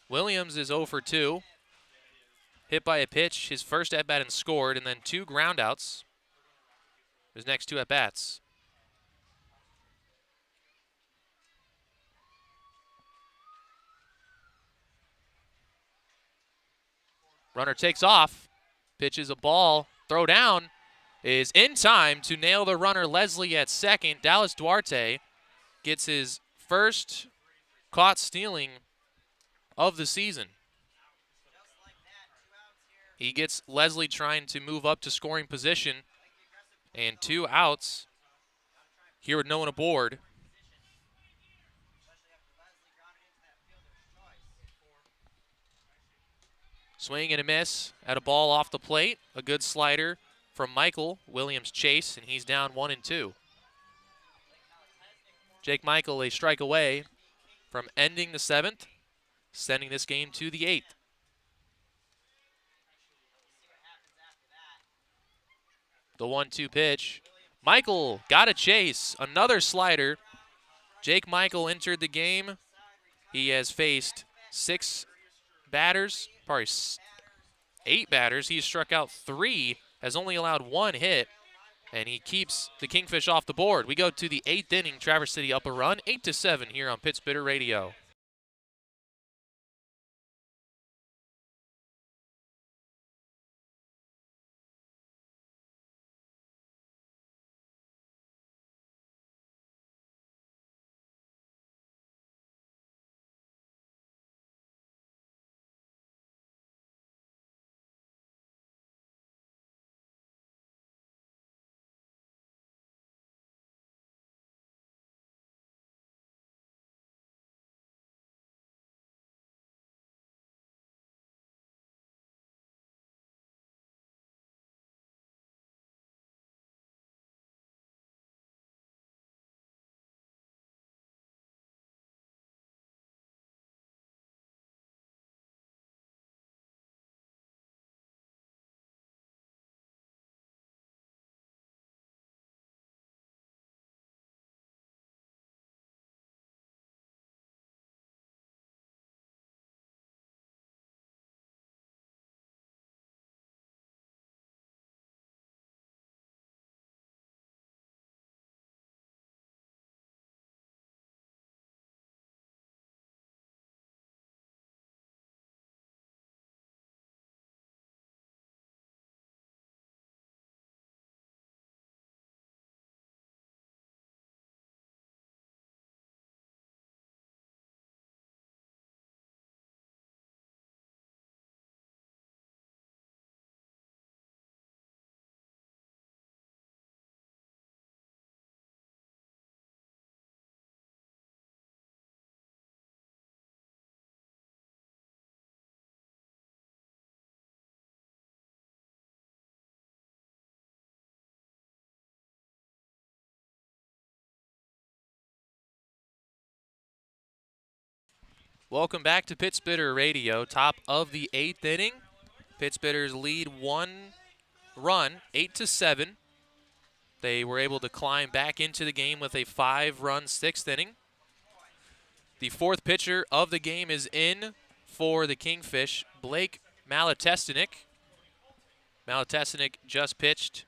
Williams is 0 for 2. Hit by a pitch, his first at-bat and scored, and then 2 groundouts. His next 2 at-bats. Runner takes off, pitches a ball, throw down, is in time to nail the runner Leslie at second. Dallas Duarte gets his first caught stealing of the season. He gets Leslie trying to move up to scoring position, and 2 outs here with no one aboard. Swing and a miss at a ball off the plate. A good slider from Michael. Williams chase, and he's down 1-2. Jake Michael a strike away from ending the 7th, sending this game to the 8th. The 1-2 pitch. Michael got a chase. Another slider. Jake Michael entered the game. He has faced 6 batters, probably 8 batters. He's struck out 3, has only allowed 1 hit, and he keeps the Kingfish off the board. We go to the 8th inning. Traverse City up a run, 8-7 here on Pitts Bitter Radio. Welcome back to Pittsburgh Radio, top of the 8th inning. Pittsburgh's lead 1 run, 8-7. They were able to climb back into the game with a 5-run 6th inning. The fourth pitcher of the game is in for the Kingfish, Blake Malatestinik. Malatestinik just pitched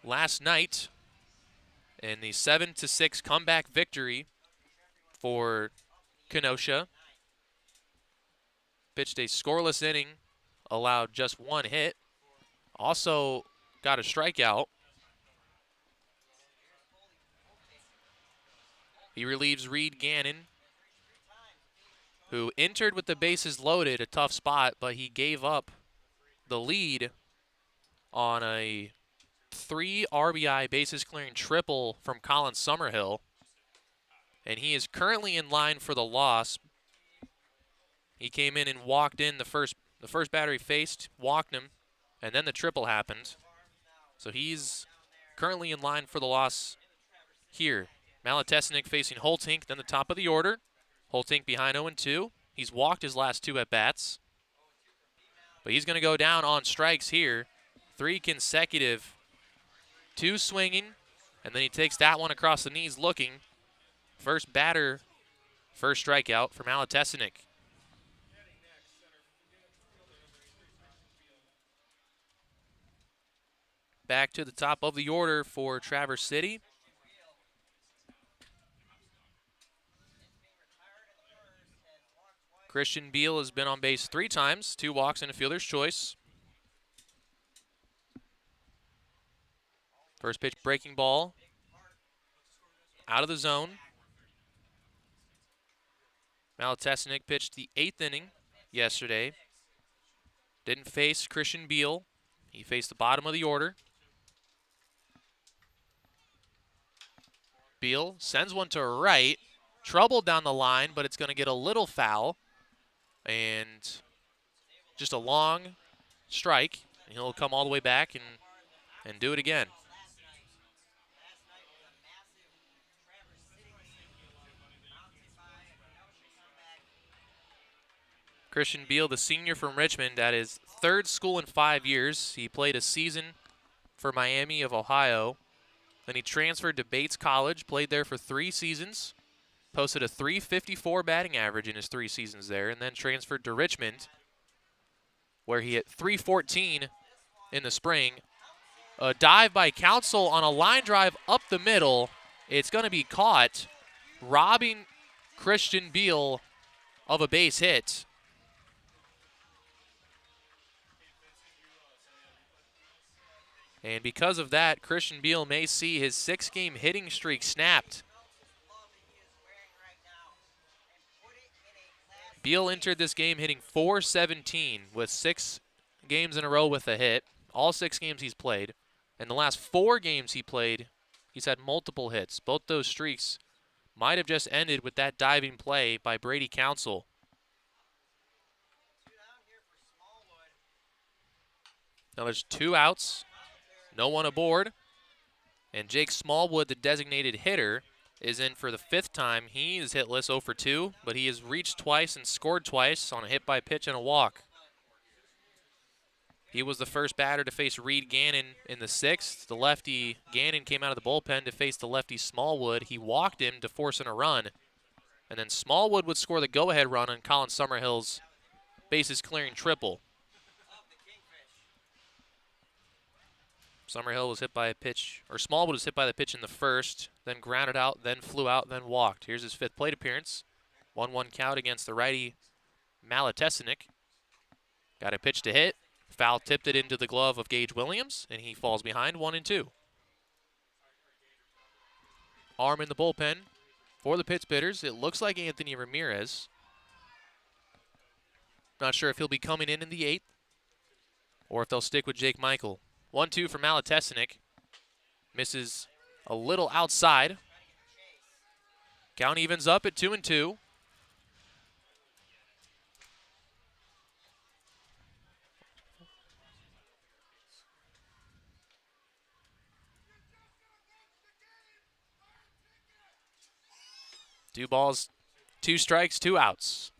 last night in the 7-6 comeback victory for Kenosha. Pitched a scoreless inning, allowed just 1 hit. Also got a strikeout. He relieves Reed Gannon, who entered with the bases loaded, a tough spot, but he gave up the lead on a 3 RBI bases clearing triple from Colin Summerhill. And he is currently in line for the loss. He came in and walked in the first batter he faced, walked him, and then the triple happened. So he's currently in line for the loss here. Malatestinik facing Holtink, then the top of the order. Holtink behind 0-2. He's walked his last 2 at-bats. But he's going to go down on strikes here. 3 consecutive. 2 swinging, and then he takes that one across the knees looking. First batter, first strikeout for Malatestinik. Back to the top of the order for Traverse City. Christian Beal has been on base 3 times, 2 walks and a fielder's choice. First pitch breaking ball, out of the zone. Malatestinik pitched the 8th inning yesterday. Didn't face Christian Beal. He faced the bottom of the order. Beal sends one to right. Trouble down the line, but it's going to get a little foul. And just a long strike. And he'll come all the way back and do it again. Christian Beal, the senior from Richmond, at his 3rd school in 5 years. He played a season for Miami of Ohio. Then he transferred to Bates College, played there for 3 seasons, posted a .354 batting average in his 3 seasons there, and then transferred to Richmond, where he hit .314 in the spring. A dive by Council on a line drive up the middle. It's going to be caught, robbing Christian Beal of a base hit. And because of that, Christian Beal may see his 6-game hitting streak snapped. Beal entered this game hitting .417 with 6 games in a row with a hit. All 6 games he's played. In the last 4 games he played, he's had multiple hits. Both those streaks might have just ended with that diving play by Brady Council. Now there's 2 outs. No one aboard. And Jake Smallwood, the designated hitter, is in for the 5th time. He is hitless 0 for 2, but he has reached twice and scored twice on a hit by pitch and a walk. He was the first batter to face Reed Gannon in the 6th. The lefty Gannon came out of the bullpen to face the lefty Smallwood. He walked him to force in a run. And then Smallwood would score the go-ahead run on Colin Summerhill's bases clearing triple. Summerhill was hit by a pitch, or Smallwood was hit by the pitch in the 1st, then grounded out, then flew out, then walked. Here's his 5th plate appearance. 1-1 count against the righty Malatestinik. Got a pitch to hit. Foul tipped it into the glove of Gage Williams, and he falls behind 1-2. Arm in the bullpen for the Pittsburghers. It looks like Anthony Ramirez. Not sure if he'll be coming in the 8th or if they'll stick with Jake Michael. 1-2 for Malatestinik. Misses a little outside. Count evens up at 2-2. 2 strikes, 2 outs.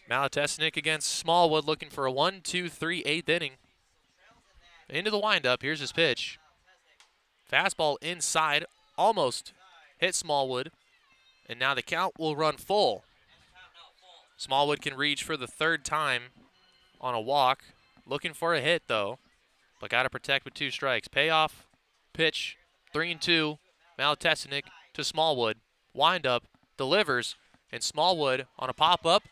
Malatesnik against Smallwood looking for a 1-2-3 8th inning. Into the windup. Here's his pitch. Fastball inside, almost hit Smallwood. And now the count will run full. Smallwood can reach for the 3rd time on a walk. Looking for a hit, though, but got to protect with 2 strikes. Payoff, pitch, 3-2. Malatesnik to Smallwood. Windup, delivers, and Smallwood on a pop-up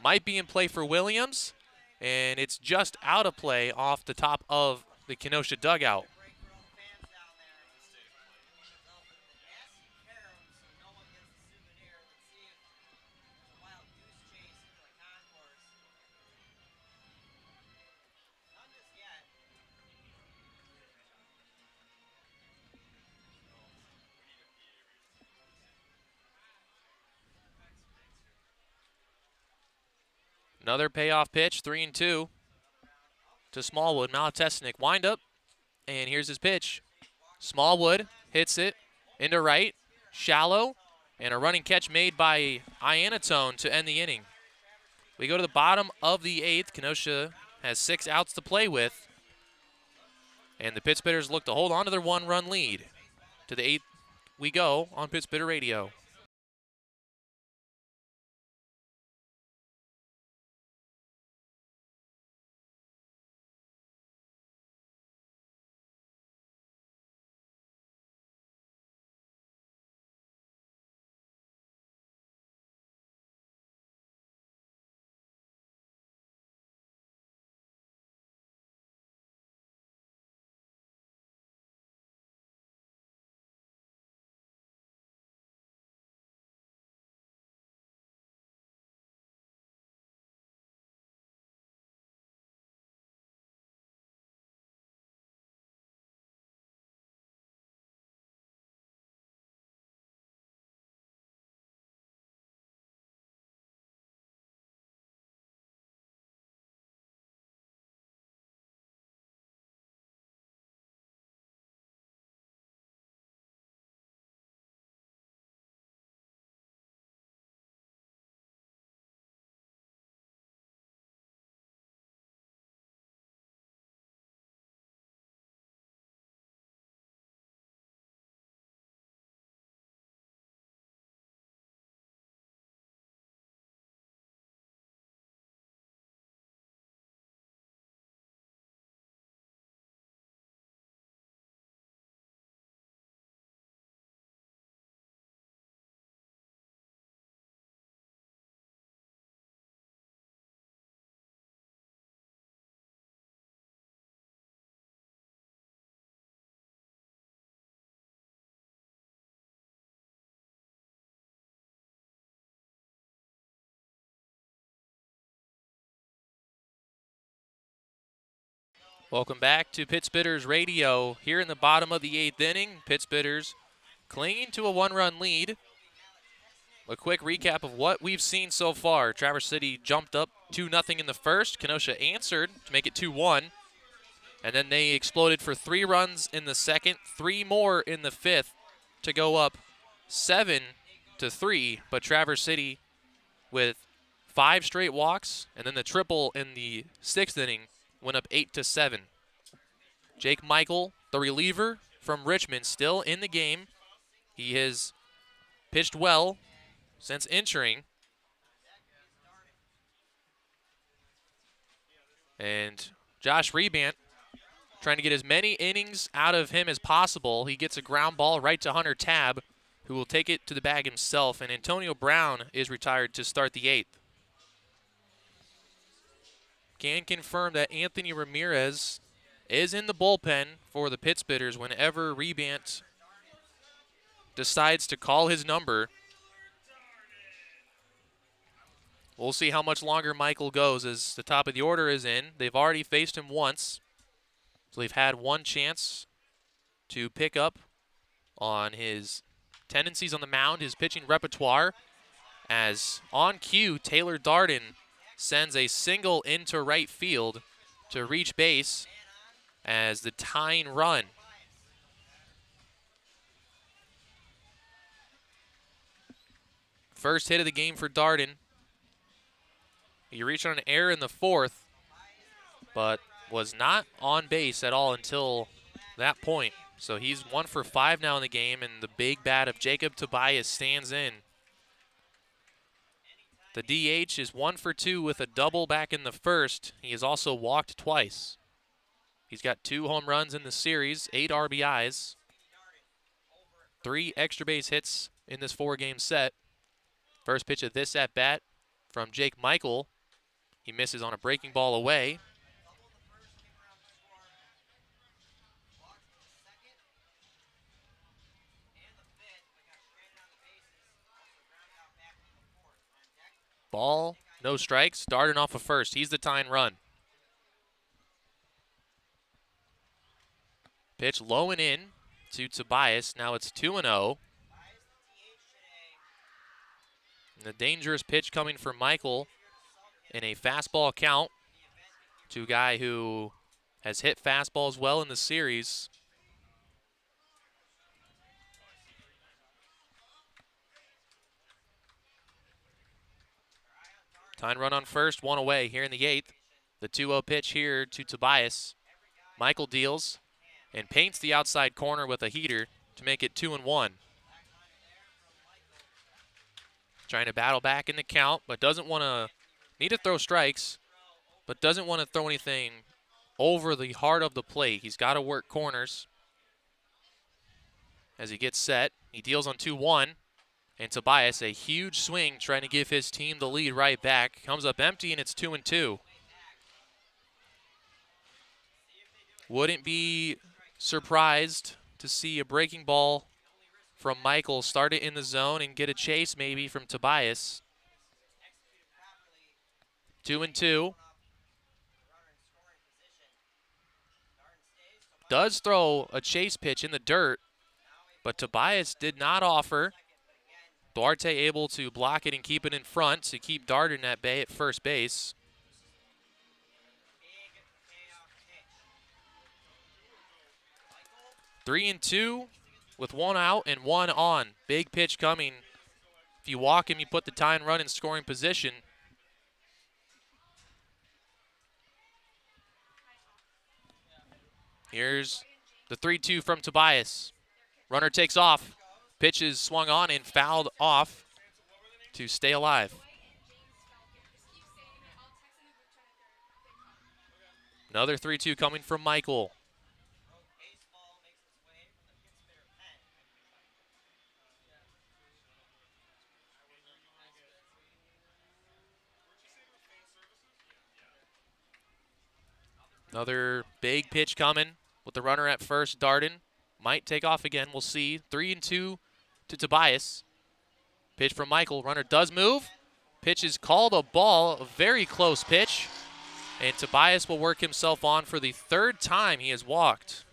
might be in play for Williams, and it's just out of play off the top of the Kenosha dugout. Another payoff pitch, 3-2 to Smallwood. Malatesnik windup, and here's his pitch. Smallwood hits it into right, shallow, and a running catch made by Iannatone to end the inning. We go to the bottom of the 8th. Kenosha has 6 outs to play with, and the Pittsbitters look to hold on to their 1-run lead. To the 8th we go on Pittsbitter Radio. Welcome back to Pittsbitters Radio. Here in the bottom of the 8th inning, Pittsbitters clinging to a 1-run lead. A quick recap of what we've seen so far. Traverse City jumped up 2-0 in the first. Kenosha answered to make it 2-1. And then they exploded for 3 runs in the second, 3 more in the 5th to go up 7-3. But Traverse City with 5 straight walks, and then the triple in the 6th inning went up 8-7. Jake Michael, the reliever from Richmond, still in the game. He has pitched well since entering. And Josh Rebant trying to get as many innings out of him as possible. He gets a ground ball right to Hunter Tabb, who will take it to the bag himself. And Antonio Brown is retired to start the 8th. Can confirm that Anthony Ramirez is in the bullpen for the Pittsbitters whenever Rebant decides to call his number. We'll see how much longer Michael goes as the top of the order is in. They've already faced him once, so they've had one chance to pick up on his tendencies on the mound, his pitching repertoire, as on cue, Taylor Darden sends a single into right field to reach base. as the tying run. First hit of the game for Darden. He reached on an error in the fourth, but was not on base at all until that point. So he's 1 for 5 now in the game, and the big bat of Jacob Tobias stands in. The DH is 1 for 2 with a double back in the first. He has also walked twice. He's got 2 home runs in the series, 8 RBIs, 3 extra base hits in this 4-game set. First pitch of this at bat from Jake Michael. He misses on a breaking ball away. Ball, no strikes. Darden off of first. He's the tying run. Pitch low and in to Tobias. Now it's 2-0. And the dangerous pitch coming from Michael in a fastball count to a guy who has hit fastballs well in the series. Tying run on first, 1 away here in the 8th. The 2-0 pitch here to Tobias. Michael deals and paints the outside corner with a heater to make it 2-1. Trying to battle back in the count, but doesn't want to, need to throw strikes, but doesn't want to throw anything over the heart of the plate. He's got to work corners. As he gets set, he deals on 2-1. And Tobias, a huge swing, trying to give his team the lead right back. Comes up empty, and it's 2-2. Wouldn't be surprised to see a breaking ball from Michael start it in the zone and get a chase maybe from Tobias. 2-2. Does throw a chase pitch in the dirt, but Tobias did not offer. Duarte able to block it and keep it in front to keep Darden at bay at first base. 3-2 with 1 out and 1 on. Big pitch coming. If you walk him, you put the tying run in scoring position. Here's the 3-2 from Tobias. Runner takes off. Pitch is swung on and fouled off to stay alive. Another 3-2 coming from Michael. Another big pitch coming with the runner at first. Darden might take off again. We'll see. 3-2 to Tobias. Pitch from Michael. Runner does move. Pitch is called a ball. A very close pitch. And Tobias will work himself on for the 3rd time he has walked.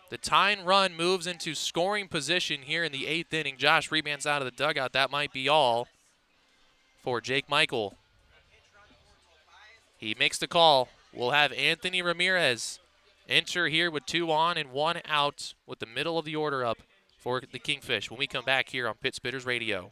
The tying run moves into scoring position here in the 8th inning. Josh Rebands out of the dugout. That might be all for Jake Michael. He makes the call. We'll have Anthony Ramirez enter here with 2 on and 1 out with the middle of the order up for the Kingfish when we come back here on Pit Spitters Radio.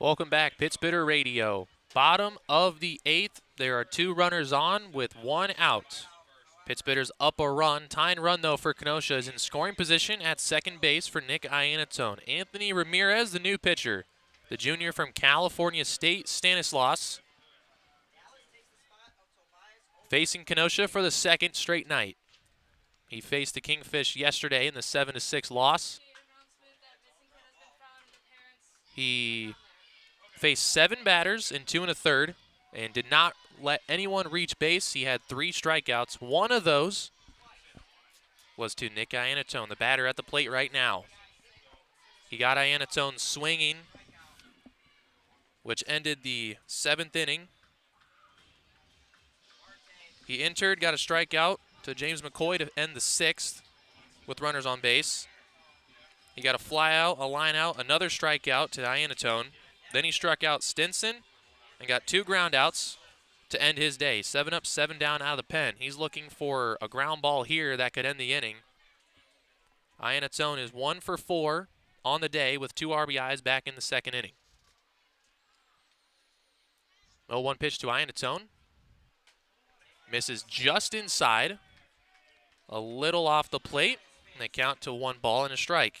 Welcome back, Pittsburgh Radio. Bottom of the 8th. There are 2 runners on with 1 out. Pittsburgh's up a run. Tying run, though, for Kenosha is in scoring position at second base for Nick Iannatone. Anthony Ramirez, the new pitcher. The junior from California State, Stanislaus, facing Kenosha for the second straight night. He faced the Kingfish yesterday in the 7-6 loss. He faced 7 batters in 2 1/3 and did not let anyone reach base. He had 3 strikeouts. One of those was to Nick Iannatone, the batter at the plate right now. He got Iannatone swinging, which ended the 7th inning. He entered, got a strikeout to James McCoy to end the 6th with runners on base. He got a fly out, a line out, another strikeout to Iannatone. Then he struck out Stinson and got 2 ground outs to end his day. 7 up, 7 down out of the pen. He's looking for a ground ball here that could end the inning. Iannatone is 1 for 4 on the day with 2 RBIs back in the 2nd inning. 0-1 pitch to Iannatone. Misses just inside. A little off the plate. And they count to 1 ball and a strike.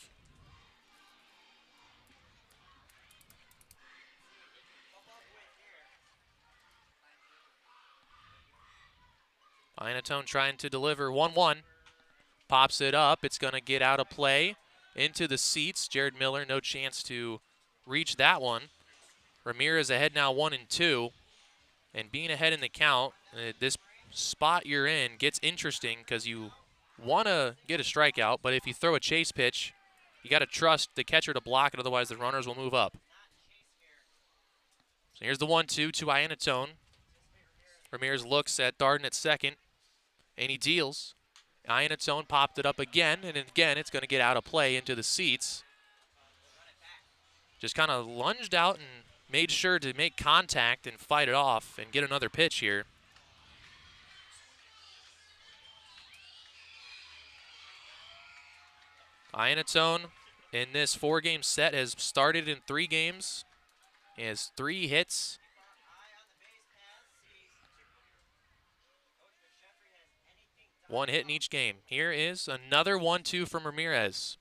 Iannatone trying to deliver 1-1. Pops it up. It's going to get out of play into the seats. Jared Miller, no chance to reach that one. Ramirez ahead now 1-2. And being ahead in the count, this spot you're in gets interesting because you want to get a strikeout, but if you throw a chase pitch, you got to trust the catcher to block it, otherwise the runners will move up. So here's the 1-2 to Iannatone. Ramirez looks at Darden at second, and he deals. Iannatone popped it up again, and again it's going to get out of play into the seats. Just kind of lunged out and made sure to make contact and fight it off and get another pitch here. Iannatone in this 4-game set has started in 3 games. He has 3 hits. One hit in each game. Here is another 1-2 from Ramirez.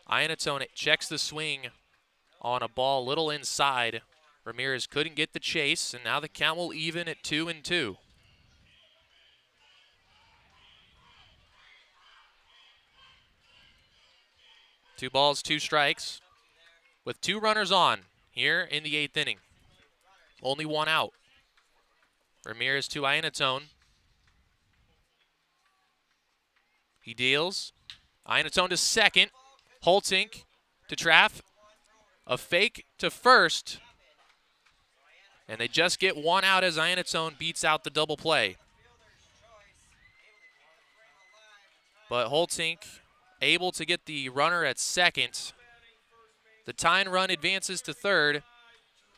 Iannatone checks the swing on a ball a little inside. Ramirez couldn't get the chase, and now the count will even at 2-2. Two balls, 2 strikes, with 2 runners on here in the 8th inning. Only 1 out. Ramirez to Iannatone. He deals. Iannatone to second. Holtink to Traff. A fake to first. And they just get 1 out as Iannatone beats out the double play. But Holtink able to get the runner at second. The tying run advances to third.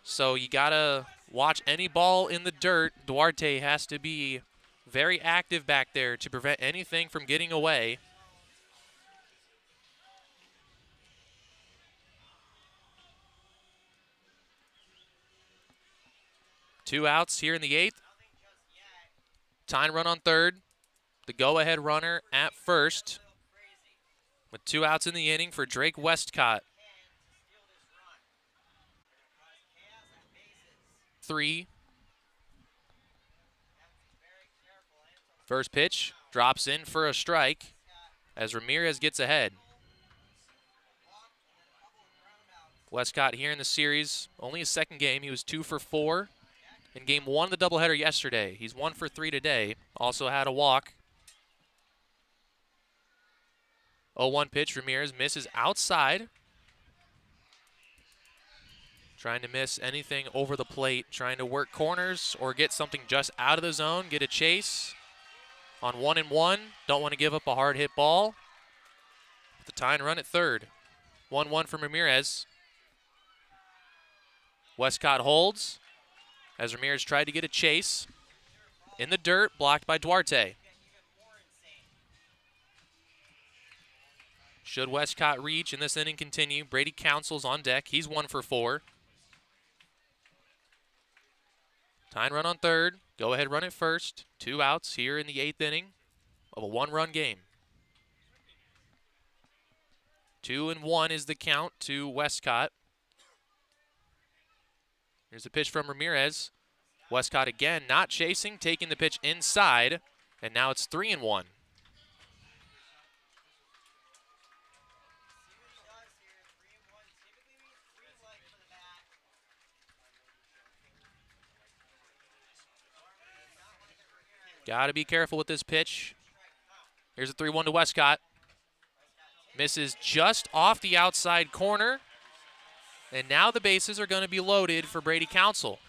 So you got to watch any ball in the dirt. Duarte has to be very active back there to prevent anything from getting away. Two outs here in the 8th. Tying run on third. The go-ahead runner at first. With 2 outs in the inning for Drake Westcott. 3. First pitch drops in for a strike as Ramirez gets ahead. Westcott here in the series, only his 2nd game. He was 2 for 4 in game 1 of the doubleheader yesterday. He's 1 for 3 today. Also had a walk. 0-1 pitch, Ramirez misses outside. Trying to miss anything over the plate, trying to work corners or get something just out of the zone, get a chase on 1-1. Don't want to give up a hard hit ball. The tying run at third. 1-1 from Ramirez. Westcott holds as Ramirez tried to get a chase. In the dirt, blocked by Duarte. Should Westcott reach and this inning continue, Brady Council's on deck. He's 1 for 4. Tying run on third. Go ahead, run at first. 2 outs here in the 8th inning of a 1-run game. 2-1 is the count to Westcott. Here's a pitch from Ramirez. Westcott again, not chasing, taking the pitch inside, and now it's 3-1. Got to be careful with this pitch. Here's a 3-1 to Westcott. Misses just off the outside corner. And now the bases are going to be loaded for Brady Council.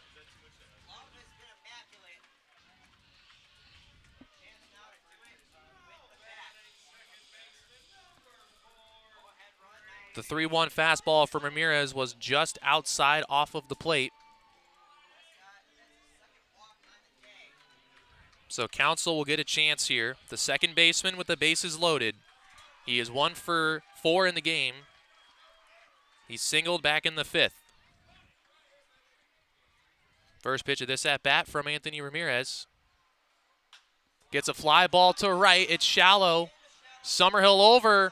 The 3-1 fastball from Ramirez was just outside off of the plate. So Council will get a chance here. The second baseman with the bases loaded. He is 1 for 4 in the game. He's singled back in the 5th. First pitch of this at-bat from Anthony Ramirez. Gets a fly ball to right. It's shallow. Summerhill over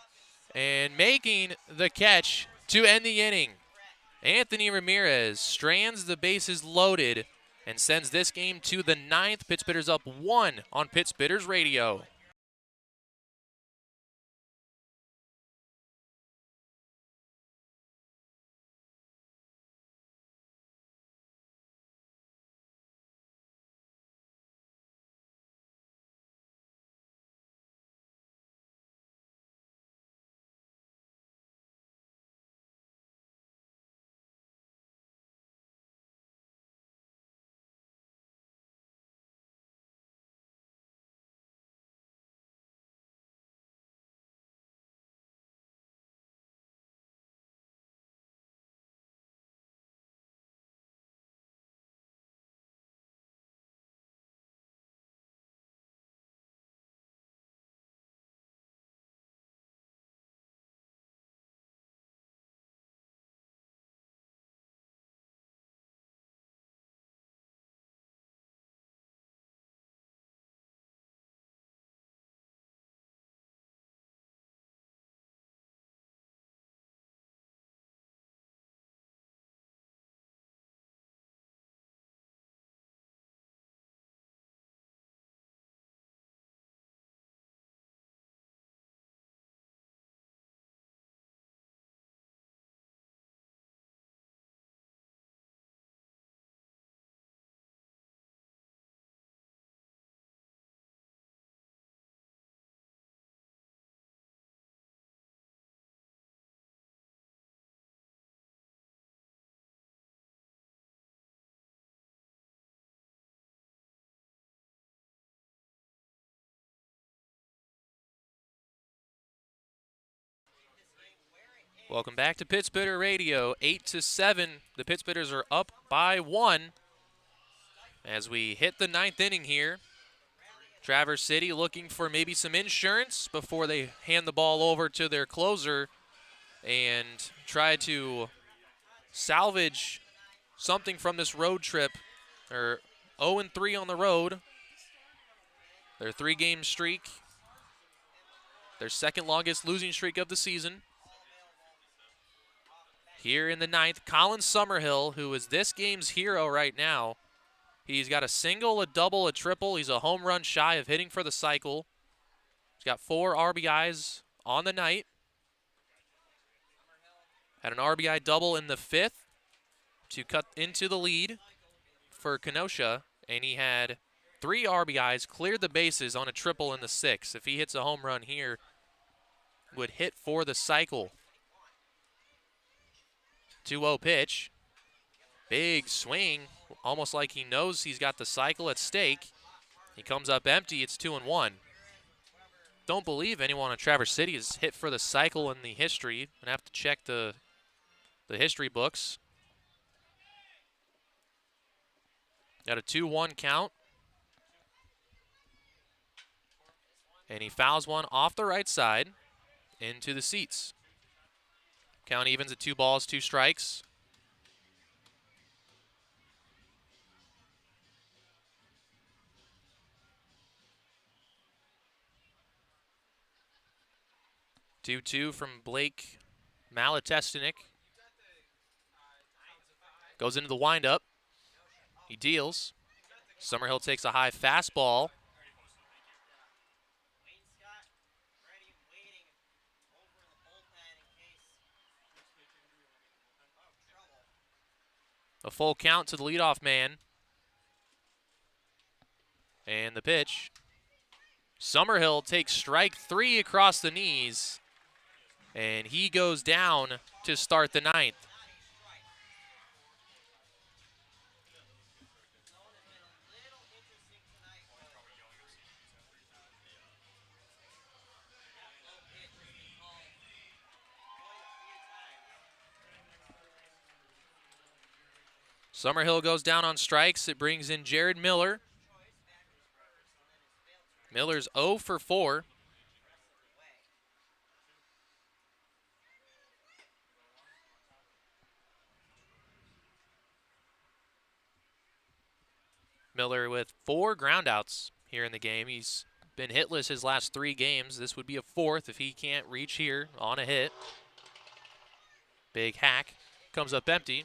and making the catch to end the inning. Anthony Ramirez strands the bases loaded and sends this game to the 9th. Pittsburghers up 1 on Pittsburghers Radio. Welcome back to Pittsburgh Radio. 8-7. The Pittsburghers are up by 1 as we hit the 9th inning here. Traverse City looking for maybe some insurance before they hand the ball over to their closer and try to salvage something from this road trip. They're 0-3 on the road. Their 3-game streak. Their second longest losing streak of the season. Here in the 9th, Colin Summerhill, who is this game's hero right now. He's got a single, a double, a triple. He's a home run shy of hitting for the cycle. He's got 4 RBIs on the night. Had an RBI double in the 5th to cut into the lead for Kenosha. And he had 3 RBIs, cleared the bases on a triple in the 6th. If he hits a home run here, would hit for the cycle. 2-0 pitch. Big swing, almost like he knows he's got the cycle at stake. He comes up empty. It's 2-1. Don't believe anyone in Traverse City has hit for the cycle in the history. I'm gonna have to check the history books. Got a 2-1 count. And he fouls one off the right side. into the seats. Count evens at 2 balls, 2 strikes. Two from Blake Malatestinick. Goes into the windup. He deals. Summerhill takes a high fastball. A full count to the leadoff man. And the pitch. Summerhill takes strike 3 across the knees. And he goes down to start the 9th. Summerhill goes down on strikes. It brings in Jared Miller. Miller's 0 for 4. Miller with 4 groundouts here in the game. He's been hitless his last 3 games. This would be a 4th if he can't reach here on a hit. Big hack. Comes up empty.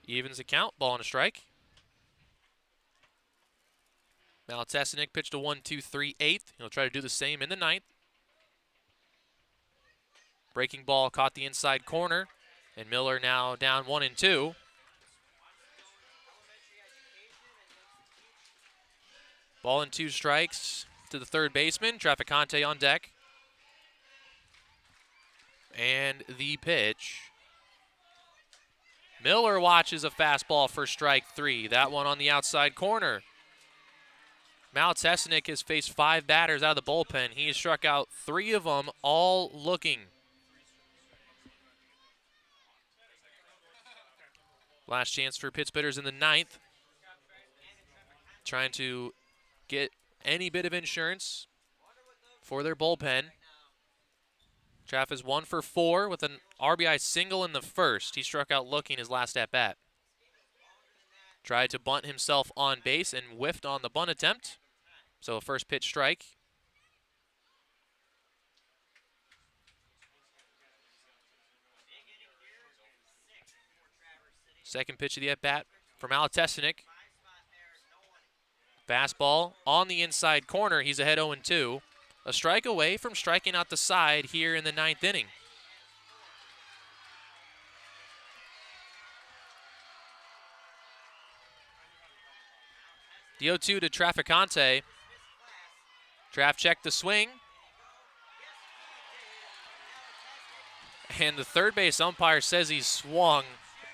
Evens the count. Ball and a strike. Malatestinick pitched a 1-2-3 8th. He'll try to do the same in the 9th. Breaking ball caught the inside corner. And Miller now down 1-2. Ball and 2 strikes to the third baseman. Traficante on deck. And the pitch. Miller watches a fastball for strike 3. That one on the outside corner. Malatestinick has faced 5 batters out of the bullpen. He has struck out 3 of them, all looking. Last chance for Pittsburghers in the 9th. Trying to get any bit of insurance for their bullpen. Traff is 1 for 4 with an RBI single in the first. He struck out looking his last at-bat. Tried to bunt himself on base and whiffed on the bunt attempt. So a first pitch strike. Second pitch of the at-bat from Malatestinick. Fastball on the inside corner. He's ahead 0-2. A strike away from striking out the side here in the 9th inning. The 0-2 to Traficante. Traff checked the swing. And the third base umpire says he swung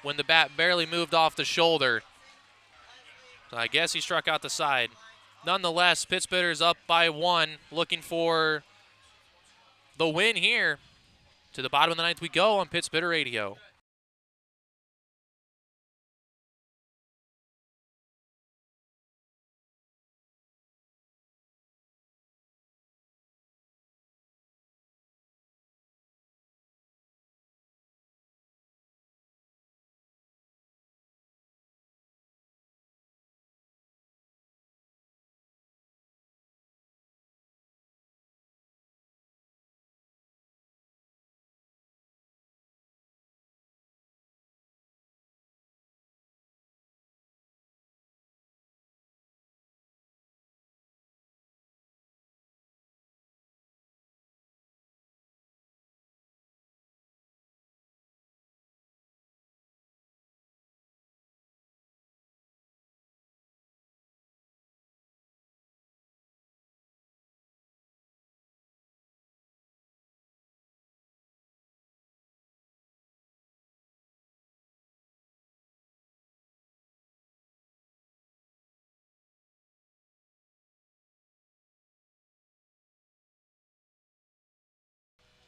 when the bat barely moved off the shoulder. So I guess he struck out the side. Nonetheless, Pittsburghers up by 1, looking for the win here. To the bottom of the 9th we go on Pittsburgh Radio.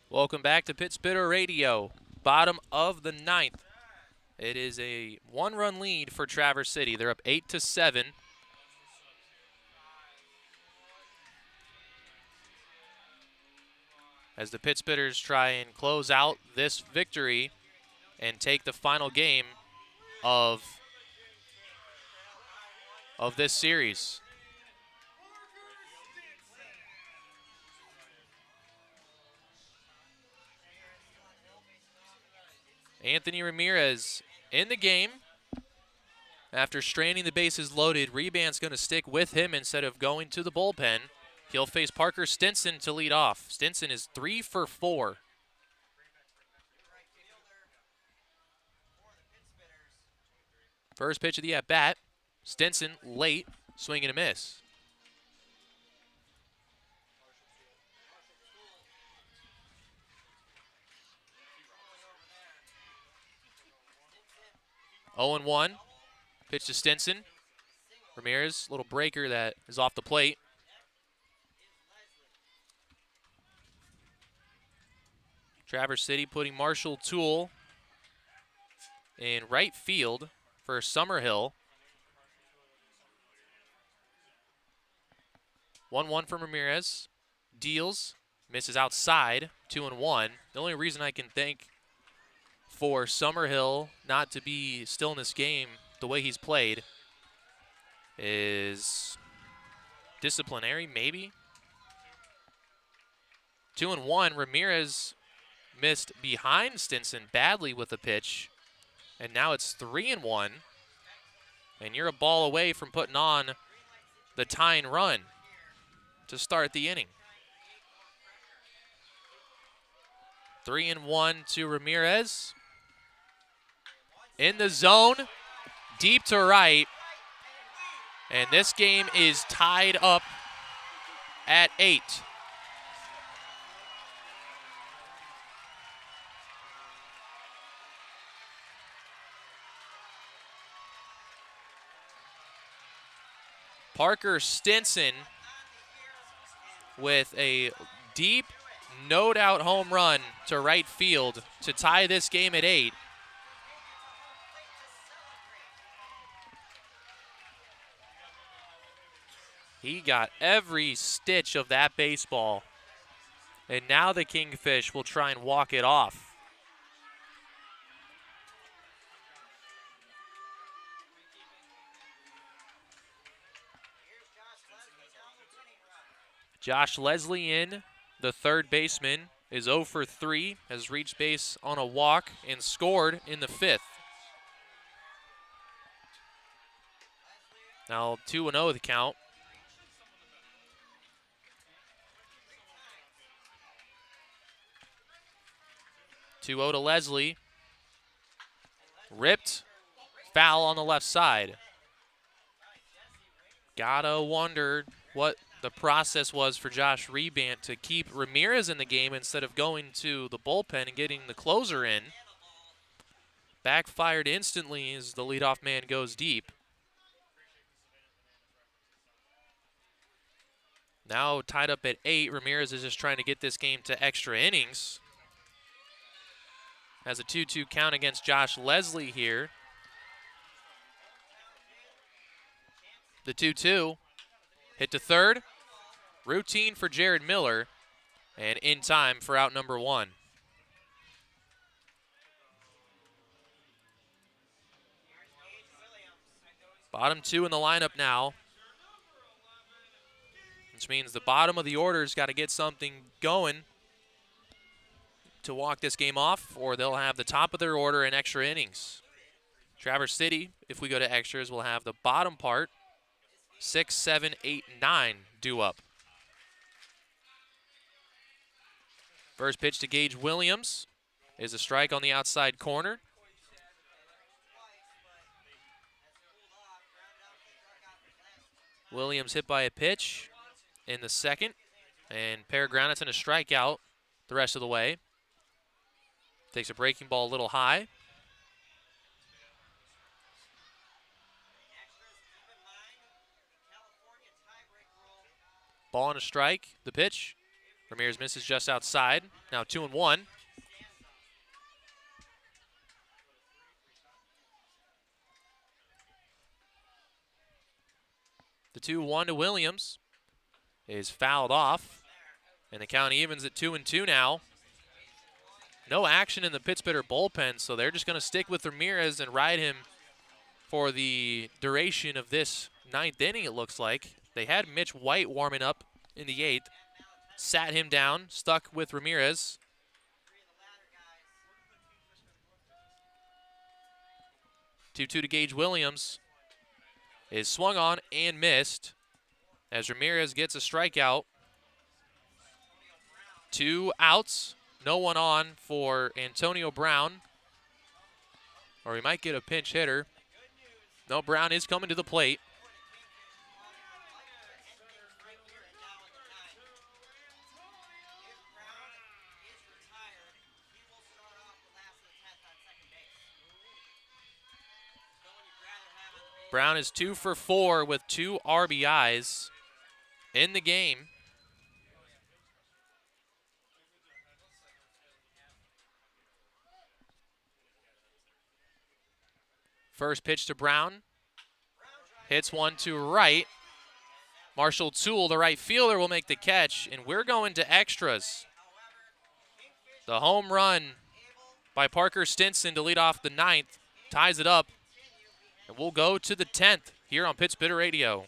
Welcome back to Pittsburgh Radio. Bottom of the 9th. It is a 1-run lead for Traverse City. They're up 8-7. as the Pittsburghers try and close out this victory and take the final game of this series. Anthony Ramirez in the game. After straining the bases loaded, Reband's going to stick with him instead of going to the bullpen. He'll face Parker Stinson to lead off. Stinson is 3 for 4. First pitch of the at-bat. Stinson late, swing and a miss. Oh and 1. Pitch to Stinson. Ramirez, little breaker that is off the plate. Traverse City putting Marshall Toole in right field for Summerhill. 1-1 from Ramirez. Deals, misses outside, 2 and 1. The only reason I can think for Summerhill not to be still in this game the way he's played is disciplinary, maybe. 2 and 1. Ramirez missed behind Stinson badly with a pitch, and now it's 3 and 1. And you're a ball away from putting on the tying run to start the inning. 3 and 1 to Ramirez. In the zone, deep to right. And this game is tied up at 8. Parker Stinson with a deep, no-doubt home run to right field to tie this game at 8. He got every stitch of that baseball. And now the Kingfish will try and walk it off. Josh Leslie in, the third baseman, is 0 for 3, has reached base on a walk and scored in the 5th. Now 2-0 the count. To Leslie. Ripped. Foul on the left side. Gotta wonder what the process was for Josh Rebant to keep Ramirez in the game instead of going to the bullpen and getting the closer in. Backfired instantly as the leadoff man goes deep. Now tied up at 8. Ramirez is just trying to get this game to extra innings. Has a 2-2 count against Josh Leslie here. The 2-2. Hit to third. Routine for Jared Miller. And in time for out number 1. Bottom 2 in the lineup now. Which means the bottom of the order's got to get something going to walk this game off, or they'll have the top of their order in extra innings. Traverse City, if we go to extras, will have the bottom part, 6, 7, 8, 9 due up. First pitch to Gage Williams is a strike on the outside corner. Williams hit by a pitch in the second, and pair grounded and a strikeout the rest of the way. Takes a breaking ball a little high. Ball and a strike. The pitch. Ramirez misses just outside. Now 2 and 1. The 2-1 to Williams is fouled off. And the count evens at 2-2 now. No action in the Pittsburgh bullpen, so they're just going to stick with Ramirez and ride him for the duration of this ninth inning, it looks like. They had Mitch White warming up in the eighth. Sat him down, stuck with Ramirez. 2-2 to Gage Williams. Is swung on and missed as Ramirez gets a strikeout. 2 outs, no one on for Antonio Brown. Or he might get a pinch hitter. No, Brown is coming to the plate. Brown is 2 for 4 with 2 RBIs in the game. First pitch to Brown. Hits one to right. Marshall Toole, the right fielder, will make the catch, and we're going to extras. The home run by Parker Stinson to lead off the ninth ties it up, and we'll go to the 10th here on Pittsburgh Radio.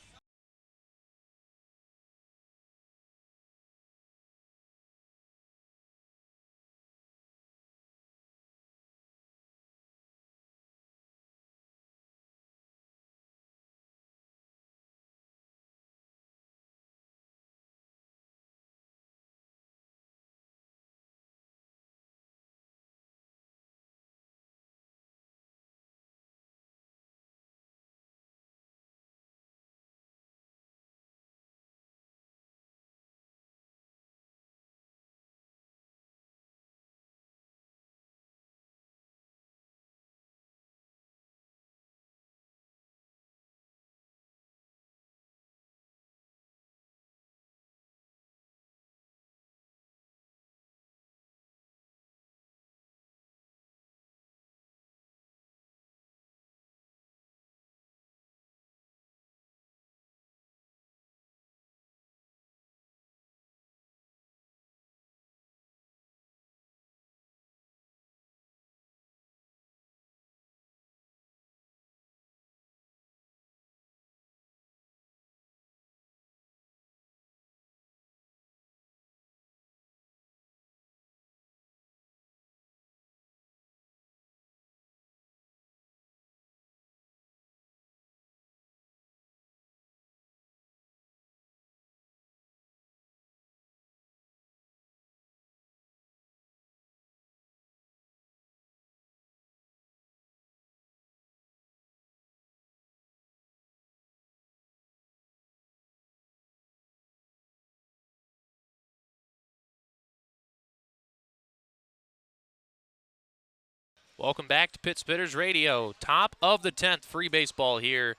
Welcome back to Pittsburgh Radio. Top of the 10th, free baseball here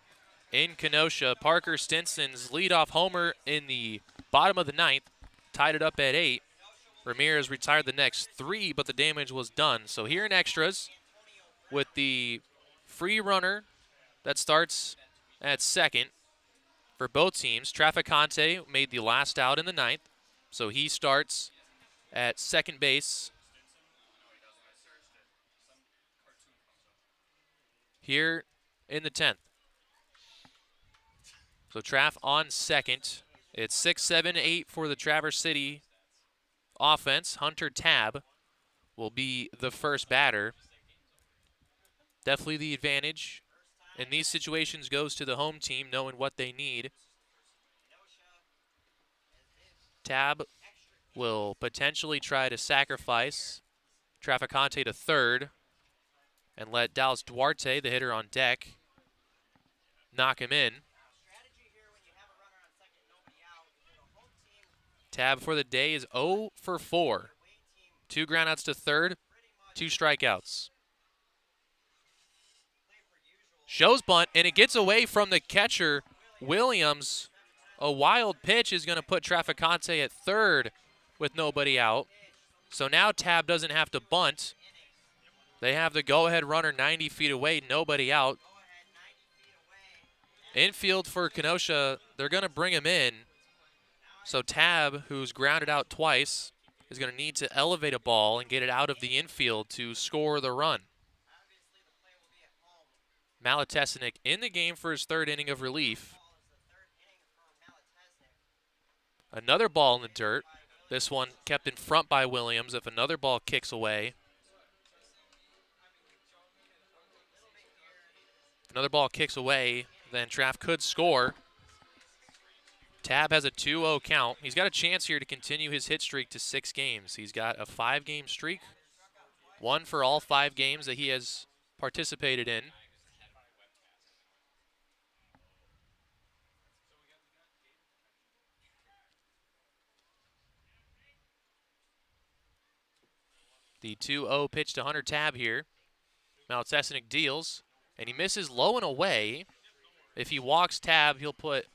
in Kenosha. Parker Stinson's leadoff homer in the bottom of the ninth tied it up at 8. Ramirez retired the next 3, but the damage was done. So here in extras with the free runner that starts at second for both teams. Traficante made the last out in the ninth, so he starts at second base here in the 10th. So Traff on second. It's 6, 7, 8 for the Traverse City offense. Hunter Tabb will be the first batter. Definitely the advantage in these situations goes to the home team, knowing what they need. Tabb will potentially try to sacrifice Traficante to third and let Dallas Duarte, the hitter on deck, knock him in. Tabb for the day is 0 for 4. 2 groundouts to third, 2 strikeouts. Shows bunt, and it gets away from the catcher, Williams. A wild pitch is going to put Traficante at third with nobody out. So now Tabb doesn't have to bunt. They have the go-ahead runner 90 feet away, nobody out. Infield for Kenosha, they're going to bring him in. So Tab, who's grounded out twice, is going to need to elevate a ball and get it out of the infield to score the run. Malatesnik in the game for his third inning of relief. Another ball in the dirt. This one kept in front by Williams. If another ball kicks away, then Traff could score. Tab has a 2-0 count. He's got a chance here to continue his hit streak to 6 games. He's got a 5-game streak, one for all 5 games that he has participated in. The 2-0 pitch to Hunter Tab here. Malatesnik deals, and he misses low and away. If he walks Tab, he'll put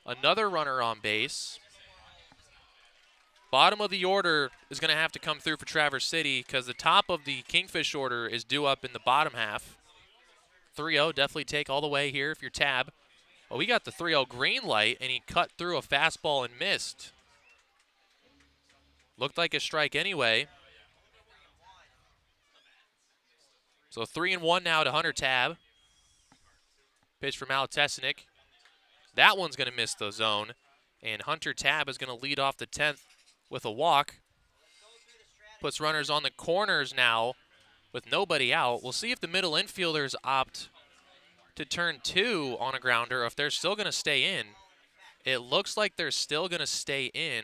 another runner on base. Bottom of the order is going to have to come through for Traverse City because the top of the Kingfish order is due up in the bottom half. 3-0, definitely take all the way here if you're Tab. Well, we got the 3-0 green light, and he cut through a fastball and missed. Looked like a strike anyway. So 3-1 now to Hunter Tab. Pitch for Malatesnik. That one's going to miss the zone, and Hunter Tab is going to lead off the 10th with a walk. Puts runners on the corners now with nobody out. We'll see if the middle infielders opt to turn 2 on a grounder or if they're still going to stay in. It looks like they're still going to stay in.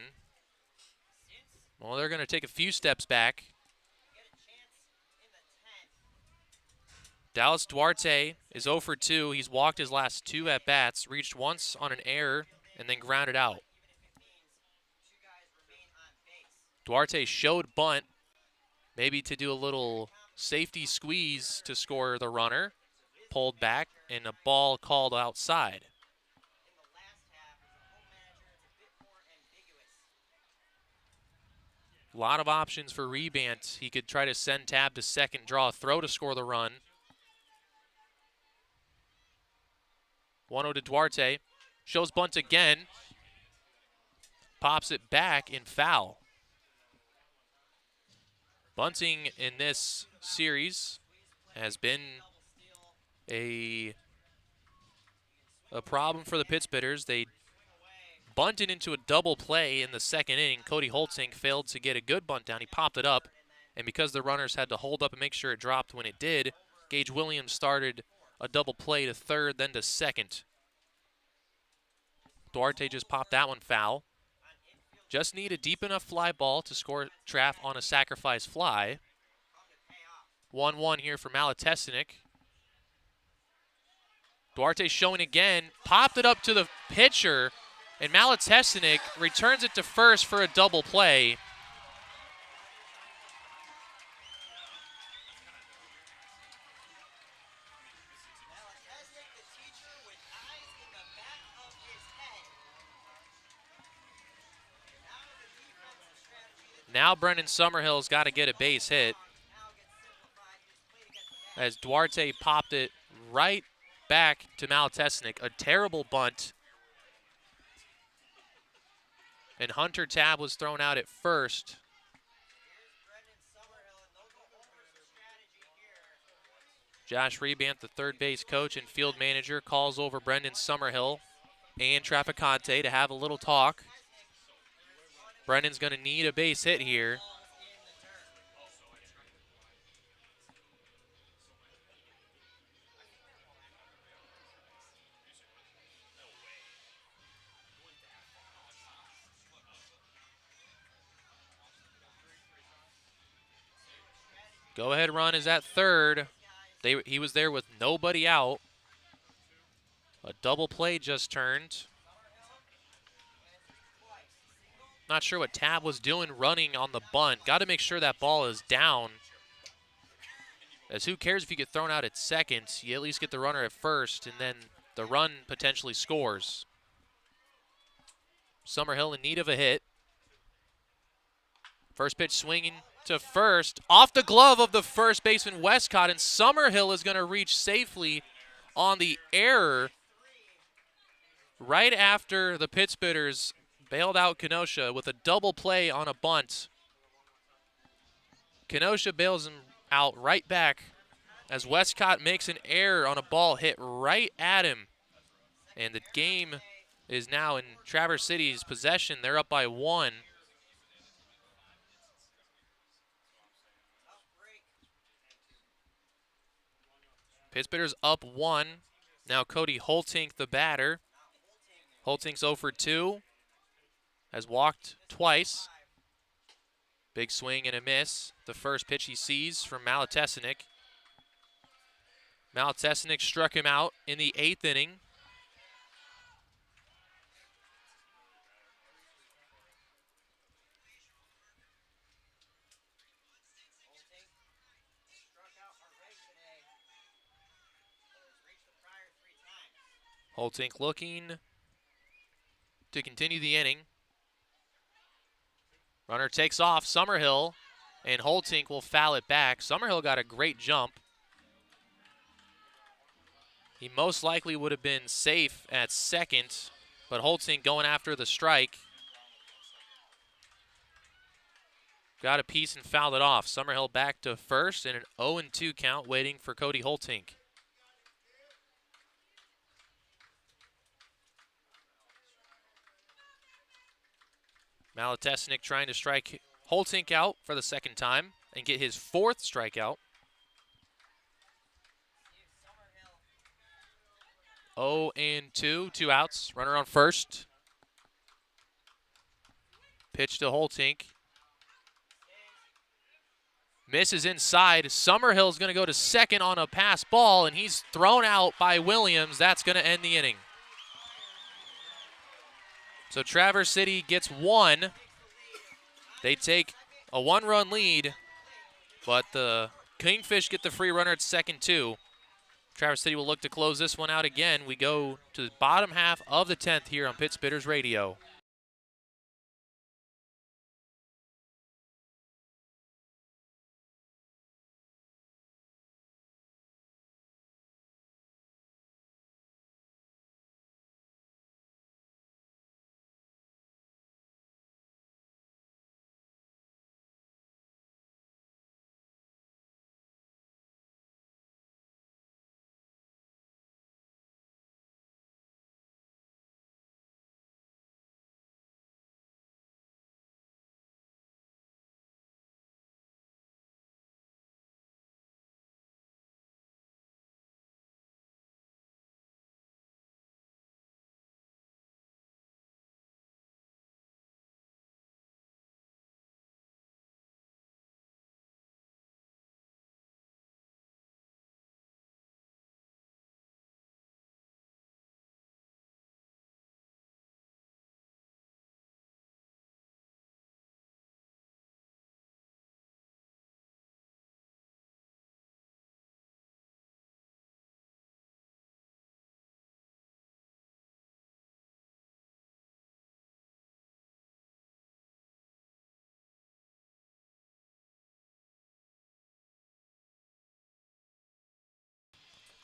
Well, they're going to take a few steps back. Dallas Duarte is 0 for 2. He's walked his last 2 at-bats, reached once on an error, and then grounded out. Duarte showed bunt, maybe to do a little safety squeeze to score the runner. Pulled back, and a ball called outside. A lot of options for Rebant. He could try to send Tab to second, draw a throw to score the run. 1-0 to Duarte. Shows bunt again. Pops it back in foul. Bunting in this series has been a problem for the Pittsbitters. They bunted into a double play in the second inning. Cody Holtzink failed to get a good bunt down. He popped it up, and because the runners had to hold up and make sure it dropped when it did, Gage Williams started a double play to third, then to second. Duarte just popped that one foul. Just need a deep enough fly ball to score Traff on a sacrifice fly. 1-1 here for Malatesnik. Duarte showing again, popped it up to the pitcher, and Malatesnik returns it to first for a double play. Now Brendan Summerhill's got to get a base hit as Duarte popped it right back to Malatesnik. A terrible bunt. And Hunter Tab was thrown out at first. Josh Rebant, the third base coach and field manager, calls over Brendan Summerhill and Traficante to have a little talk. Brendan's going to need a base hit here. Go-ahead run is at third. He was there with nobody out. A double play just turned. Not sure what Tab was doing running on the bunt. Got to make sure that ball is down. As who cares if you get thrown out at second? You at least get the runner at first, and then the run potentially scores. Summerhill in need of a hit. First pitch swinging to first. Off the glove of the first baseman Westcott, and Summerhill is going to reach safely on the error right after the Pittsbitters bailed out Kenosha with a double play on a bunt. Kenosha bails him out right back as Westcott makes an error on a ball hit right at him. And the game is now in Traverse City's possession. They're up by 1. Pittsburgh's up 1. Now Cody Holtink, the batter. Holtink's 0 for 2. Has walked twice. Big swing and a miss. The first pitch he sees from Malatesnik. Malatesnik struck him out in the 8th inning. Holtink looking to continue the inning. Runner takes off, Summerhill, and Holtink will foul it back. Summerhill got a great jump. He most likely would have been safe at second, but Holtink going after the strike. Got a piece and fouled it off. Summerhill back to first and an 0-2 count waiting for Cody Holtink. Malatesnik trying to strike Holtink out for the second time and get his 4th strikeout. 0-2, 2 outs, runner on first. Pitch to Holtink. Misses inside. Summerhill's going to go to second on a pass ball, and he's thrown out by Williams. That's going to end the inning. So Traverse City gets 1. They take a 1-run lead, but the Kingfish get the free runner at second too. Traverse City will look to close this one out again. We go to the bottom half of the 10th here on Pitts Bitters Radio.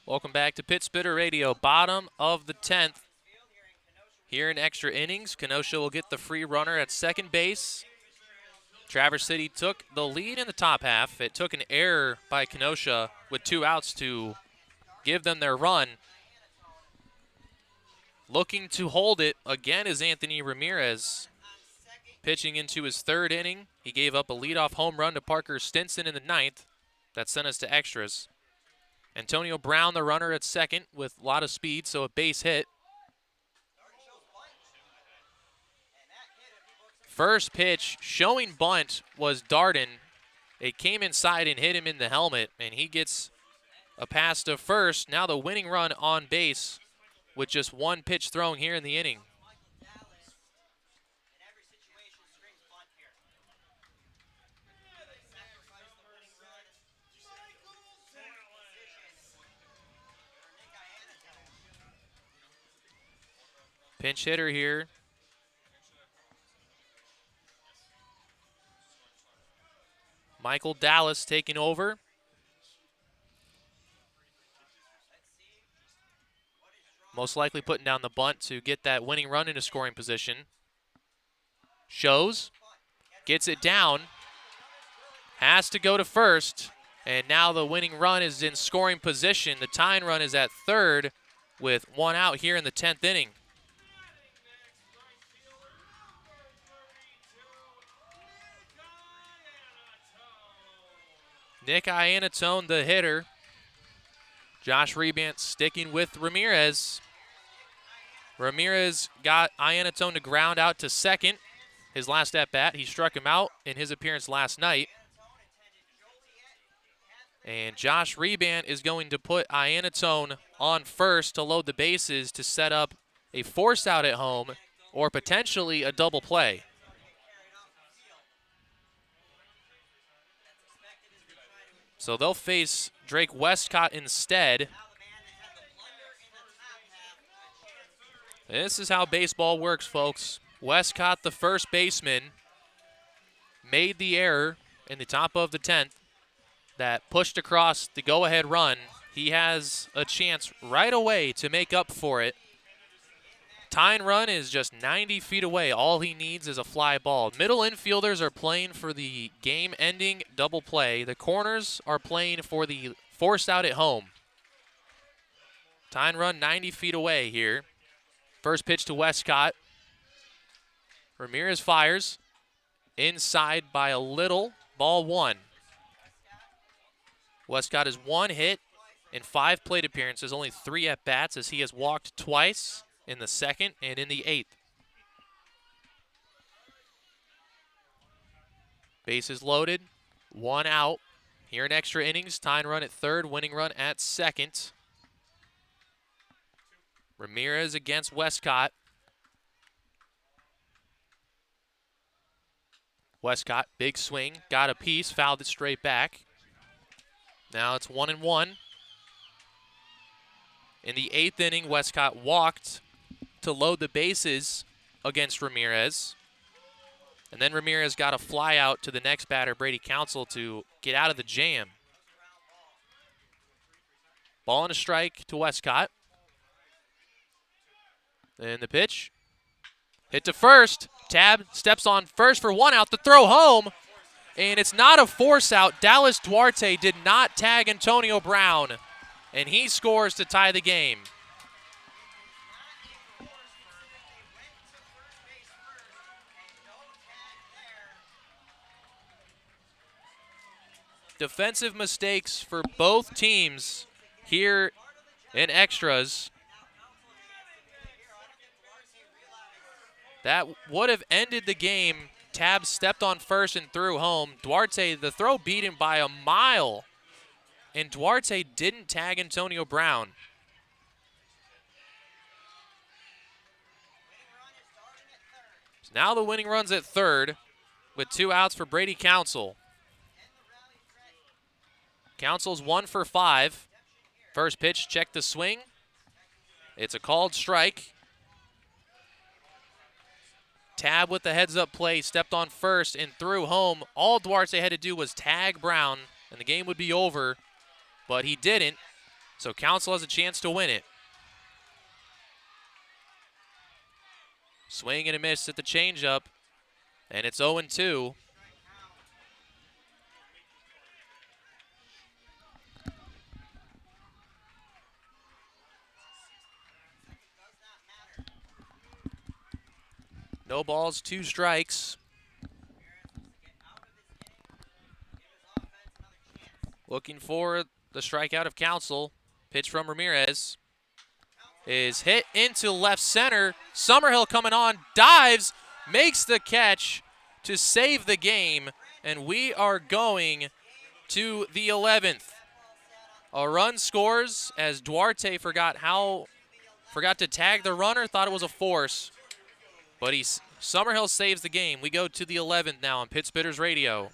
Welcome back to Pitts Bitter Radio, bottom of the 10th. Here in extra innings, Kenosha will get the free runner at second base. Traverse City took the lead in the top half. It took an error by Kenosha with 2 outs to give them their run. Looking to hold it again is Anthony Ramirez. Pitching into his 3rd inning, he gave up a leadoff home run to Parker Stinson in the 9th. That sent us to extras. Antonio Brown, the runner at second with a lot of speed, so a base hit. First pitch showing bunt was Darden. It came inside and hit him in the helmet, and he gets a pass to first. Now the winning run on base with just 1 pitch thrown here in the inning. Pinch hitter here. Michael Dallas taking over. Most likely putting down the bunt to get that winning run into scoring position. Shows, gets it down, has to go to first, and now the winning run is in scoring position. The tying run is at third with one out here in the 10th inning. Nick Iannatone, the hitter. Josh Rebant sticking with Ramirez. Ramirez got Iannatone to ground out to second. His last at bat, he struck him out in his appearance last night. And Josh Rebant is going to put Iannatone on first to load the bases to set up a force out at home or potentially a double play. So they'll face Drake Westcott instead. This is how baseball works, folks. Westcott, the first baseman, made the error in the top of the 10th that pushed across the go-ahead run. He has a chance right away to make up for it. Tying run is just 90 feet away. All he needs is a fly ball. Middle infielders are playing for the game-ending double play. The corners are playing for the forced out at home. Tying run 90 feet away here. First pitch to Westcott. Ramirez fires. Inside by a little. Ball one. Westcott has one hit in 5 plate appearances, only 3 at-bats as he has walked twice in the 2nd and in the 8th. Bases loaded, 1 out. Here in extra innings, tying run at 3rd, winning run at 2nd. Ramirez against Westcott. Westcott, big swing, got a piece, fouled it straight back. Now it's 1-1. In the 8th inning, Westcott walked to load the bases against Ramirez. And then Ramirez got a fly out to the next batter, Brady Council, to get out of the jam. Ball and a strike to Westcott. And the pitch. Hit to first. Tab steps on first for 1 out. The throw home. And it's not a force out. Dallas Duarte did not tag Antonio Brown. And he scores to tie the game. Defensive mistakes for both teams here in extras. That would have ended the game. Tab stepped on first and threw home. Duarte, the throw beat him by a mile. And Duarte didn't tag Antonio Brown. So now the winning run's at 3rd with 2 outs for Brady Council. Council's 1 for 5. First pitch, check the swing. It's a called strike. Tab with the heads-up play, stepped on first and threw home. All Duarte had to do was tag Brown, and the game would be over, but he didn't, so Council has a chance to win it. Swing and a miss at the changeup, and it's 0-2. No balls, 2 strikes. Looking for the strikeout of Council. Pitch from Ramirez is hit into left center. Summerhill coming on, dives, makes the catch to save the game, and we are going to the 11th. A run scores as Duarte forgot to tag the runner, thought it was a force. But Summerhill saves the game. We go to the 11th now on Pit Spitters Radio.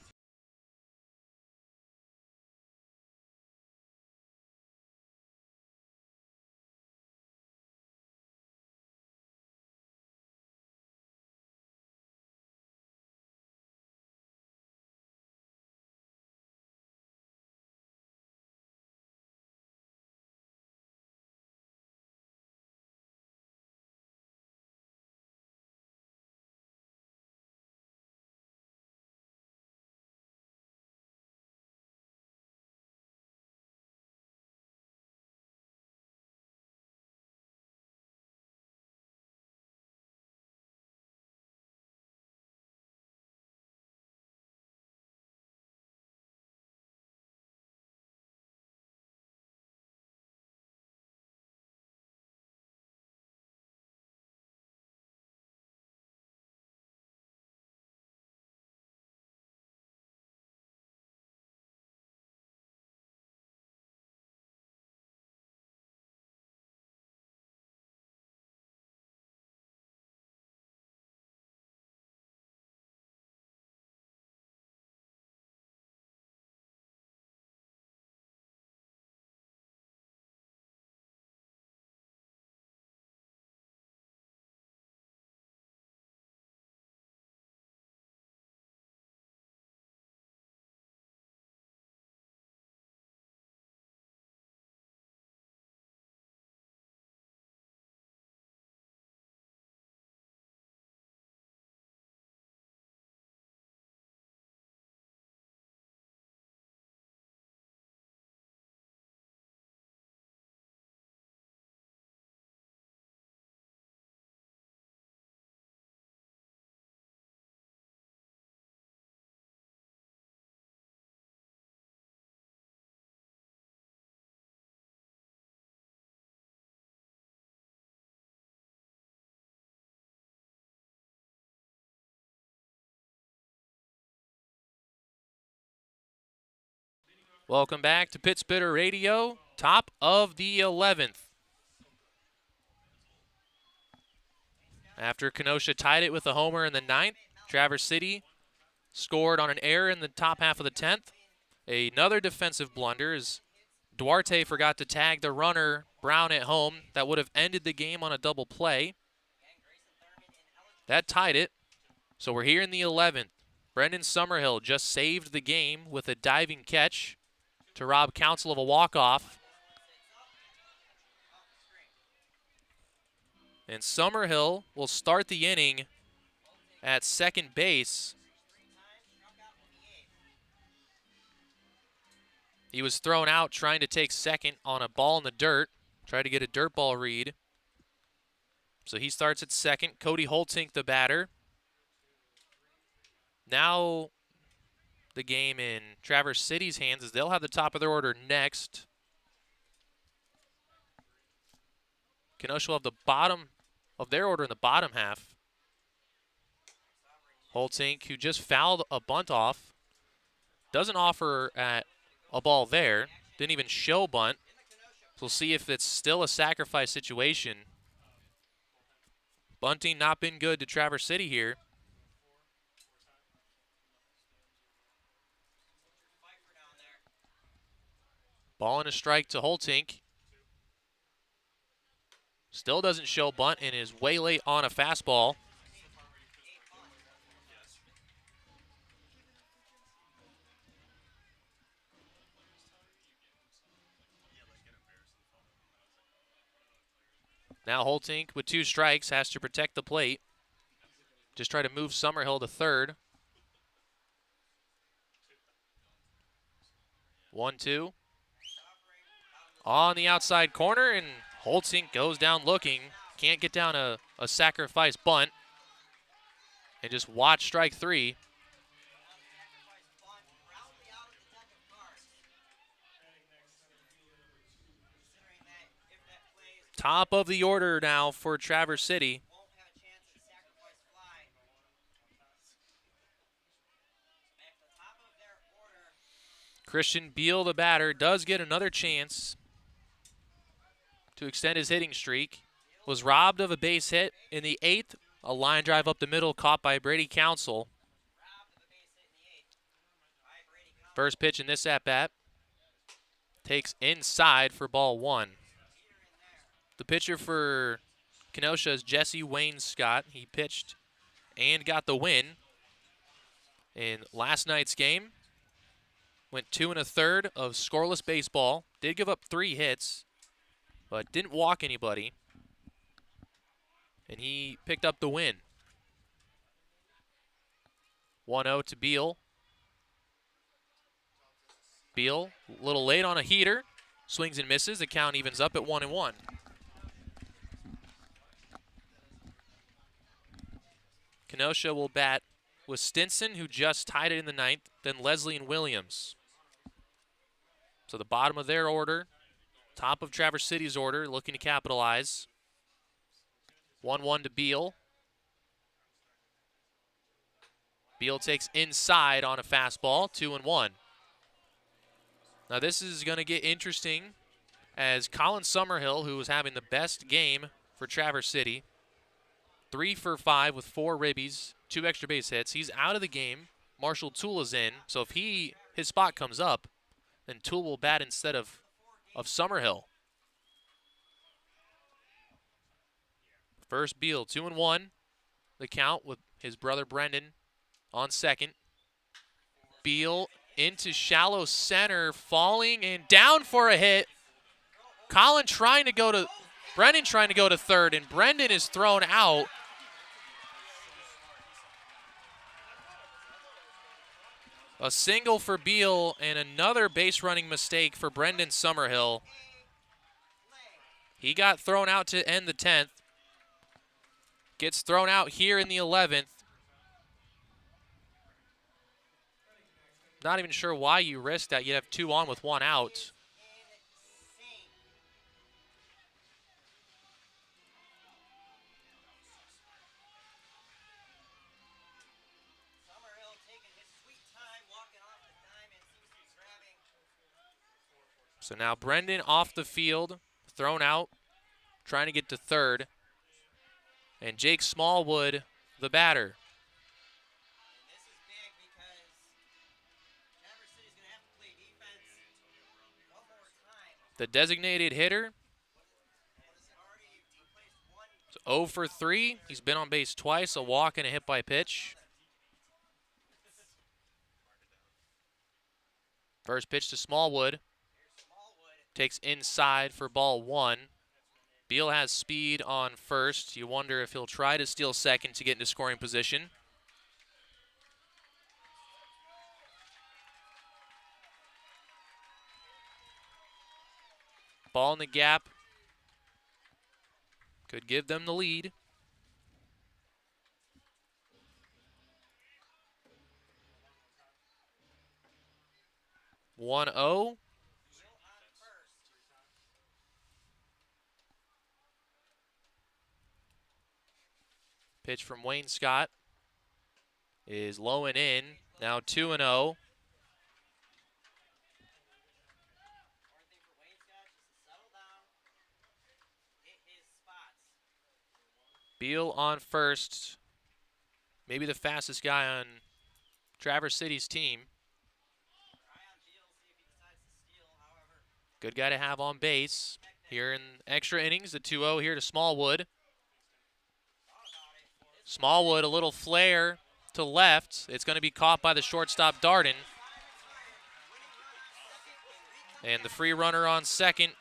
Welcome back to Pittsburgh Radio, top of the 11th. After Kenosha tied it with a homer in the 9th, Traverse City scored on an error in the top half of the 10th. Another defensive blunder as Duarte forgot to tag the runner, Brown, at home. That would have ended the game on a double play. That tied it. So we're here in the 11th. Brendan Summerhill just saved the game with a diving catch to rob Council of a walk-off. And Summerhill will start the inning at second base. He was thrown out trying to take second on a ball in the dirt, tried to get a dirt ball read. So he starts at second. Cody Holtink, the batter. Now the game in Traverse City's hands as they'll have the top of their order next. Kenosha will have the bottom of their order in the bottom half. Holtink, who just fouled a bunt off, doesn't offer at a ball there. Didn't even show bunt. So we'll see if it's still a sacrifice situation. Bunting not been good to Traverse City here. Ball and a strike to Holtink. Still doesn't show bunt and is way late on a fastball. Now Holtink with 2 strikes has to protect the plate. Just try to move Summerhill to third. 1-2. On the outside corner, and Holtink goes down looking. Can't get down a sacrifice bunt. And just watch strike 3. Top of the order now for Traverse City. Christian Beal, the batter, does get another chance to extend his hitting streak. Was robbed of a base hit in the 8th. A line drive up the middle caught by Brady Council. First pitch in this at-bat. Takes inside for ball 1. The pitcher for Kenosha is Jesse Wayne Scott. He pitched and got the win in last night's game. Went 2 1/3 of scoreless baseball. Did give up 3 hits, but didn't walk anybody. And he picked up the win. 1-0 to Beal. Beal, a little late on a heater. Swings and misses. The count evens up at 1-1. Kenosha will bat with Stinson, who just tied it in the 9th, then Leslie and Williams. So the bottom of their order, top of Traverse City's order, looking to capitalize. 1-1 to Beal. Beal takes inside on a fastball, 2-1. Now this is going to get interesting as Colin Summerhill, who was having the best game for Traverse City, 3 for 5 with 4 ribbies, 2 extra base hits. He's out of the game. Marshall Toole is in. So if his spot comes up, then Toole will bat instead of Summerhill. First Beal, 2-1. The count with his brother Brendan on second. Beal into shallow center, falling and down for a hit. Brendan trying to go to third, and Brendan is thrown out. A single for Beal and another base running mistake for Brendan Summerhill. He got thrown out to end the 10th. Gets thrown out here in the 11th. Not even sure why you risk that. You'd have 2 on with 1 out. So now Brendan off the field, thrown out, trying to get to third. And Jake Smallwood, the batter. And this is big because Traverse City's going to have to play defense one more time. The designated hitter. Has already replaced one. It's 0 for 3. He's been on base twice, a walk and a hit by pitch. First pitch to Smallwood. Takes inside for ball 1. Beal has speed on first. You wonder if he'll try to steal second to get into scoring position. Ball in the gap. Could give them the lead. 1-0. Pitch from Wayne Scott is low and in. Now 2-0. Beal on first. Maybe the fastest guy on Traverse City's team. Good guy to have on base. Here in extra innings, the 2-0 here to Smallwood. Smallwood, a little flare to left. It's going to be caught by the shortstop, Darden. And the free runner on second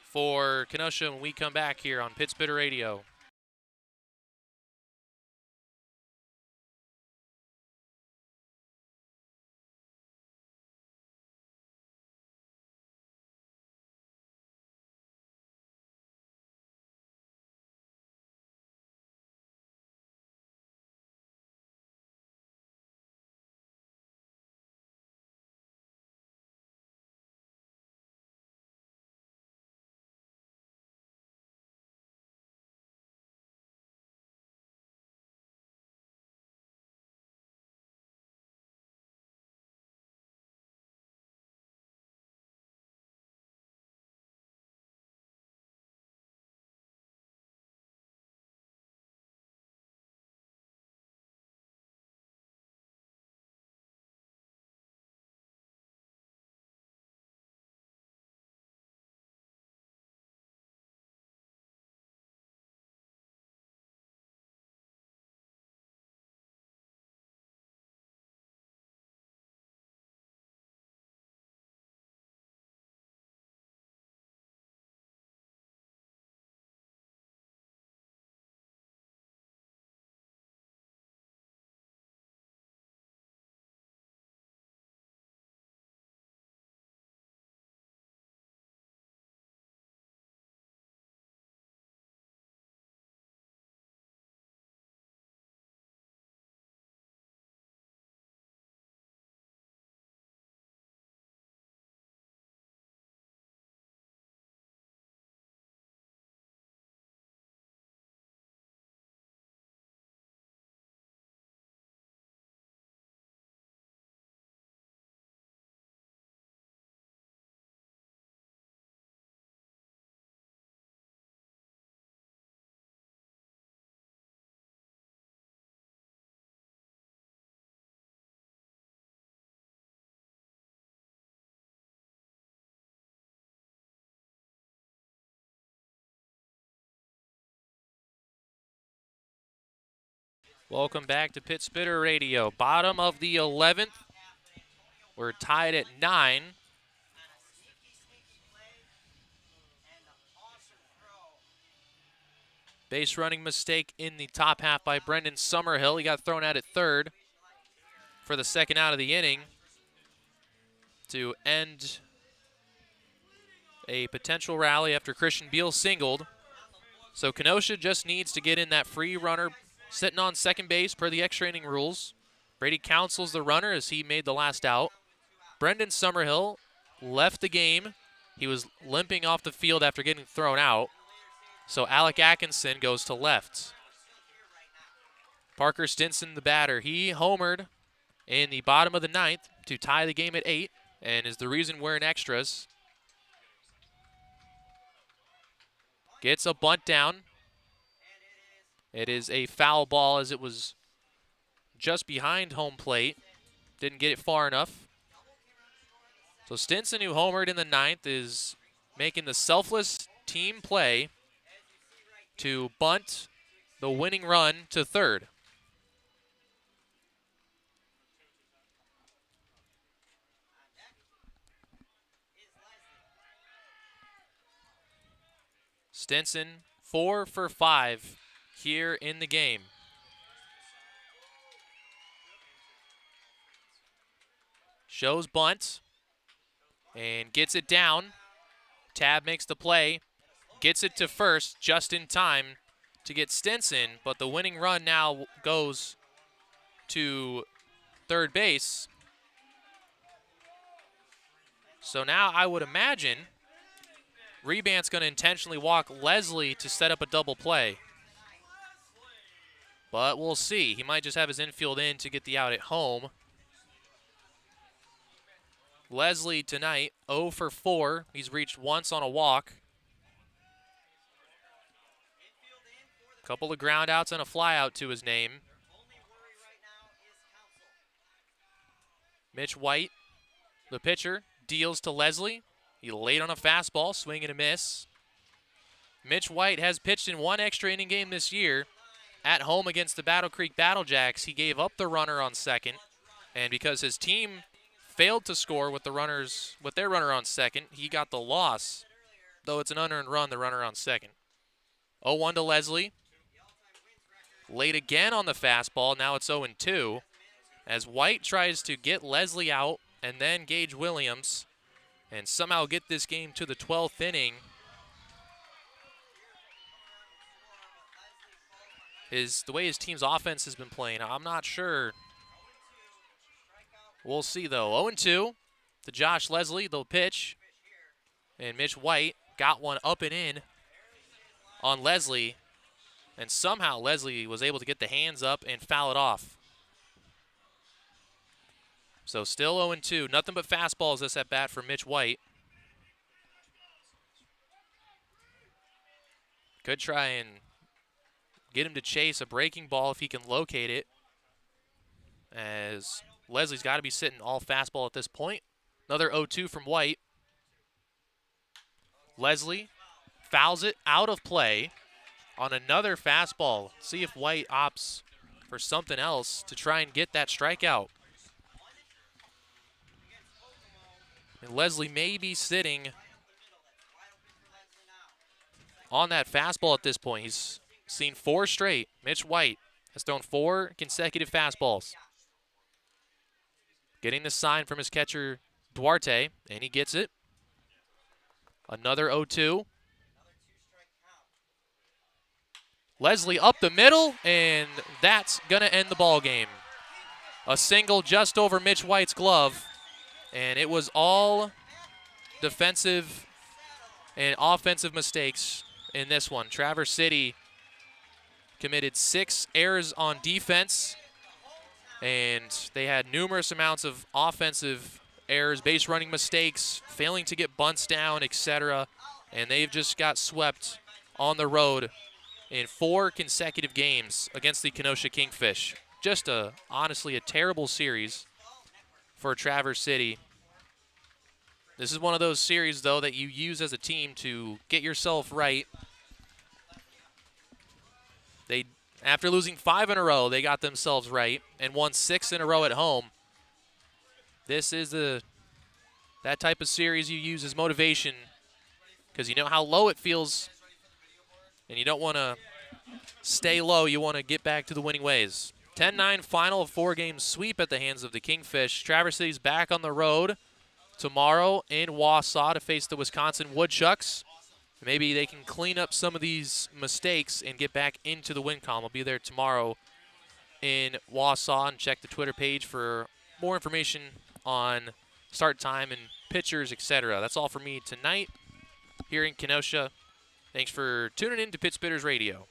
for Kenosha when we come back here on Pittsburgh Radio. Welcome back to Pittsburgh Radio. Bottom of the 11th. We're tied at 9. Base running mistake in the top half by Brendan Summerhill. He got thrown out at third for the second out of the inning to end a potential rally after Christian Beal singled. So Kenosha just needs to get in that free runner sitting on second base per the extra inning rules. Brady counsels the runner as he made the last out. Brendan Summerhill left the game. He was limping off the field after getting thrown out. So Alec Atkinson goes to left. Parker Stinson, the batter, he homered in the bottom of the 9th to tie the game at 8 and is the reason we're in extras. Gets a bunt down. It is a foul ball as it was just behind home plate. Didn't get it far enough. So Stinson, who homered in the ninth, is making the selfless team play to bunt the winning run to third. Stinson 4 for 5 here in the game. Shows bunt and gets it down. Tab makes the play, gets it to first just in time to get Stinson, but the winning run now goes to third base. So now I would imagine Rebant's going to intentionally walk Leslie to set up a double play. But we'll see. He might just have his infield in to get the out at home. Leslie tonight, 0 for 4. He's reached once on a walk. Couple of ground outs and a fly out to his name. Mitch White, the pitcher, deals to Leslie. He laid on a fastball, swing and a miss. Mitch White has pitched in one extra inning game this year. At home against the Battle Creek Battlejacks, he gave up the runner on second. And because his team failed to score with their runner on second, he got the loss. Though it's an unearned run, the runner on second. 0-1 to Leslie. Late again on the fastball, now it's 0-2. As White tries to get Leslie out and then Gage Williams and somehow get this game to the 12th inning. The way his team's offense has been playing, I'm not sure. We'll see, though. 0-2 to Josh Leslie. They'll pitch. And Mitch White got one up and in on Leslie. And somehow Leslie was able to get the hands up and foul it off. So still 0-2. Nothing but fastballs this at bat for Mitch White. Could try and get him to chase a breaking ball if he can locate it, as Leslie's got to be sitting all fastball at this point. Another 0-2 from White. Leslie fouls it out of play on another fastball. See if White opts for something else to try and get that strikeout. And Leslie may be sitting on that fastball at this point. He's seen 4 straight. Mitch White has thrown 4 consecutive fastballs. Getting the sign from his catcher, Duarte, and he gets it. Another 0-2. Leslie up the middle, and that's going to end the ball game. A single just over Mitch White's glove, and it was all defensive and offensive mistakes in this one. Traverse City committed 6 errors on defense, and they had numerous amounts of offensive errors, base running mistakes, failing to get bunts down, etc. And they've just got swept on the road in 4 consecutive games against the Kenosha Kingfish. Just honestly a terrible series for Traverse City. This is one of those series, though, that you use as a team to get yourself right. After losing 5 in a row, they got themselves right and won 6 in a row at home. This is that type of series you use as motivation because you know how low it feels, and you don't want to stay low. You want to get back to the winning ways. 10-9 final of 4-game sweep at the hands of the Kingfish. Traverse City's back on the road tomorrow in Wausau to face the Wisconsin Woodchucks. Maybe they can clean up some of these mistakes and get back into the win column. I'll be there tomorrow in Wausau, and check the Twitter page for more information on start time and pitchers, etc. That's all for me tonight here in Kenosha. Thanks for tuning in to Pitts Bitters Radio.